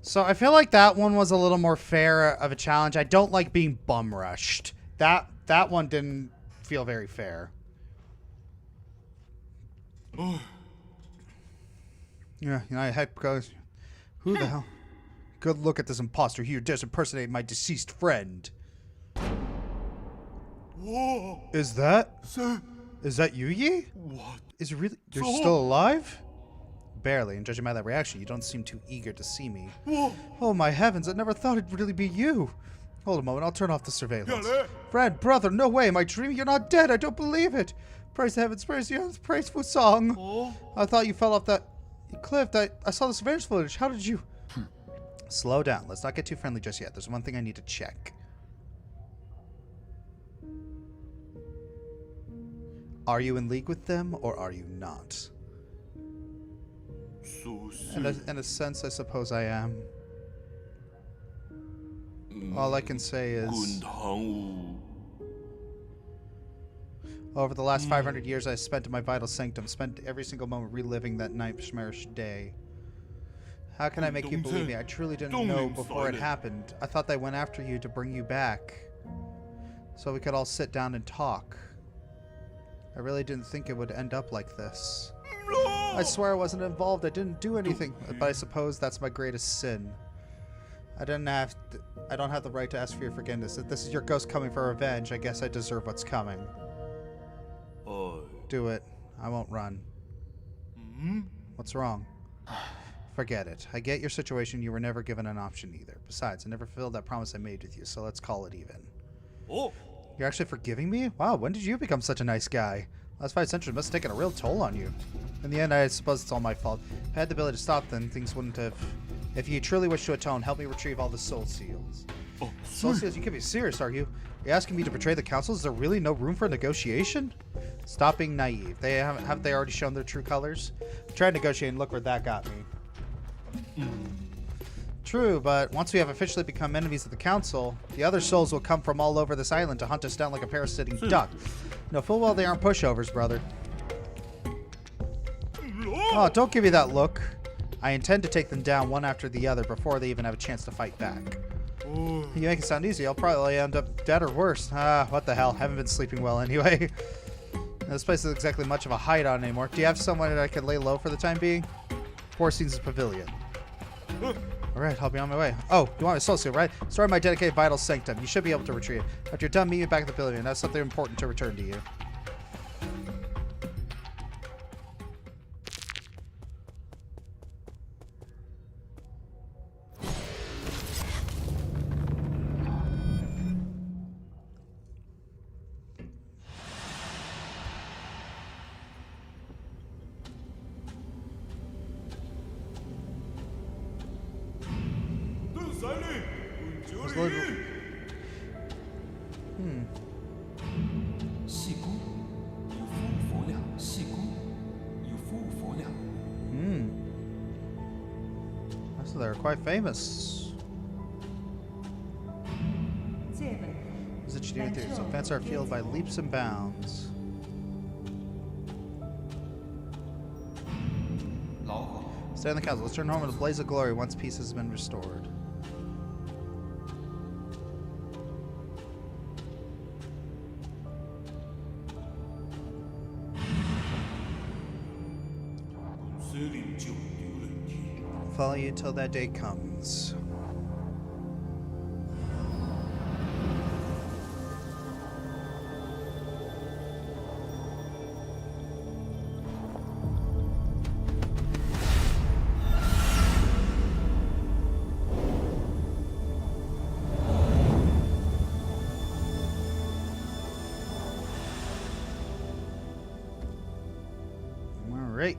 So I feel like that one was a little more fair of a challenge. I don't like being bum rushed. That one didn't feel very fair. Yeah, you know, I had goes, who the hell? Good look at this imposter here. Just impersonate my deceased friend. Whoa. Is that? Sir, Is that you, Yi? What? Is it really? You're still alive? Barely, and judging by that reaction, you don't seem too eager to see me. Oh my heavens, I never thought it'd really be you. Hold a moment, I'll turn off the surveillance. Friend, brother, no way, am I dreaming? You're not dead, I don't believe it. Praise the heavens, praise you, praise Fusang. I thought you fell off that cliff. I saw the surveillance footage. How did you... Slow down, let's not get too friendly just yet. There's one thing I need to check. Are you in league with them, or are you not? In a sense, I suppose I am. All I can say is... Over the last 500 years I spent in my vital sanctum, spent every single moment reliving that nightmarish day. How can I make you believe me? I truly didn't know before it happened. I thought they went after you to bring you back, so we could all sit down and talk. I really didn't think it would end up like this. I swear I wasn't involved. I didn't do anything. But I suppose that's my greatest sin. I don't have the right to ask for your forgiveness. If this is your ghost coming for revenge, I guess I deserve what's coming. Do it. I won't run. What's wrong? Forget it. I get your situation. You were never given an option either. Besides, I never fulfilled that promise I made with you, so let's call it even. You're actually forgiving me? Wow, when did you become such a nice guy? Last 5 centuries must have taken a real toll on you. In the end, I suppose it's all my fault. If I had the ability to stop them, things wouldn't have... If you truly wish to atone, help me retrieve all the soul seals. Soul seals? You can't be serious, are you? Are you asking me to betray the council? Is there really no room for negotiation? Stop being naive. Have they already shown their true colors? Try to negotiate and look where that got me. True, but once we have officially become enemies of the council, the other souls will come from all over this island to hunt us down like a parasitic duck. No, full well they aren't pushovers, brother. Oh, don't give me that look. I intend to take them down one after the other before they even have a chance to fight back. You make it sound easy. I'll probably end up dead or worse. What the hell. Haven't been sleeping well anyway. This place isn't exactly much of a hideout anymore. Do you have someone that I can lay low for the time being? Four Seasons Pavilion. Alright, I'll be on my way. Oh, you want my soul seal, right? Store my dedicated vital sanctum. You should be able to retrieve it. After you're done, meet me back at the pavilion. That's something important to return to you. So they're quite famous. Visit Geneva Theater. So fans are fueled by leaps and bounds. Stay in the castle. Let's turn home in a blaze of glory once peace has been restored. Follow you till that day comes. Alright.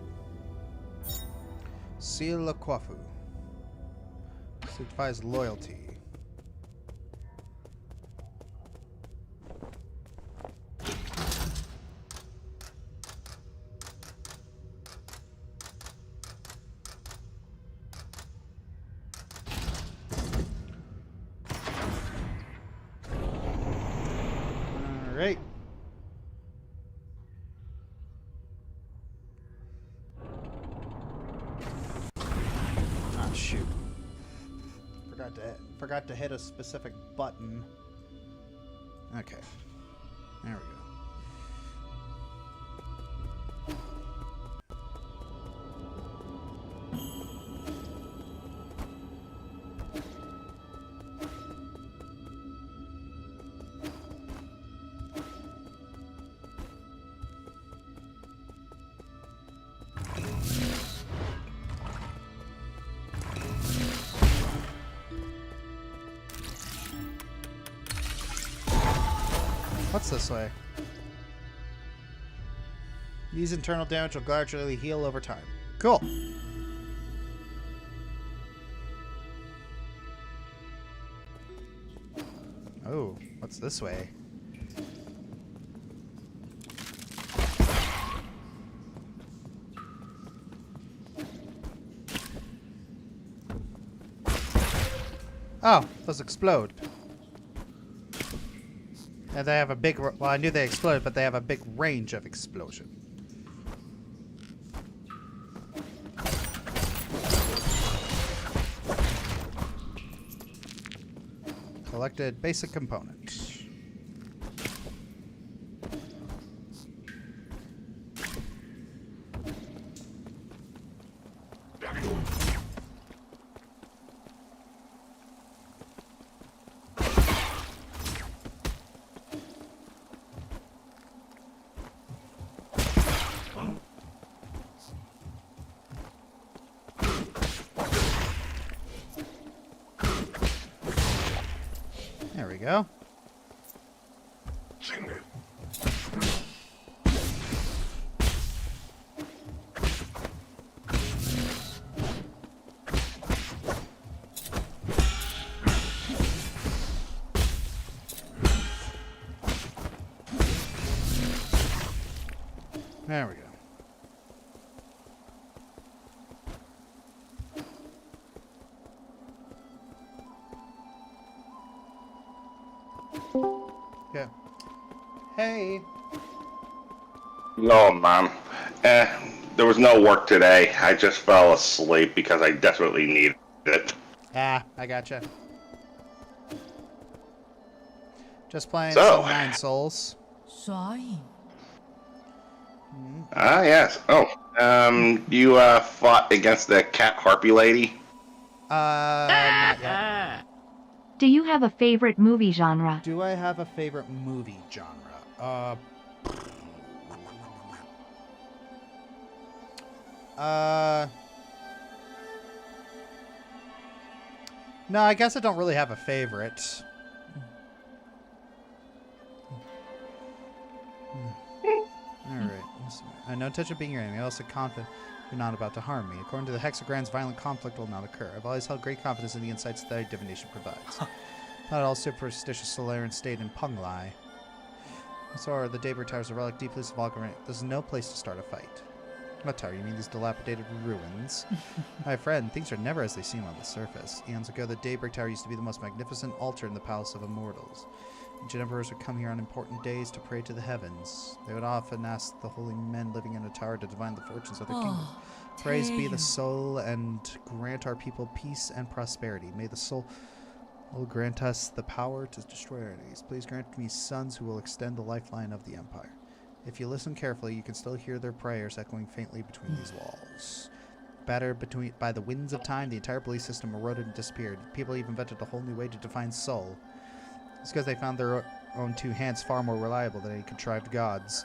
Seal la Coifu. Signifies loyalty. Alright. Ah, shoot. Forgot to hit a specific button. Okay. There we go. What's this way? Use internal damage will gradually heal over time. Cool. Oh, what's this way? Oh, those explode. And they have a big... Well, I knew they exploded, but they have a big range of explosion. Collected basic components. There we go. There we go. Yeah. Hey. No, Mom. There was no work today. I just fell asleep because I desperately needed it. Ah, I gotcha. Just playing So. some Nine Souls. Ah, yes. Oh, you fought against the cat harpy lady? Not yet. Do you have a favorite movie genre? Do I have a favorite movie genre? No, I guess I don't really have a favorite. Alright. I no intention of being your enemy. I'm also confident you're not about to harm me. According to the hexagrams, violent conflict will not occur. I've always held great confidence in the insights that divination provides. Not at all superstitious Solarian state in Punglai. So are the Daybreak Towers, a relic deeply symbolic. There's no place to start a fight. What tower? You mean these dilapidated ruins? My friend, things are never as they seem on the surface. Eons ago, the Daybreak Tower used to be the most magnificent altar in the Palace of Immortals. Ancient emperors would come here on important days to pray to the heavens. They would often ask the holy men living in a tower to divine the fortunes of their kingdom. Praise be the soul and grant our people peace and prosperity. May the soul grant us the power to destroy our enemies. Please grant me sons who will extend the lifeline of the empire. If you listen carefully, you can still hear their prayers echoing faintly between these walls. Battered by the winds of time, the entire belief system eroded and disappeared. People even invented a whole new way to define soul. It's because they found their own two hands far more reliable than any contrived gods.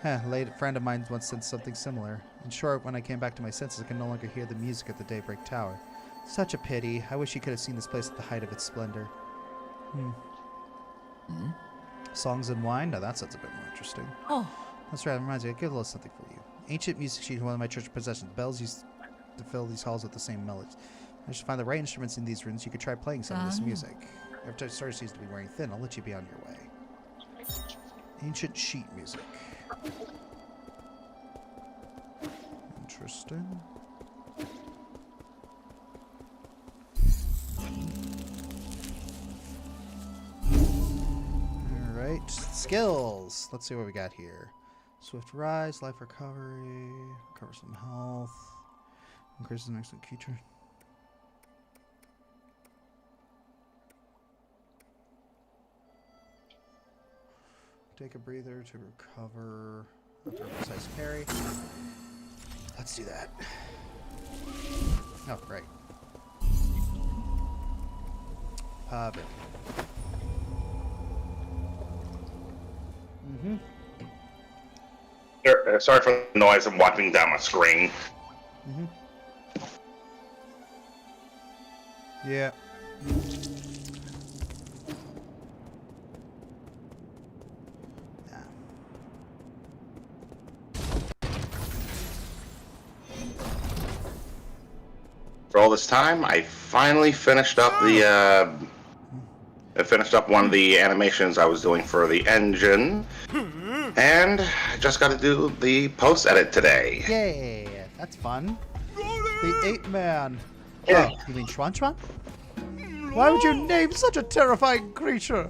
A late friend of mine once said something similar. In short, when I came back to my senses, I could no longer hear the music at the Daybreak Tower. Such a pity. I wish you could have seen this place at the height of its splendor. Songs and wine? Now that sounds a bit more interesting. Oh. That's right, it reminds me. I'll give a little something for you. Ancient music sheet is one of my church possessions. Bells used to fill these halls with the same melodies. I should find the right instruments in these rooms. You could try playing some of this music. After it starts to be wearing thin, I'll let you be on your way. Ancient sheet music. Interesting. Alright, skills. Let's see what we got here. Swift rise, life recovery, recover some health, increases an excellent creature. Take a breather to recover after a precise parry. Let's do that. Oh, great. Perfect. Sorry for the noise. I'm wiping down my screen. Yeah. After all this time, I finally finished up the. I finished up one of the animations I was doing for the engine, and I just got to do the post edit today. Yay, that's fun. The ape man. Yeah. Oh, you mean Schwan? Why would you name such a terrifying creature?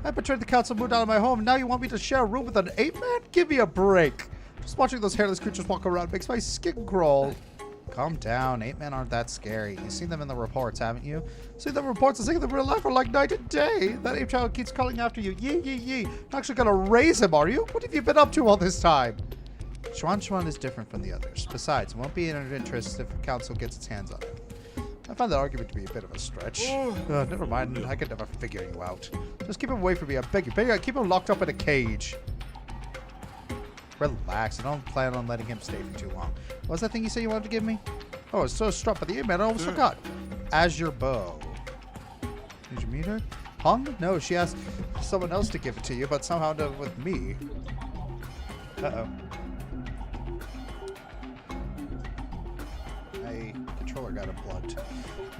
I betrayed the council, moved out of my home, and now you want me to share a room with an ape man? Give me a break. Just watching those hairless creatures walk around makes my skin crawl. Calm down. Ape men aren't that scary. You've seen them in the reports, haven't you? Seen the reports and seeing them in real life are like night and day. That ape child keeps calling after you. Yee, yee, yee. Not actually gonna raise him, are you? What have you been up to all this time? Schwan is different from the others. Besides, it won't be in our interest if the council gets its hands on it. I find that argument to be a bit of a stretch. Never mind. I could never figure you out. Just keep him away from me. I beg you. Keep him locked up in a cage. Relax. I don't plan on letting him stay for too long. What was that thing you said you wanted to give me? Oh, I was so struck by the ape man. I almost forgot. Azure bow. Did you meet her? Hung? No, she asked someone else to give it to you, but somehow ended up with me. Uh-oh. My controller got unplugged.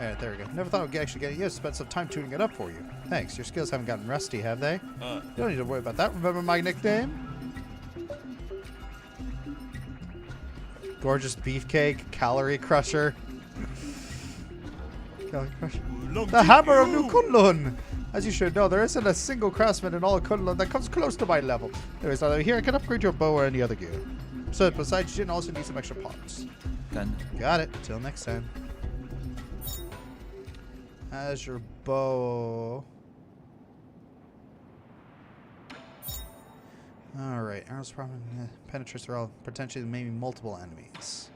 Alright, there we go. Never thought I'd actually get it used. Spent some time tuning it up for you. Thanks. Your skills haven't gotten rusty, have they? You don't need to worry about that. Remember my nickname? Gorgeous beefcake, calorie crusher. Calorie crusher. The hammer of New Kunlun! As you should know, there isn't a single craftsman in all of Kunlun that comes close to my level. Anyways, now here, I can upgrade your bow or any other gear. So, besides, you didn't also need some extra parts. Done. Got it. Till next time. Azure bow. Alright, arrows probably penetrates through all potentially maybe multiple enemies.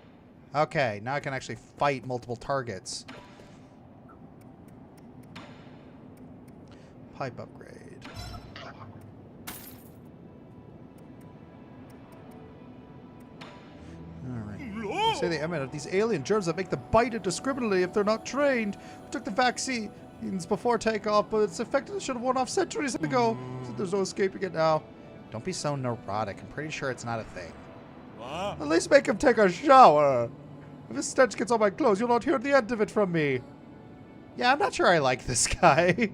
Okay, now I can actually fight multiple targets. Pipe upgrade. Alright. They say they emanate these alien germs that make them bite indiscriminately if they're not trained. We took the vaccines before takeoff, but it's effective. It should have worn off centuries ago. So there's no escaping it now. Don't be so neurotic. I'm pretty sure it's not a thing. What? At least make him take a shower. If his stench gets on my clothes, you'll not hear the end of it from me. Yeah, I'm not sure I like this guy.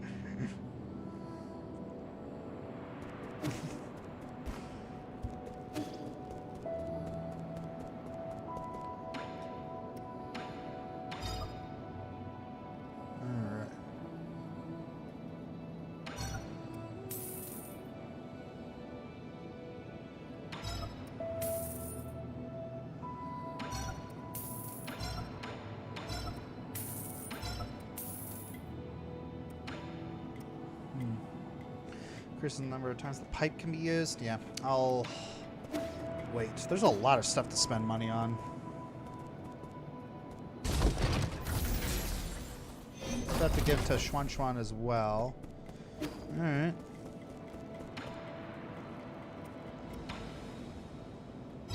Increase the number of times the pipe can be used. Yeah, I'll wait. There's a lot of stuff to spend money on. Have to give to Schwan as well. Alright.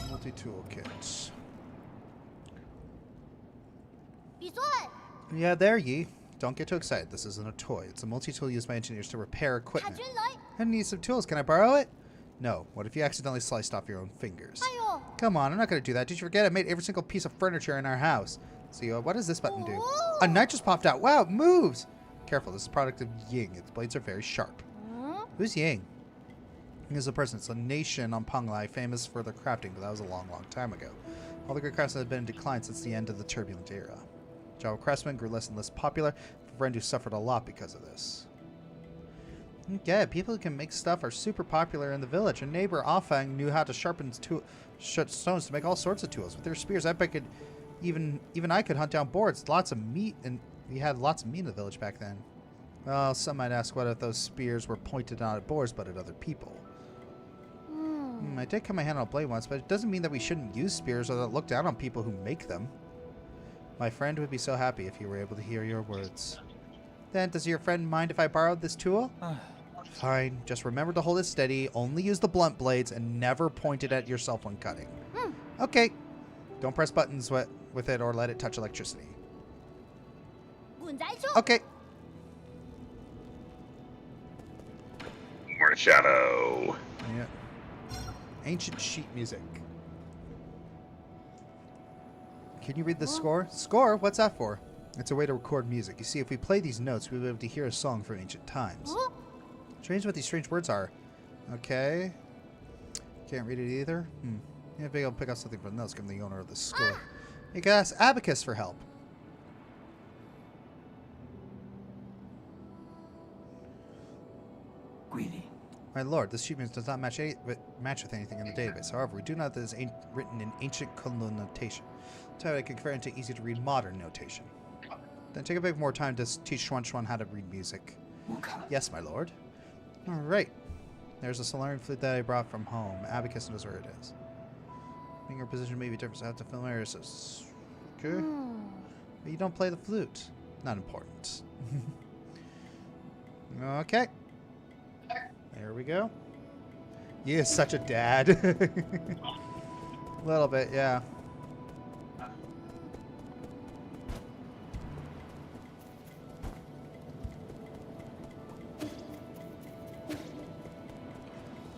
Multi-tool kits. Yeah, there ye. Don't get too excited. This isn't a toy. It's a multi-tool used by engineers to repair equipment. I need some tools. Can I borrow it? No. What if you accidentally sliced off your own fingers? Come on, I'm not going to do that. Did you forget I made every single piece of furniture in our house? See, what does this button do? A knife just popped out. Wow, it moves. Careful, this is a product of Ying. Its blades are very sharp. Who's Ying? Ying is a person. It's a nation on Penglai famous for their crafting, but that was a long, long time ago. All the great craftsmen have been in decline since the end of the turbulent era. Java craftsmen grew less and less popular. A friend who suffered a lot because of this. Yeah, people who can make stuff are super popular in the village. A neighbor, Afang, knew how to sharpen stones to make all sorts of tools. With their spears, I bet could even I could hunt down boars. Lots of meat, and we had lots of meat in the village back then. Well, some might ask what if those spears were pointed not at boars but at other people. I did cut my hand on a blade once, but it doesn't mean that we shouldn't use spears or that look down on people who make them. My friend would be so happy if you were able to hear your words. Then, does your friend mind if I borrowed this tool? Fine. Just remember to hold it steady, only use the blunt blades, and never point it at yourself when cutting. Okay. Don't press buttons with it or let it touch electricity. Okay. More shadow. Yeah. Ancient sheet music. Can you read the score? Score? What's that for? It's a way to record music. You see, if we play these notes, we'll be able to hear a song from ancient times. Strange what these strange words are. Okay. Can't read it either. Yeah, maybe I'll pick up something from the notes, given the owner of the school. You can ask Abacus for help. Greedy. My lord, this achievement does not match with anything in the database. However, we do know that it is written in ancient Kunlun notation. So I can convert into easy-to-read modern notation. Then take a bit more time to teach Schwan how to read music. Yes, my lord. Alright. There's a Solarian flute that I brought from home. Abacus knows where it is. Finger position may be different, so I have to familiar. So, okay. But you don't play the flute. Not important. Okay. There we go. He is such a dad. A little bit, yeah.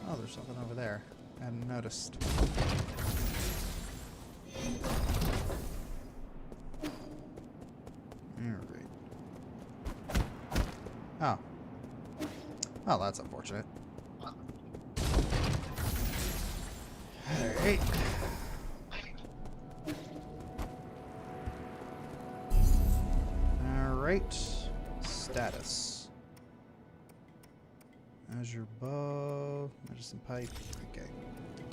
Oh, there's something over there. I hadn't noticed. Alright. Oh. Oh, that's unfortunate. Alright. Alright. Status. Azure bow. Medicine pipe. Okay.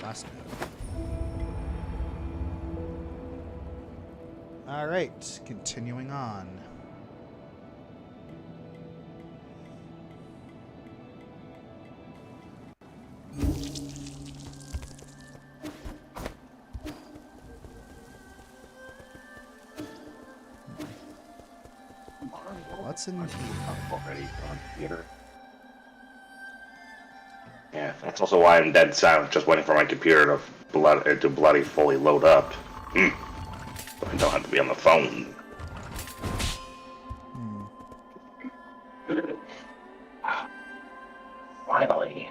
Last note. Alright. Continuing on. What's in here? Already on computer. Yeah, that's also why I'm dead silent, just waiting for my computer to bloody fully load up. So I don't have to be on the phone. Finally.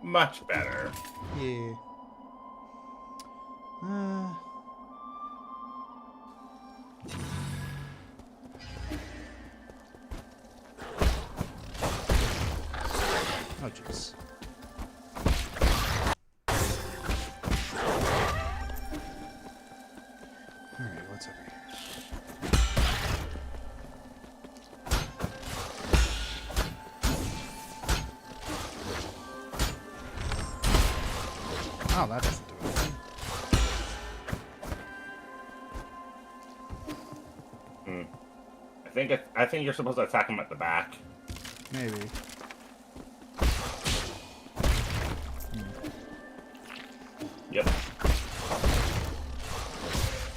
Much better. Yeah. Oh, jeez. Alright, what's over here? Oh, that doesn't do anything. I think you're supposed to attack him at the back. Maybe. Yep.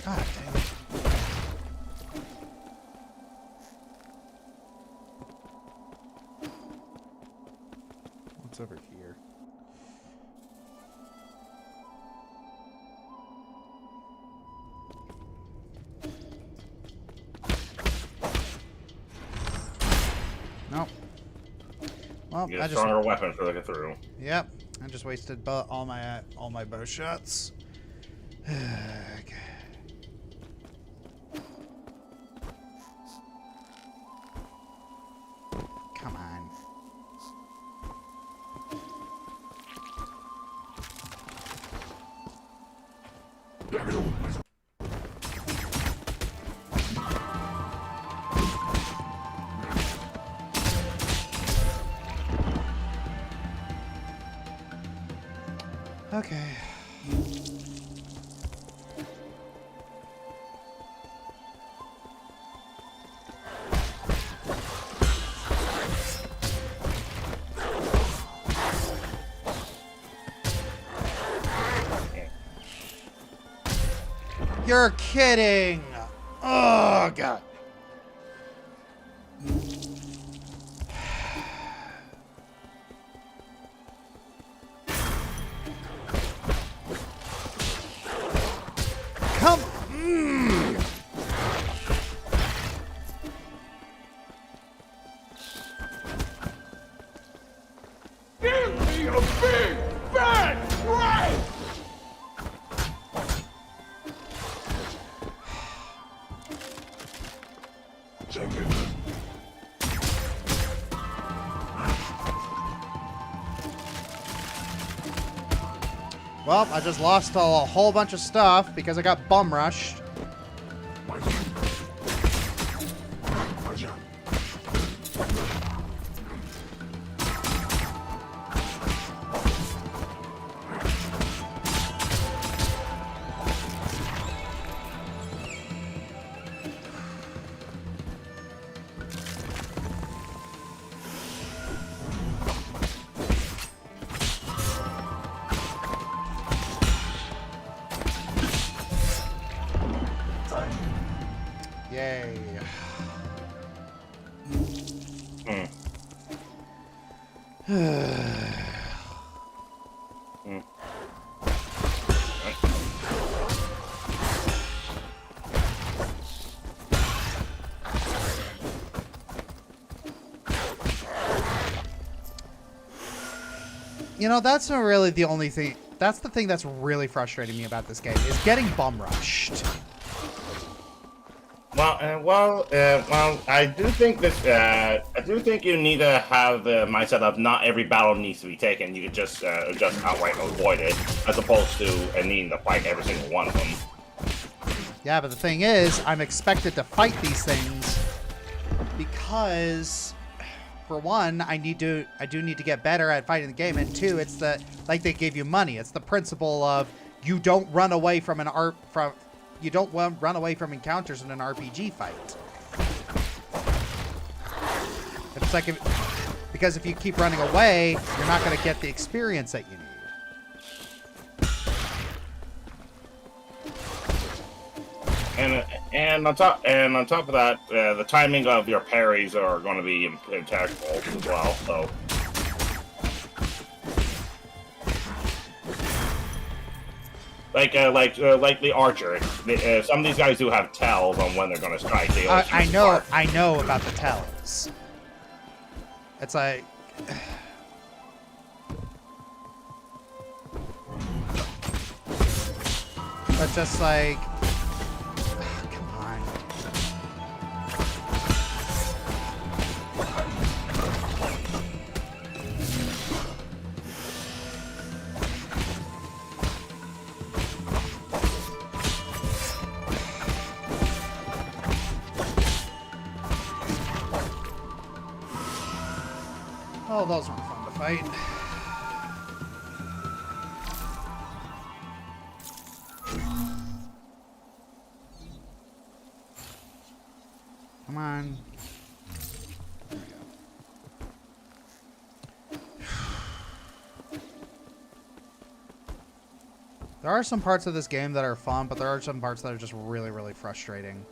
God dang it. What's over here? Nope. Well, Get a stronger weapon for looking through. Yep. I just wasted all my bow shots. Okay. Come on. Okay. You're kidding! Oh, God. come. Give me a big fat break! Take it. Well, I just lost a whole bunch of stuff because I got bum rushed. Yay. You know, that's not really the only thing. That's the thing that's really frustrating me about this game, is getting bum rushed. Well, I do think this. I do think you need to have the mindset of not every battle needs to be taken. You could just outright avoid it, as opposed to needing to fight every single one of them. Yeah, but the thing is, I'm expected to fight these things because, for one, I do need to get better at fighting the game, and two, it's the like they gave you money. It's the principle of you don't run away from you don't run away from encounters in an RPG fight. It's like because if you keep running away, you're not going to get the experience that you need. And on top of that, the timing of your parries are going to be integral as well. So. Like the archer. Some of these guys do have tells on when they're going to strike. I know about the tells. It's like... But just like... Come on. Oh, those weren't fun to fight. Come on. There we go. There are some parts of this game that are fun, but there are some parts that are just really, really frustrating.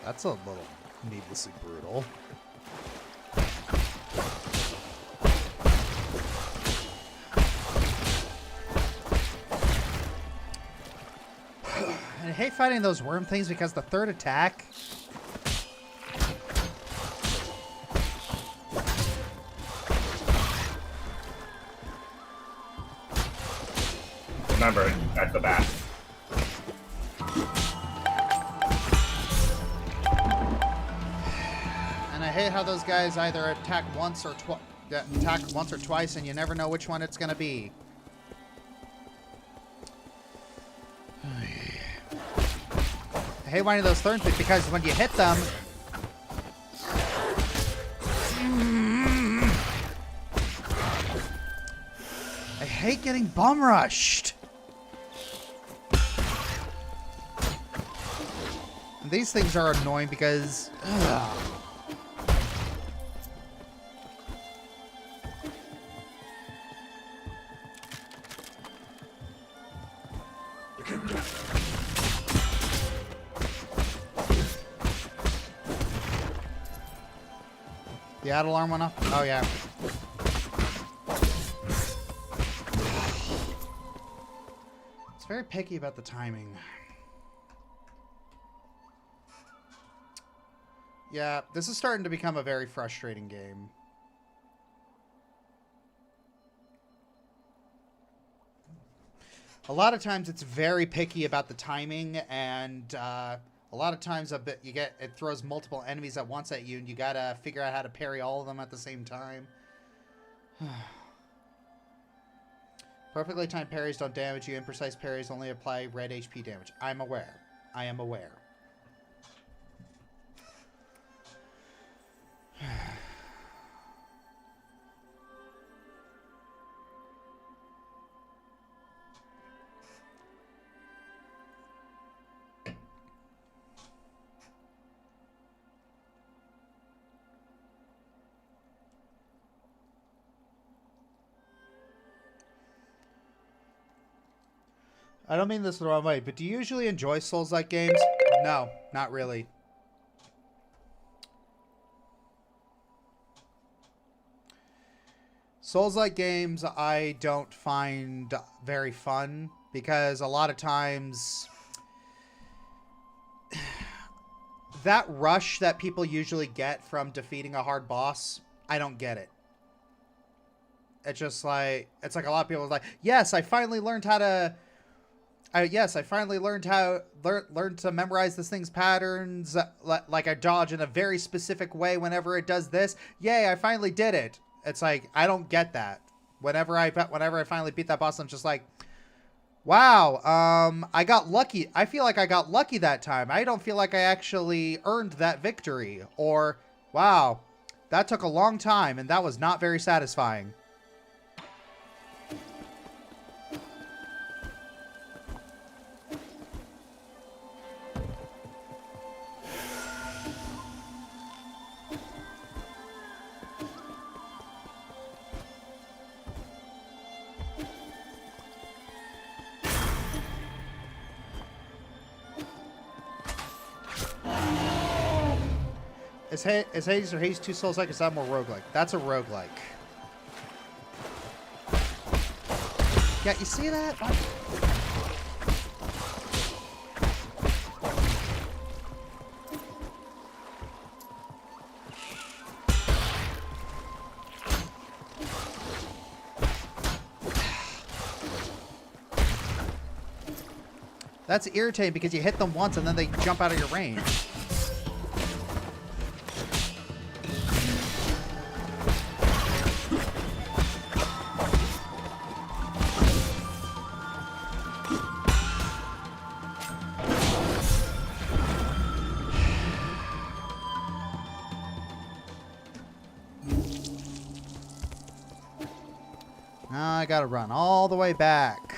That's a little needlessly brutal. And I hate fighting those worm things because the third attack... Remember, at the back. And I hate how those guys either attack once or twice, and you never know which one it's gonna be. I hate one of those thorn things because when you hit them, I hate getting bum rushed. And these things are annoying because. The ad alarm went off? Oh, yeah. It's very picky about the timing. Yeah, this is starting to become a very frustrating game. A lot of times it's very picky about the timing, and a lot of times it throws multiple enemies at once at you, and you gotta figure out how to parry all of them at the same time. Perfectly timed parries don't damage you. Imprecise parries only apply red HP damage. I'm aware. I am aware. I don't mean this the wrong way, but do you usually enjoy Souls-like games? No, not really. Souls-like games I don't find very fun because a lot of times that rush that people usually get from defeating a hard boss, I don't get it. It's just like, it's like a lot of people are like, yes, I finally learned how to... yes, I finally learned how learned to memorize this thing's patterns. Like I dodge in a very specific way whenever it does this. Yay, I finally did it. It's like I don't get that. Whenever I finally beat that boss, I'm just like, wow, I got lucky. I feel like I got lucky that time. I don't feel like I actually earned that victory. Or, wow, that took a long time and that was not very satisfying. Is Hades or Hades 2 Souls-like? Is that more roguelike? That's a roguelike. Yeah, you see that? That's irritating because you hit them once and then they jump out of your range. Now I gotta run all the way back.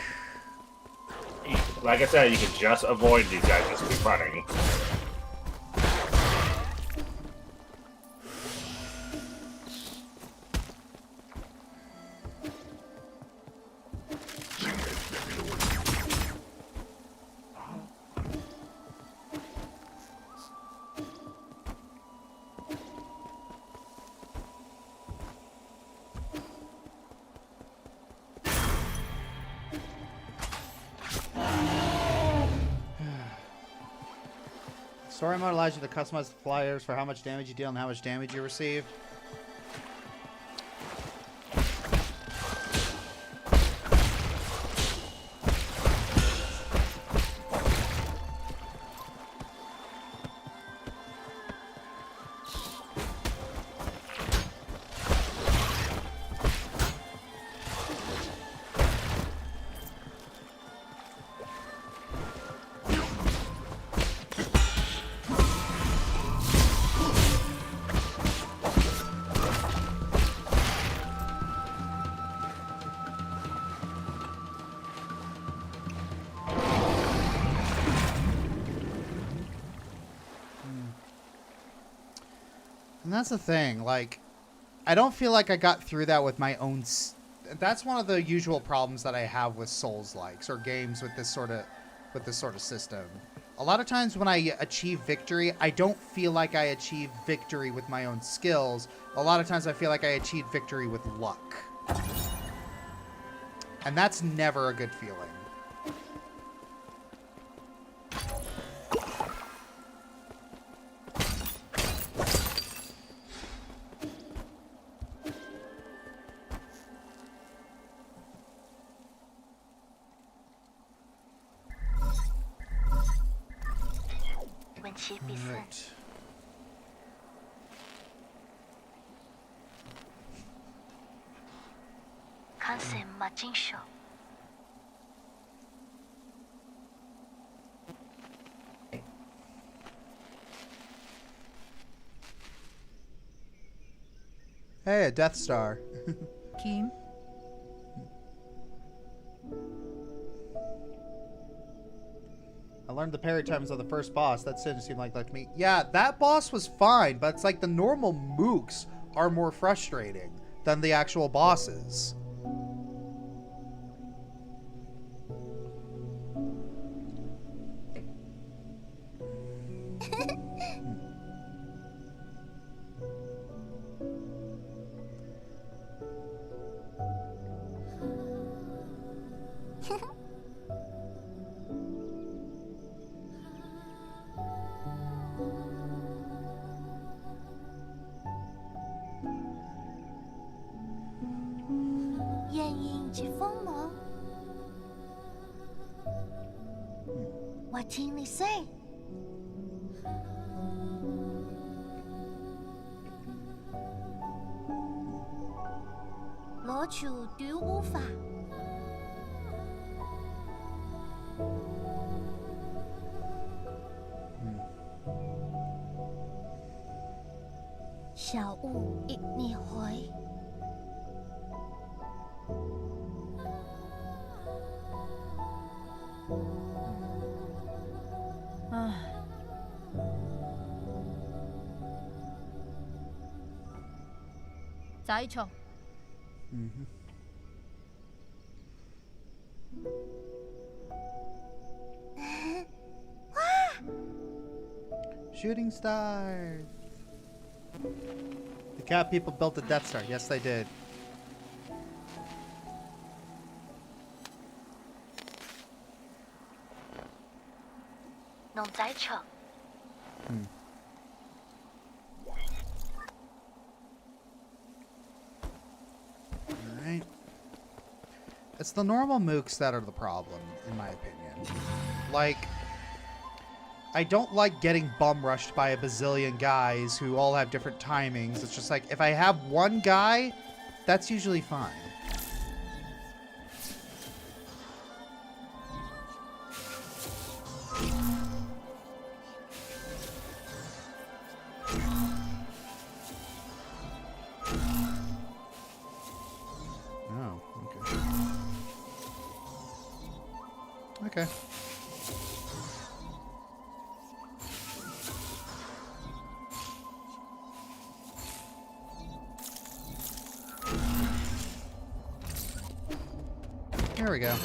Like I said, you can just avoid these guys, just keep running. Story mode allows you to customize the flyers for how much damage you deal and how much damage you receive. And that's the thing, like, I don't feel like I got through that with my own... That's one of the usual problems that I have with Souls-likes, or games with this sort of system. A lot of times when I achieve victory, I don't feel like I achieve victory with my own skills. A lot of times I feel like I achieve victory with luck. And that's never a good feeling. Right. Hey, a Death Star. Kean? I learned the parry times on the first boss. That didn't seem like that to me. Yeah, that boss was fine, but it's like the normal mooks are more frustrating than the actual bosses. Shooting stars. The cat people built the Death Star. Yes, they did. Alright. It's the normal mooks that are the problem, in my opinion. Like, I don't like getting bum rushed by a bazillion guys who all have different timings. It's just like, if I have one guy, that's usually fine. Oh, okay. Okay. There we go.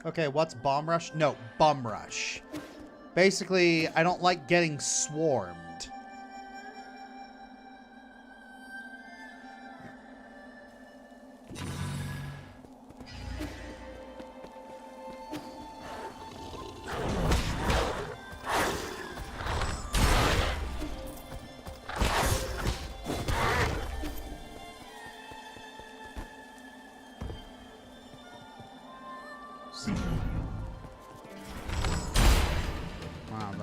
Okay, what's bomb rush? No, bum rush. Basically, I don't like getting swarmed. Wow,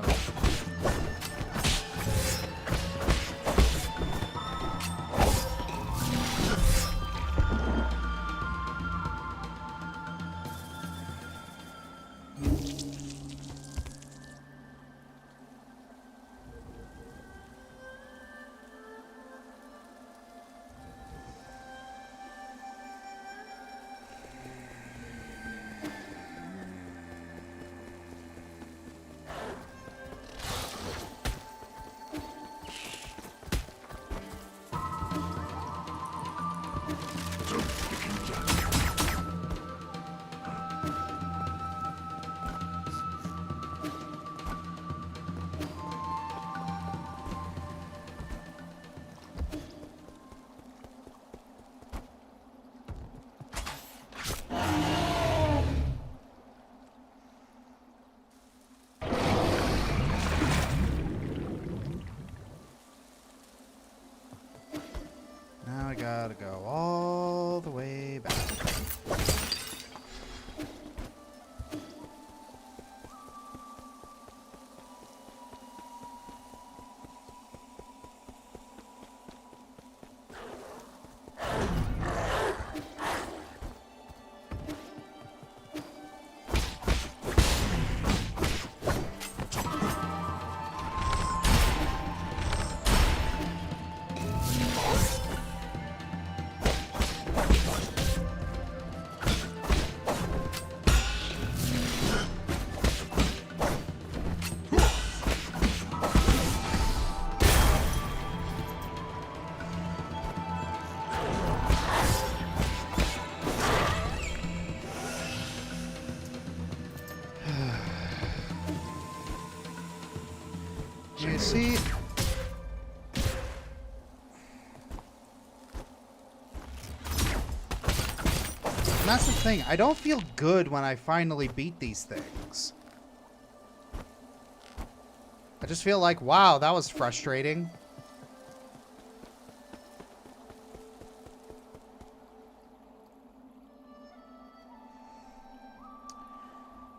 You see? And that's the thing. I don't feel good when I finally beat these things. I just feel like, wow, that was frustrating.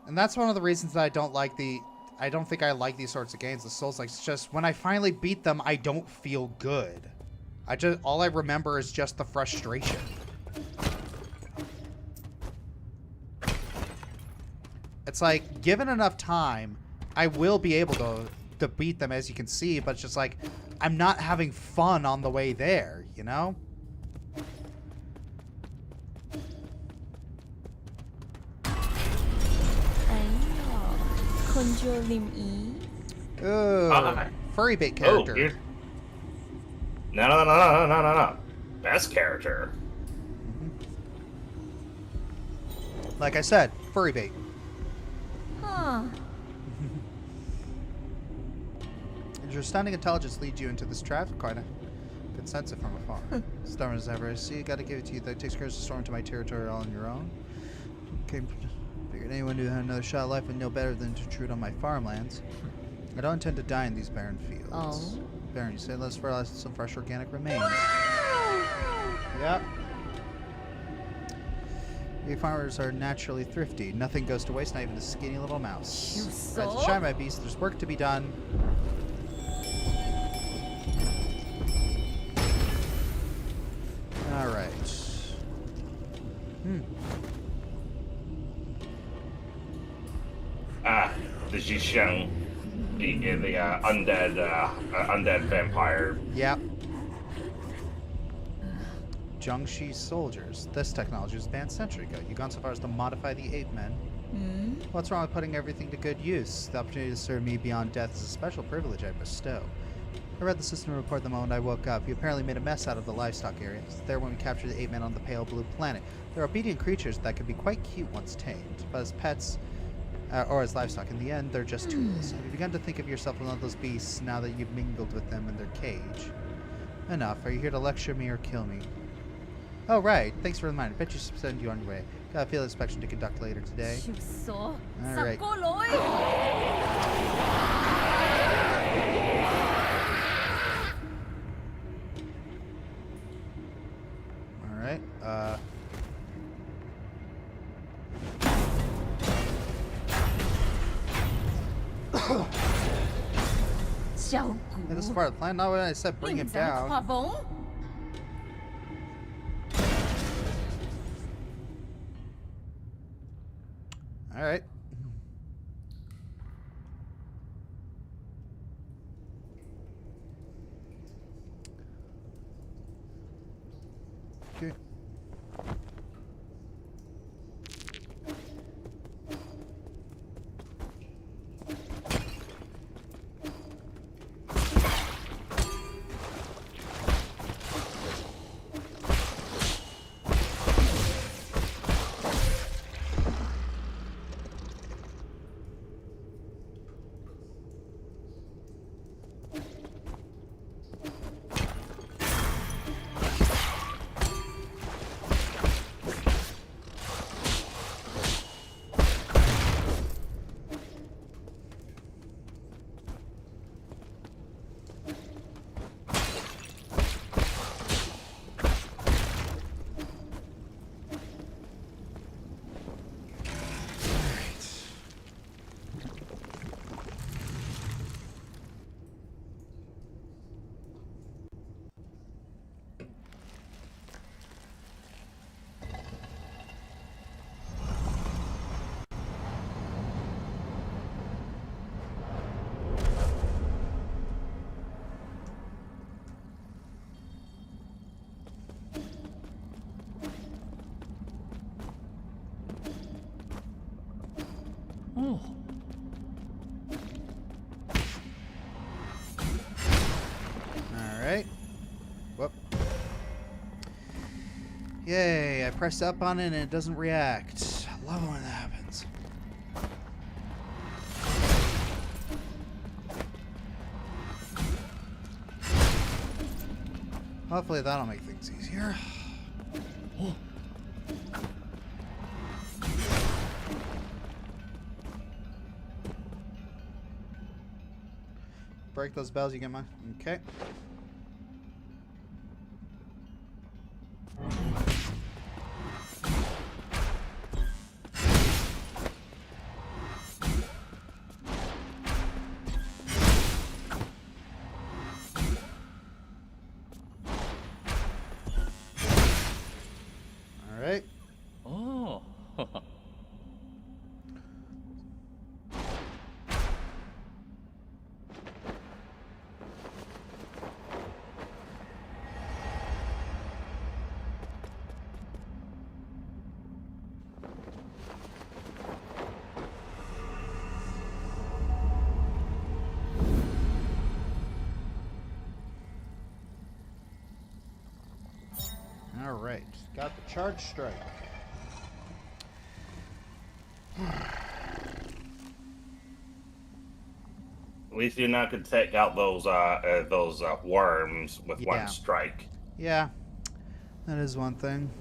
And that's one of the reasons that I don't think I like these sorts of games, the Souls. Like, it's just when I finally beat them, I don't feel good. All I remember is just the frustration. It's like, given enough time, I will be able to beat them, as you can see, but it's just like, I'm not having fun on the way there, you know? Ooh, furry bait character. No. Best character. Like I said, furry bait. Your stunning intelligence leads you into this trap. Quite a good sense it from afar. Stubborn as ever. See, gotta give it to you. That takes courage to storm into my territory all on your own. Figured anyone who had another shot at life would know better than to intrude on my farmlands. I don't intend to die in these barren fields. Oh. Barren, you say? Let's fertilize some fresh organic remains. Yep. We farmers are naturally thrifty. Nothing goes to waste, not even a skinny little mouse. Rise and shine, my beast. There's work to be done. All right. The Jisheng, the undead vampire. Yep. Jiangxi soldiers. This technology was banned a century ago. You've gone so far as to modify the ape men. What's wrong with putting everything to good use? The opportunity to serve me beyond death is a special privilege I bestow. I read the system report the moment I woke up. You apparently made a mess out of the livestock area. It's there when we captured the ape men on the pale blue planet. They're obedient creatures that can be quite cute once tamed, but as pets, or as livestock, in the end, they're just tools. Have you begun to think of yourself as one of those beasts now that you've mingled with them in their cage? Enough. Are you here to lecture me or kill me? Oh, right. Thanks for the reminder. Bet you should send you on your way. Got a field inspection to conduct later today. Alright. Alright, Hey, this is part of the plan. Not when I said bring him down. Alright. Okay. Alright. Whoop. Yay, I pressed up on it and it doesn't react. I love it when that happens. Hopefully that'll make things easier. Break those bells, you get mine. Okay. All right. Oh. All right. Got the charge strike. At least you're not gonna take out those worms with one strike. Yeah, that is one thing.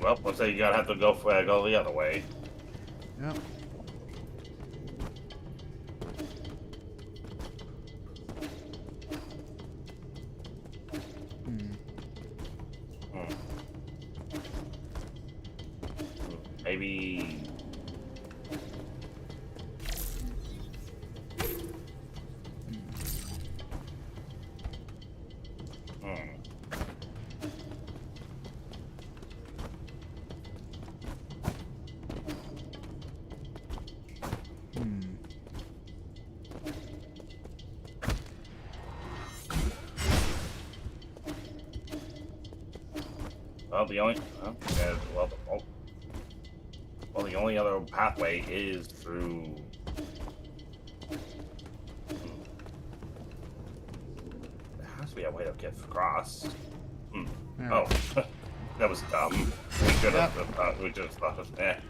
Well, looks like you gotta have to go the other way. Yep. Maybe. Well, the only other pathway is through. There has to be a way to get across. Oh, that was dumb. We should have thought. We just thought of that.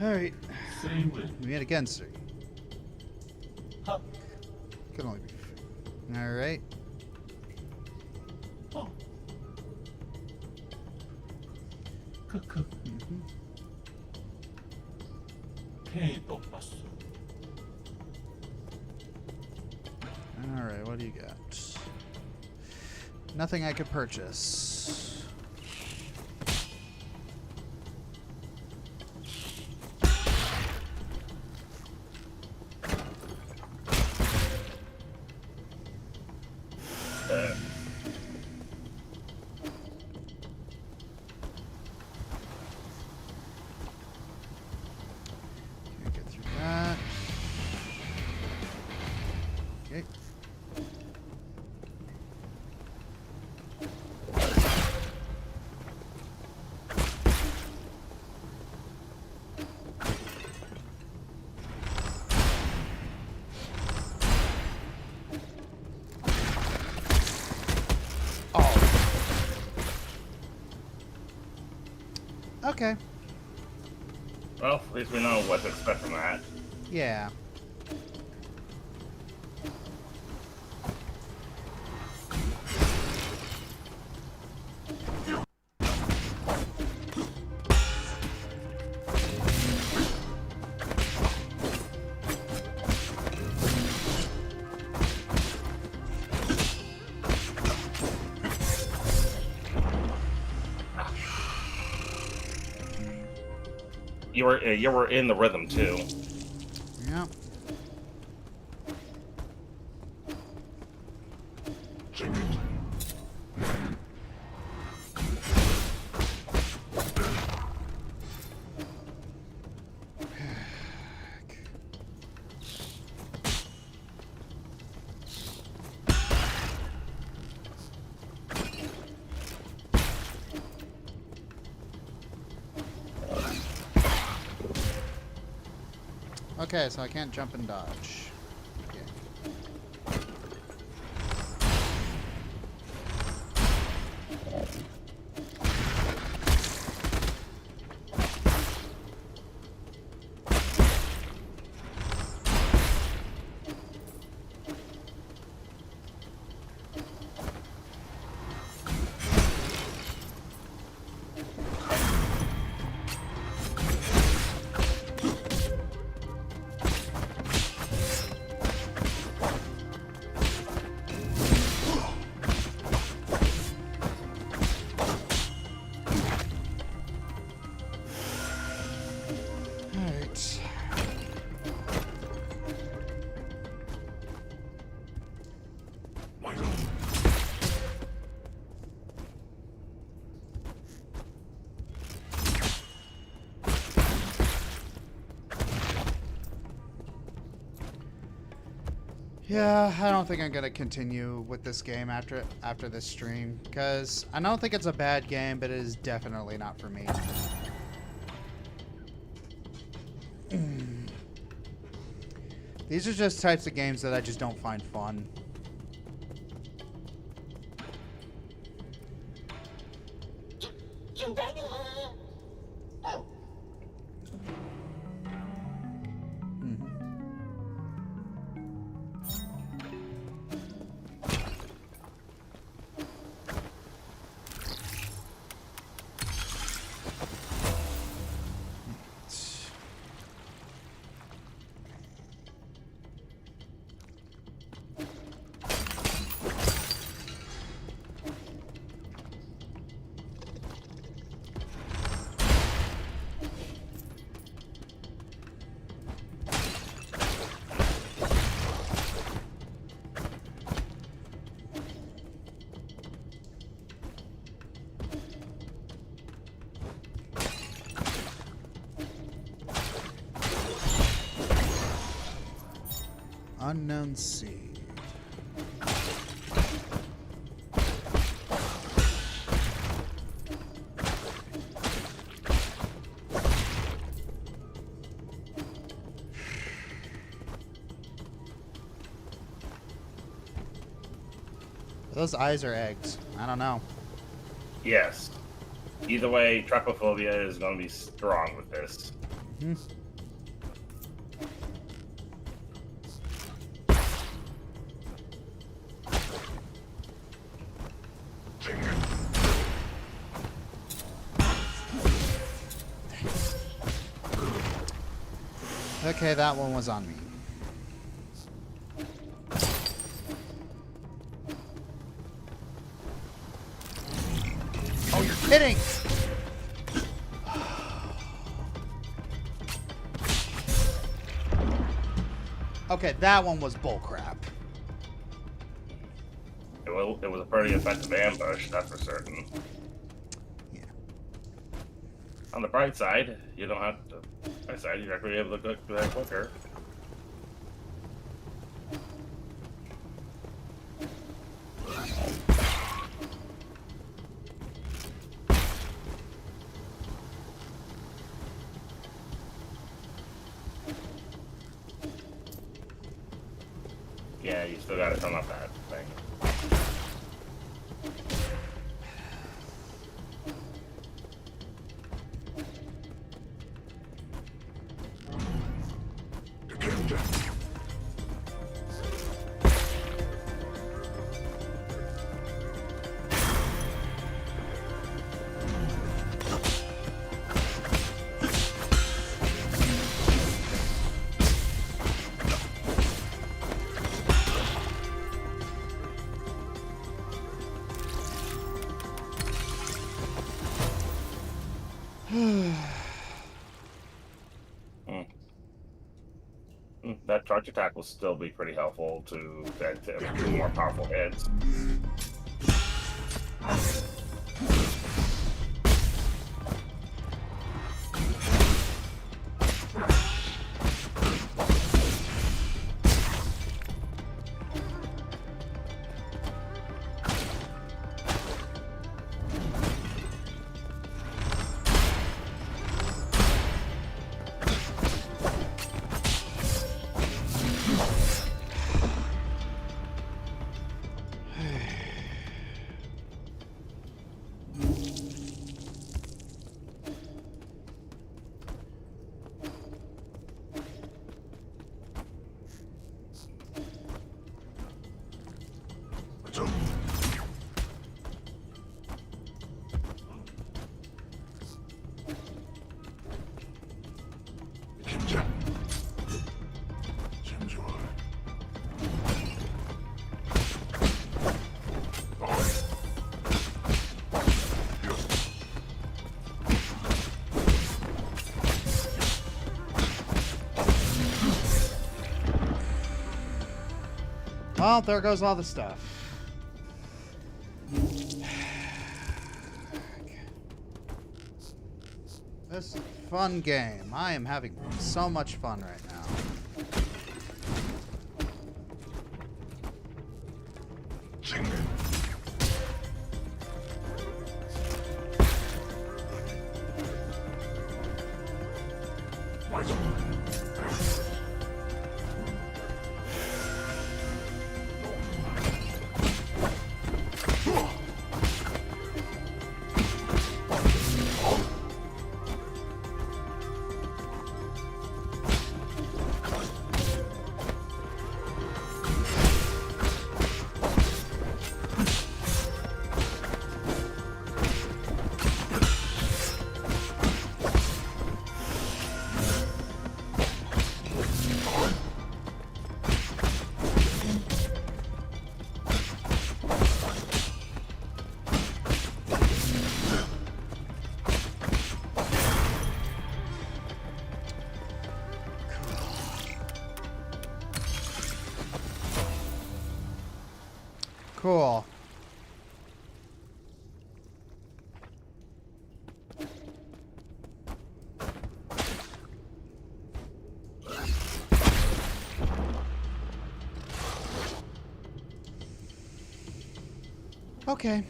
Alright. We meet again, sir. Could only be. Alright. Alright, what do you got? Nothing I could purchase. Can't get through that. Okay. Okay. Well, at least we know what to expect from that. Yeah. You were in the rhythm too. Yeah. Okay, so I can't jump and dodge. Yeah, I don't think I'm gonna continue with this game after this stream, because I don't think it's a bad game, but it is definitely not for me. These are just types of games that I just don't find fun. Unknown seed. Those eyes are eggs. I don't know. Yes. Either way, Trypophobia is going to be strong with this. Mm-hmm. Okay, that one was on me. Oh, you're kidding! Okay, that one was bullcrap. It was a pretty effective ambush, that's for certain. Yeah. On the bright side, you don't have to. Bright side, you're actually able to do that quicker. Yeah, you still gotta come up that thing. That charge attack will still be pretty helpful to more powerful hits. Well, there goes all the stuff. This is a fun game. I am having so much fun right now. Cool. Okay.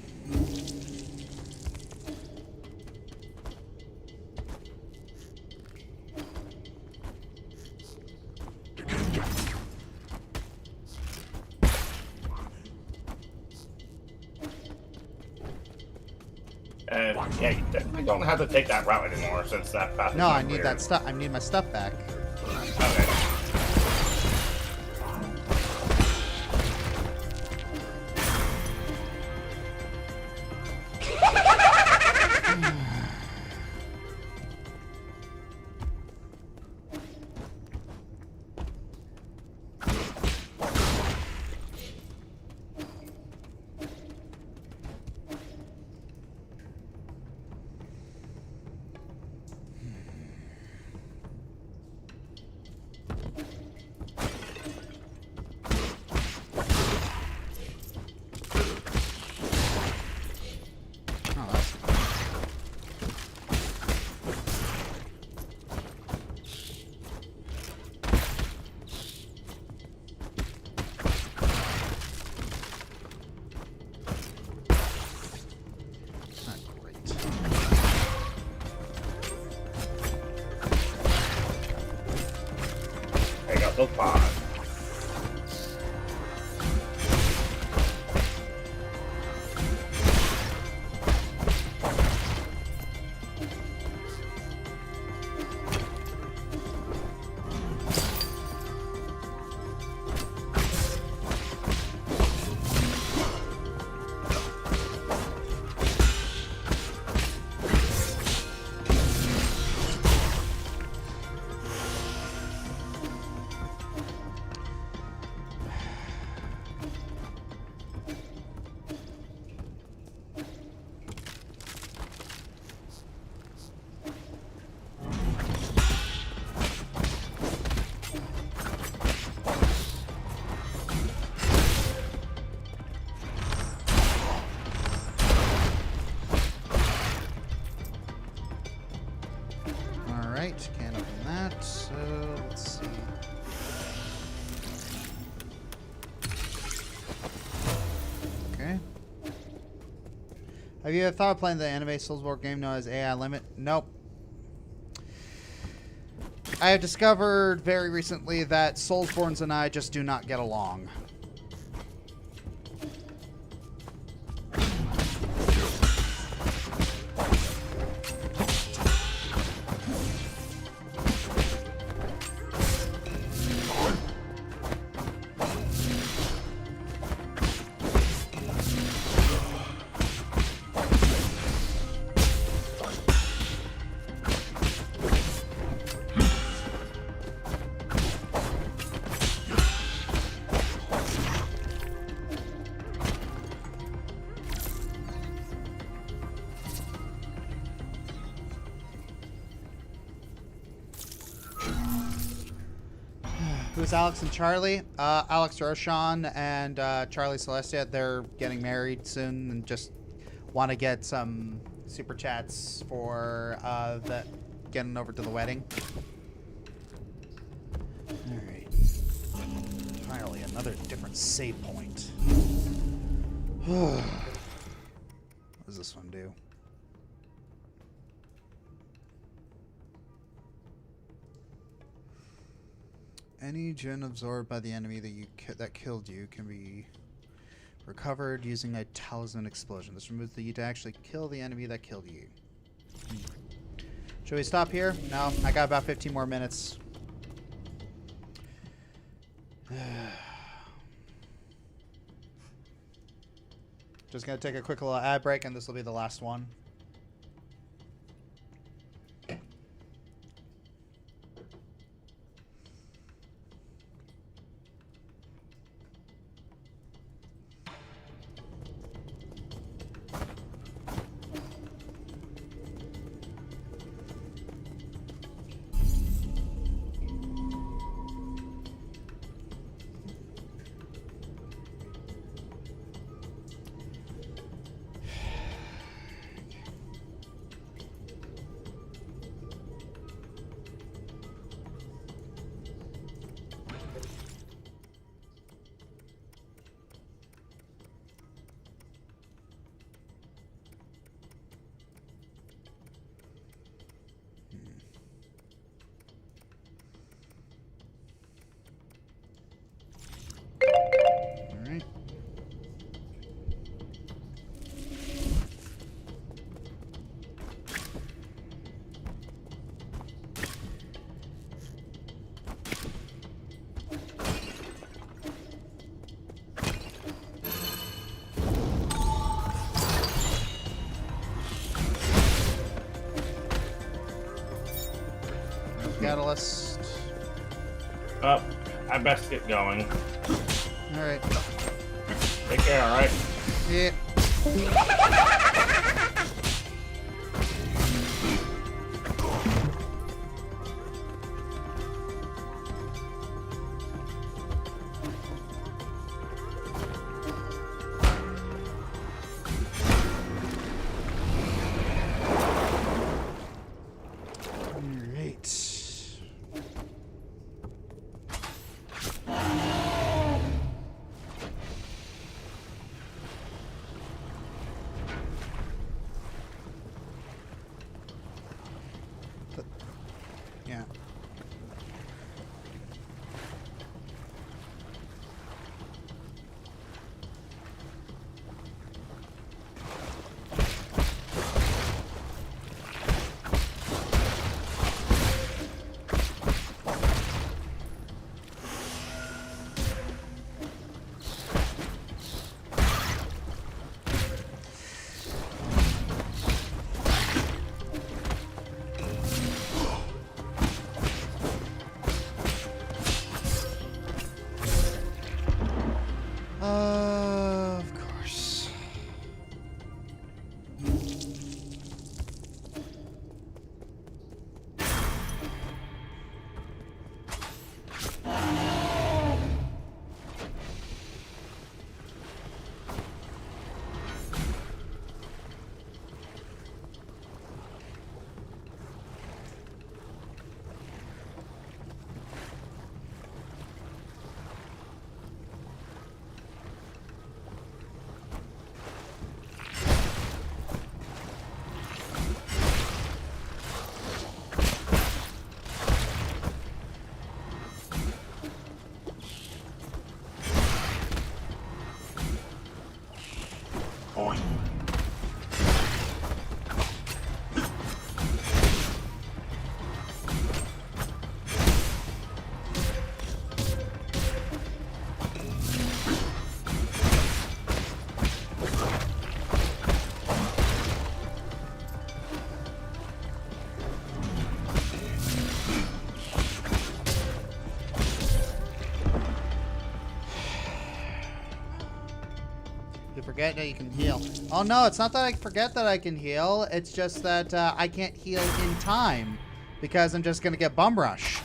Yeah, you definitely don't have to take that route anymore since that path is No, not I need cleared. that stuff. I need my stuff back. Okay. I got those pods. Alright, can't open that, so let's see. Okay. Have you ever thought of playing the anime Soulsborne game known as AI Limit? Nope. I have discovered very recently that Soulsborns and I just do not get along. who's Alex and Charlie? Alex Roshan and Charlie Celestia. They're getting married soon and just want to get some super chats for getting over to the wedding. All right. Finally, another different save point. What does this one do? Any gen absorbed by the enemy that killed you can be recovered using a talisman explosion. This removes the need to actually kill the enemy that killed you. Should we stop here? No, I got about 15 more minutes. Just gonna take a quick little ad break, and this will be the last one. Catalyst. I best get going. Alright. Take care, alright? Yeah. Of course. Forget that you can heal. Oh no, it's not that I forget that I can heal. It's just that I can't heal in time because I'm just gonna get bum rushed.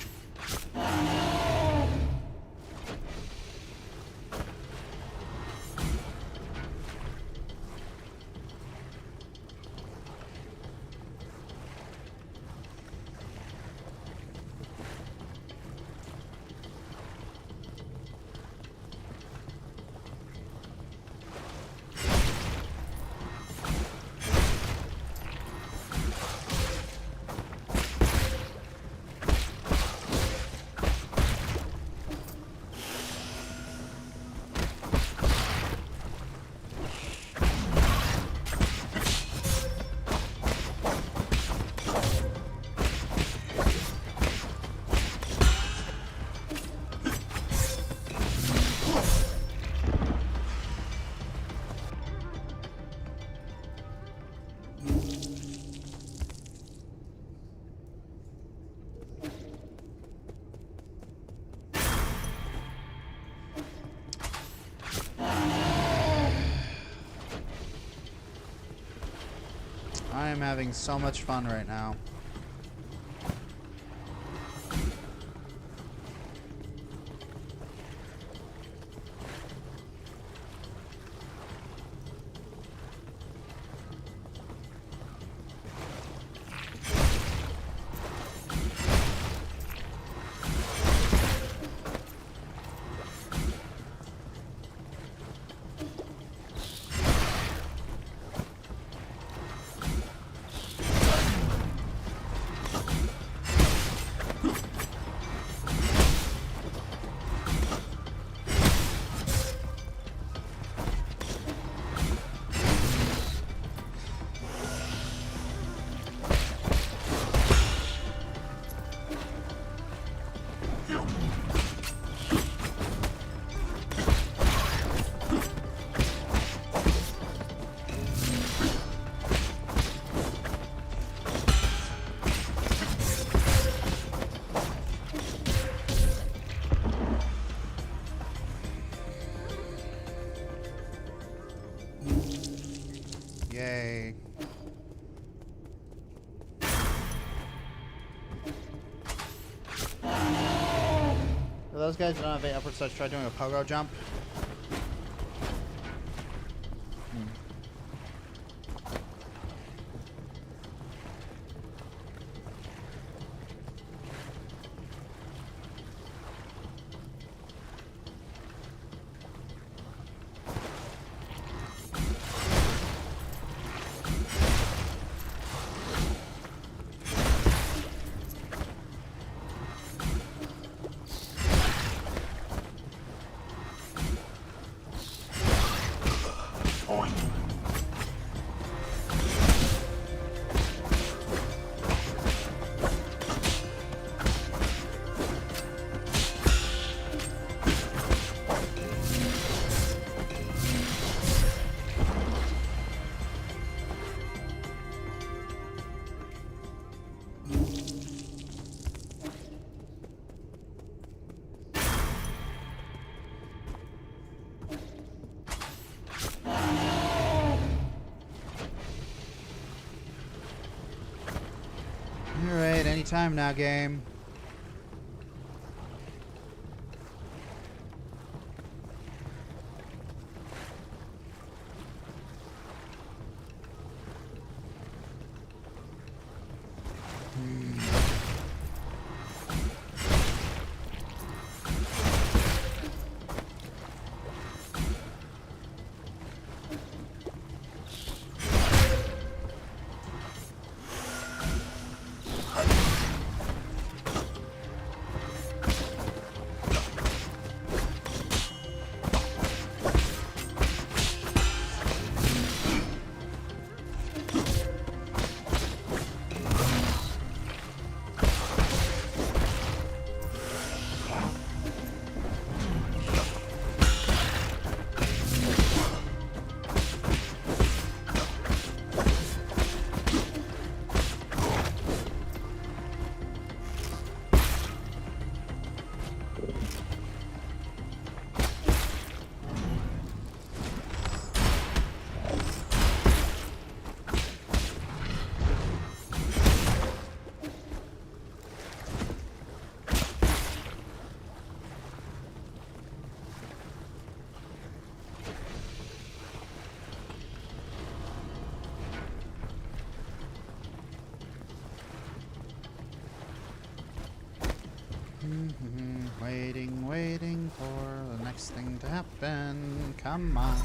am having so much fun right now. Yay. For those guys that don't have any upward touch, try doing a pogo jump. Alright, anytime now, game. Waiting for the next thing to happen. Come on.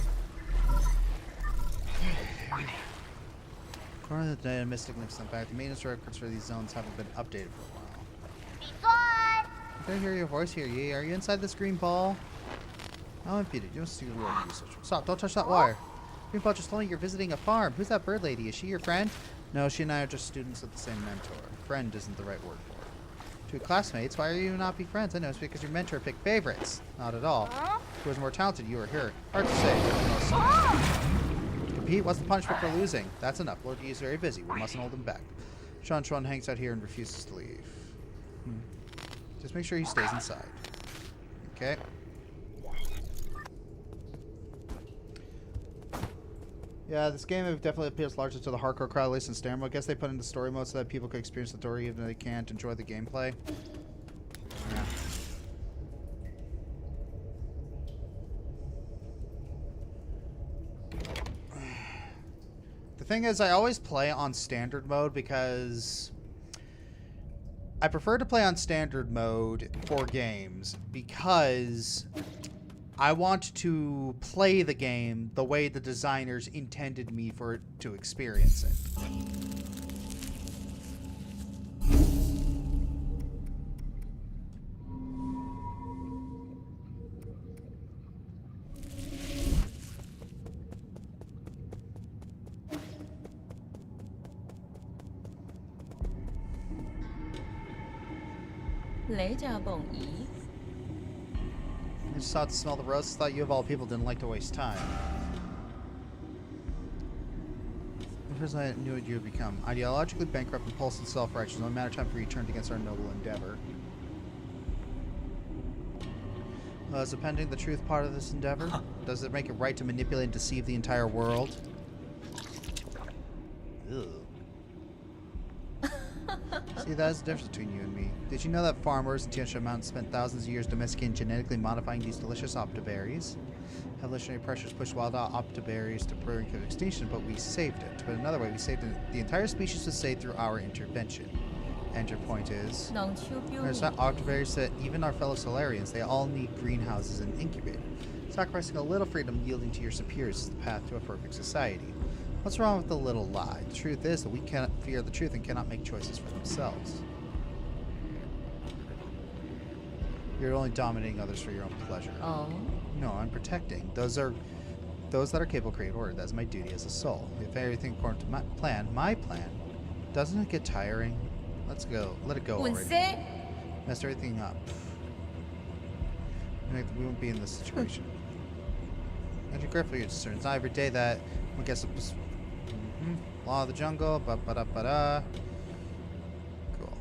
According to the data, Mystic links them back. The maintenance records for these zones haven't been updated for a while. I can hear your voice here, Yi. Are you inside this green ball? How impeded. You don't see the word usage. Stop, don't touch that wire. Green ball just told me you're visiting a farm. Who's that bird lady? Is she your friend? No, she and I are just students of the same mentor. Friend isn't the right word for it. To classmates, why are you not be friends? I know it's because your mentor picked favorites. Not at all. Who was more talented, you or her? Hard to say. To compete, what's the punishment for losing? That's enough. Lord Yi is very busy. We mustn't hold him back. Chuan hangs out here and refuses to leave. Just make sure he stays inside. Okay. Yeah, this game definitely appeals largely to the hardcore crowd, at least in story mode. I guess they put in the story mode so that people could experience the story even if they can't enjoy the gameplay. Yeah. The thing is, I always play on standard mode because I prefer to play on standard mode for games because I want to play the game the way the designers intended me for it to experience it. I just thought to smell the roses. Thought you of all people didn't like to waste time. Because I knew what you would become. Ideologically bankrupt, impulsive, self-righteous. No matter time for you turned against our noble endeavor. Is depending the truth part of this endeavor? Does it make it right to manipulate and deceive the entire world? Ew. See, that's the difference between you and me. Did you know that farmers in Shaman spent thousands of years domesticating and genetically modifying these delicious optoberries? Evolutionary pressures pushed wild optoberries to brink of extinction, but we saved it. But another way, we saved it. The entire species was saved through our intervention. And your point is, there's not octoberries that even our fellow Solarians, they all need greenhouses and incubators. Sacrificing a little freedom yielding to your superiors is the path to a perfect society. What's wrong with the little lie? The truth is that we cannot fear the truth and cannot make choices for themselves. You're only dominating others for your own pleasure. Oh. No, I'm protecting. Those that are capable of creating order. That's my duty as a soul. If everything according to my plan, doesn't it get tiring? Let's go. Let it go already. Messed everything up. We won't be in this situation. And you're grateful for your concern. It's not every day that one gets law of the jungle. Ba-ba-da-ba-da. Cool.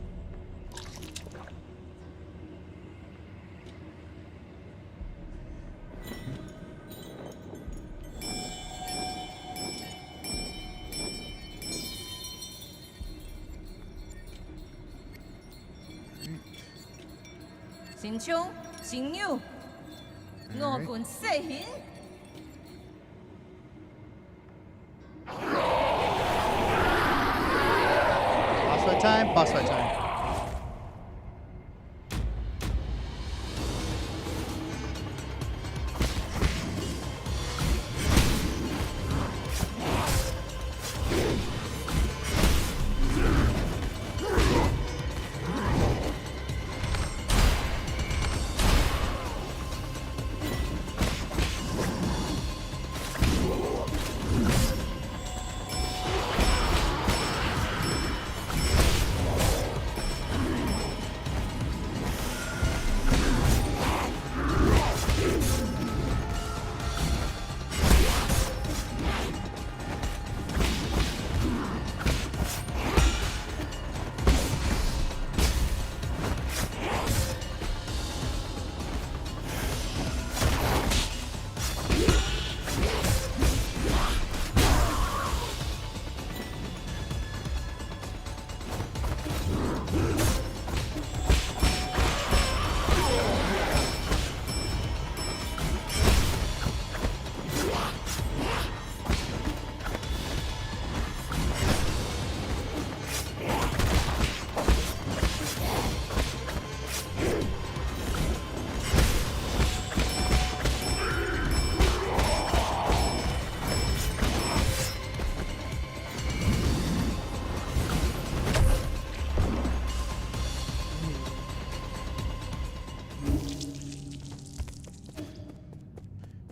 Boss fight time.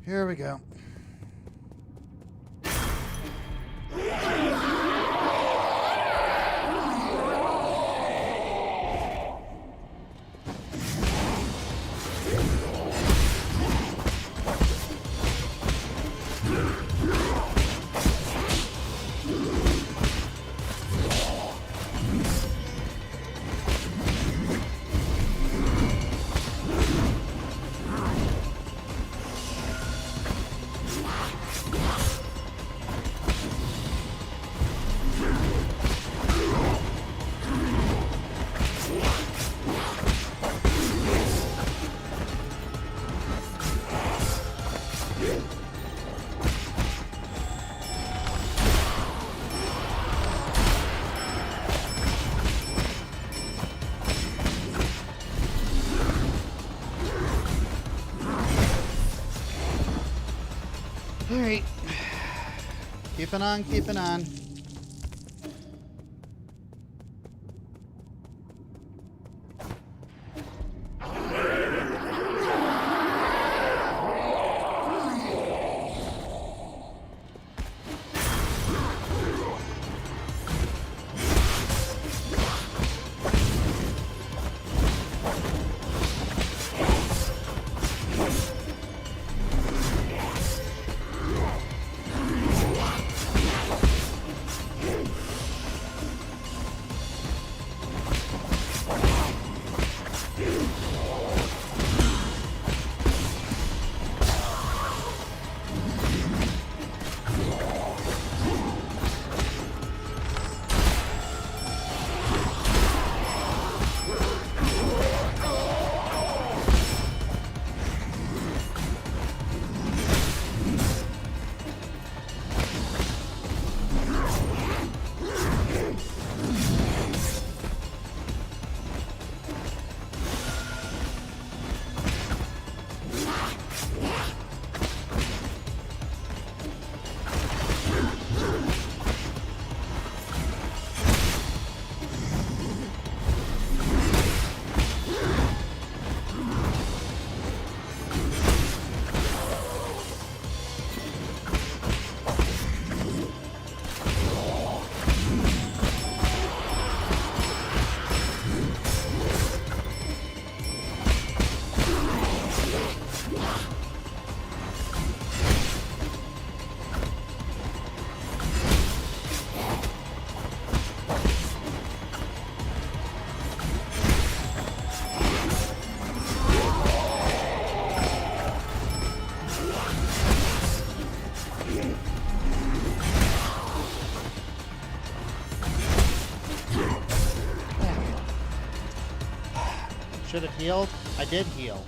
Here we go. Keeping on, keeping on. Should have healed. I did heal.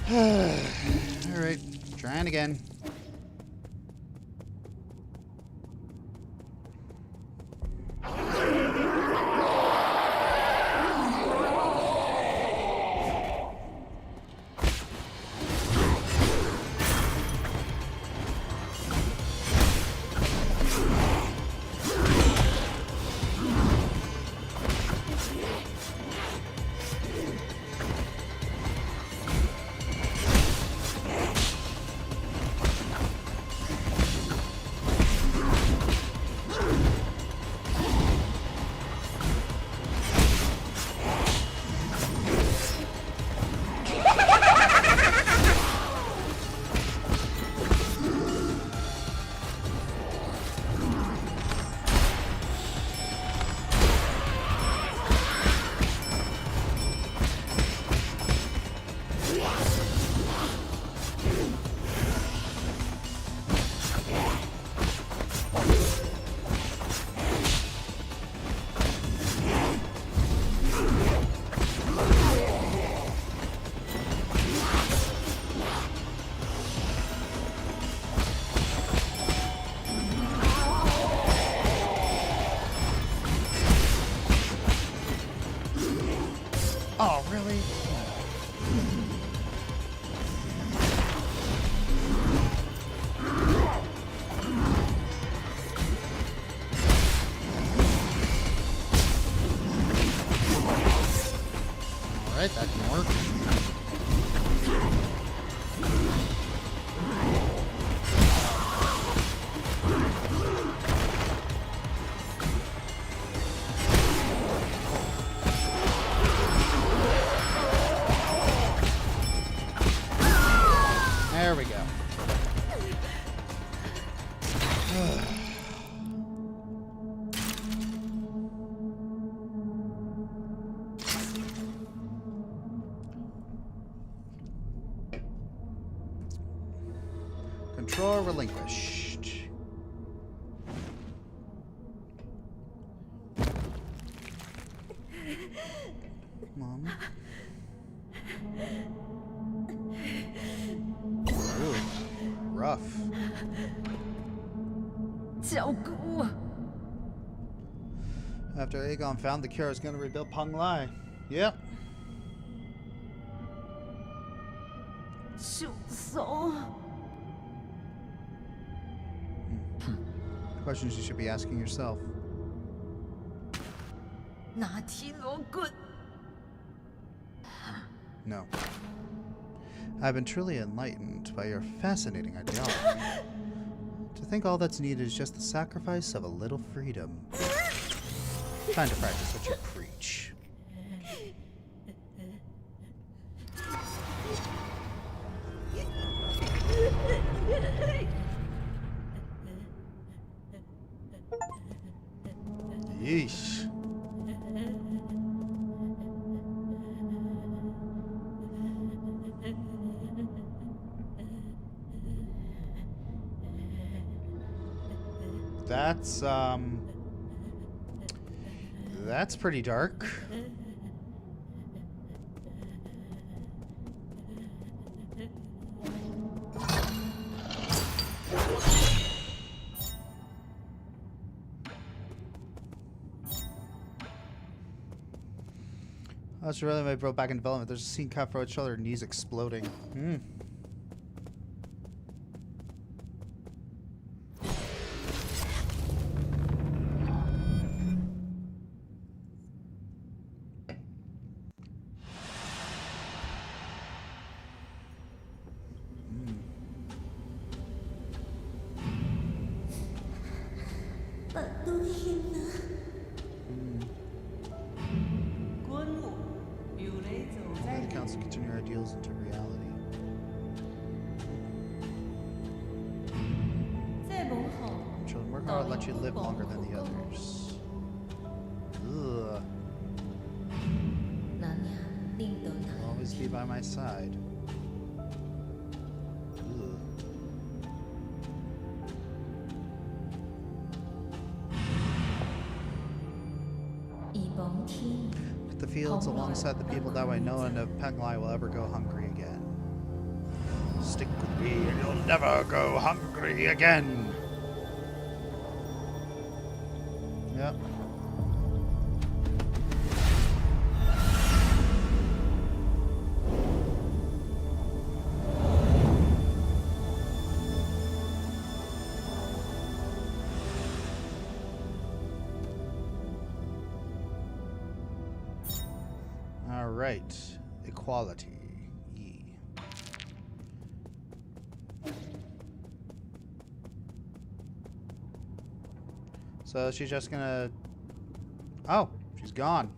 Alright, trying again. Oh, really? Alright, that can work. There we go. Control relinquished. Mom. Ooh, rough. After Aegon found the cure, is going to rebuild Peng Lai. Yep. Questions you should be asking yourself. No. I've been truly enlightened by your fascinating ideology. To think all that's needed is just the sacrifice of a little freedom. Time to practice what you preach. Yeesh. That's pretty dark. That's really my bro back in development. There's a scene cut for each other, knees exploding. The council can turn your ideals into reality. Children, work hard, let you live longer than the others. Ugh. You'll always be by my side. Ugh. The fields alongside the people that I know, and if Peng Lai will ever go hungry again. Stick with me and you'll never go hungry again. Yep. All right, equality. So she's just gonna... Oh, she's gone.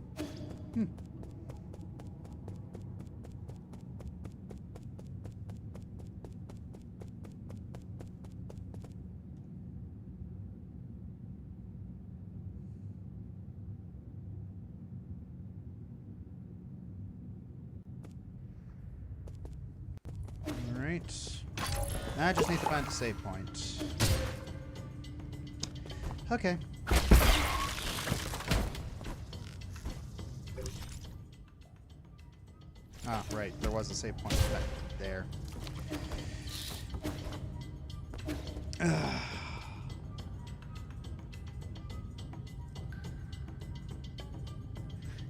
Alright. I just need to find the save point. Okay. Ah, right. There was a save point back there.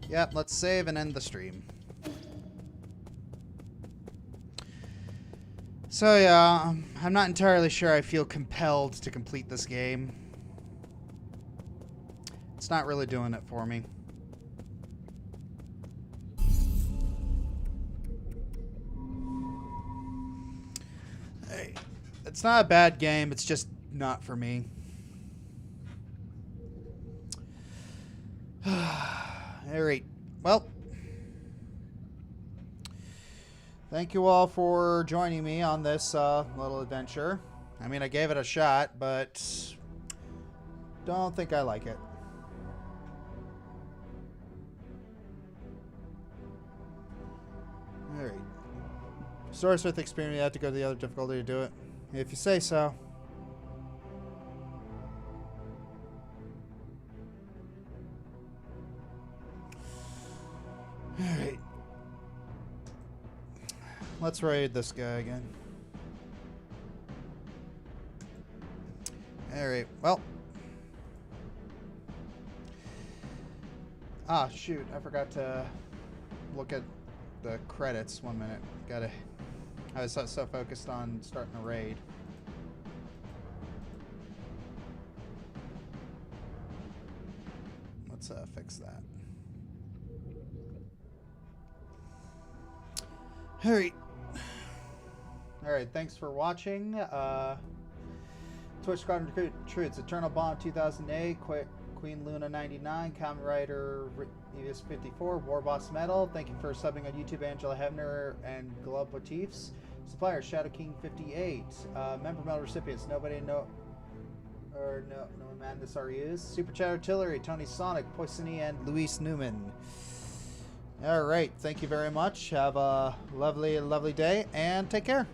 Yep, let's save and end the stream. So yeah, I'm not entirely sure I feel compelled to complete this game. It's not really doing it for me. Hey, it's not a bad game, it's just not for me. Alright, well, thank you all for joining me on this little adventure. I mean, I gave it a shot, but don't think I like it. Alright. Source with experience, you have to go to the other difficulty to do it. If you say so. Alright. Let's raid this guy again. Alright, well. Ah, shoot. I forgot to look at the credits. 1 minute. I was so focused on starting a raid. Let's fix that. Alright. Alright, thanks for watching. Twitch Squadron Recruits, Eternal Bond 2008, Queen Luna 99, Kamen Rider Evius 54, Warboss Metal. Thank you for subbing on YouTube, Angela Hebner and Glub Motifs. Supplier Shadow King 58. Member medal recipients, no Amanda RUs. Super Chat Artillery, Tony Sonic, Poissony, and Luis Newman. Alright, thank you very much. Have a lovely, lovely day, and take care.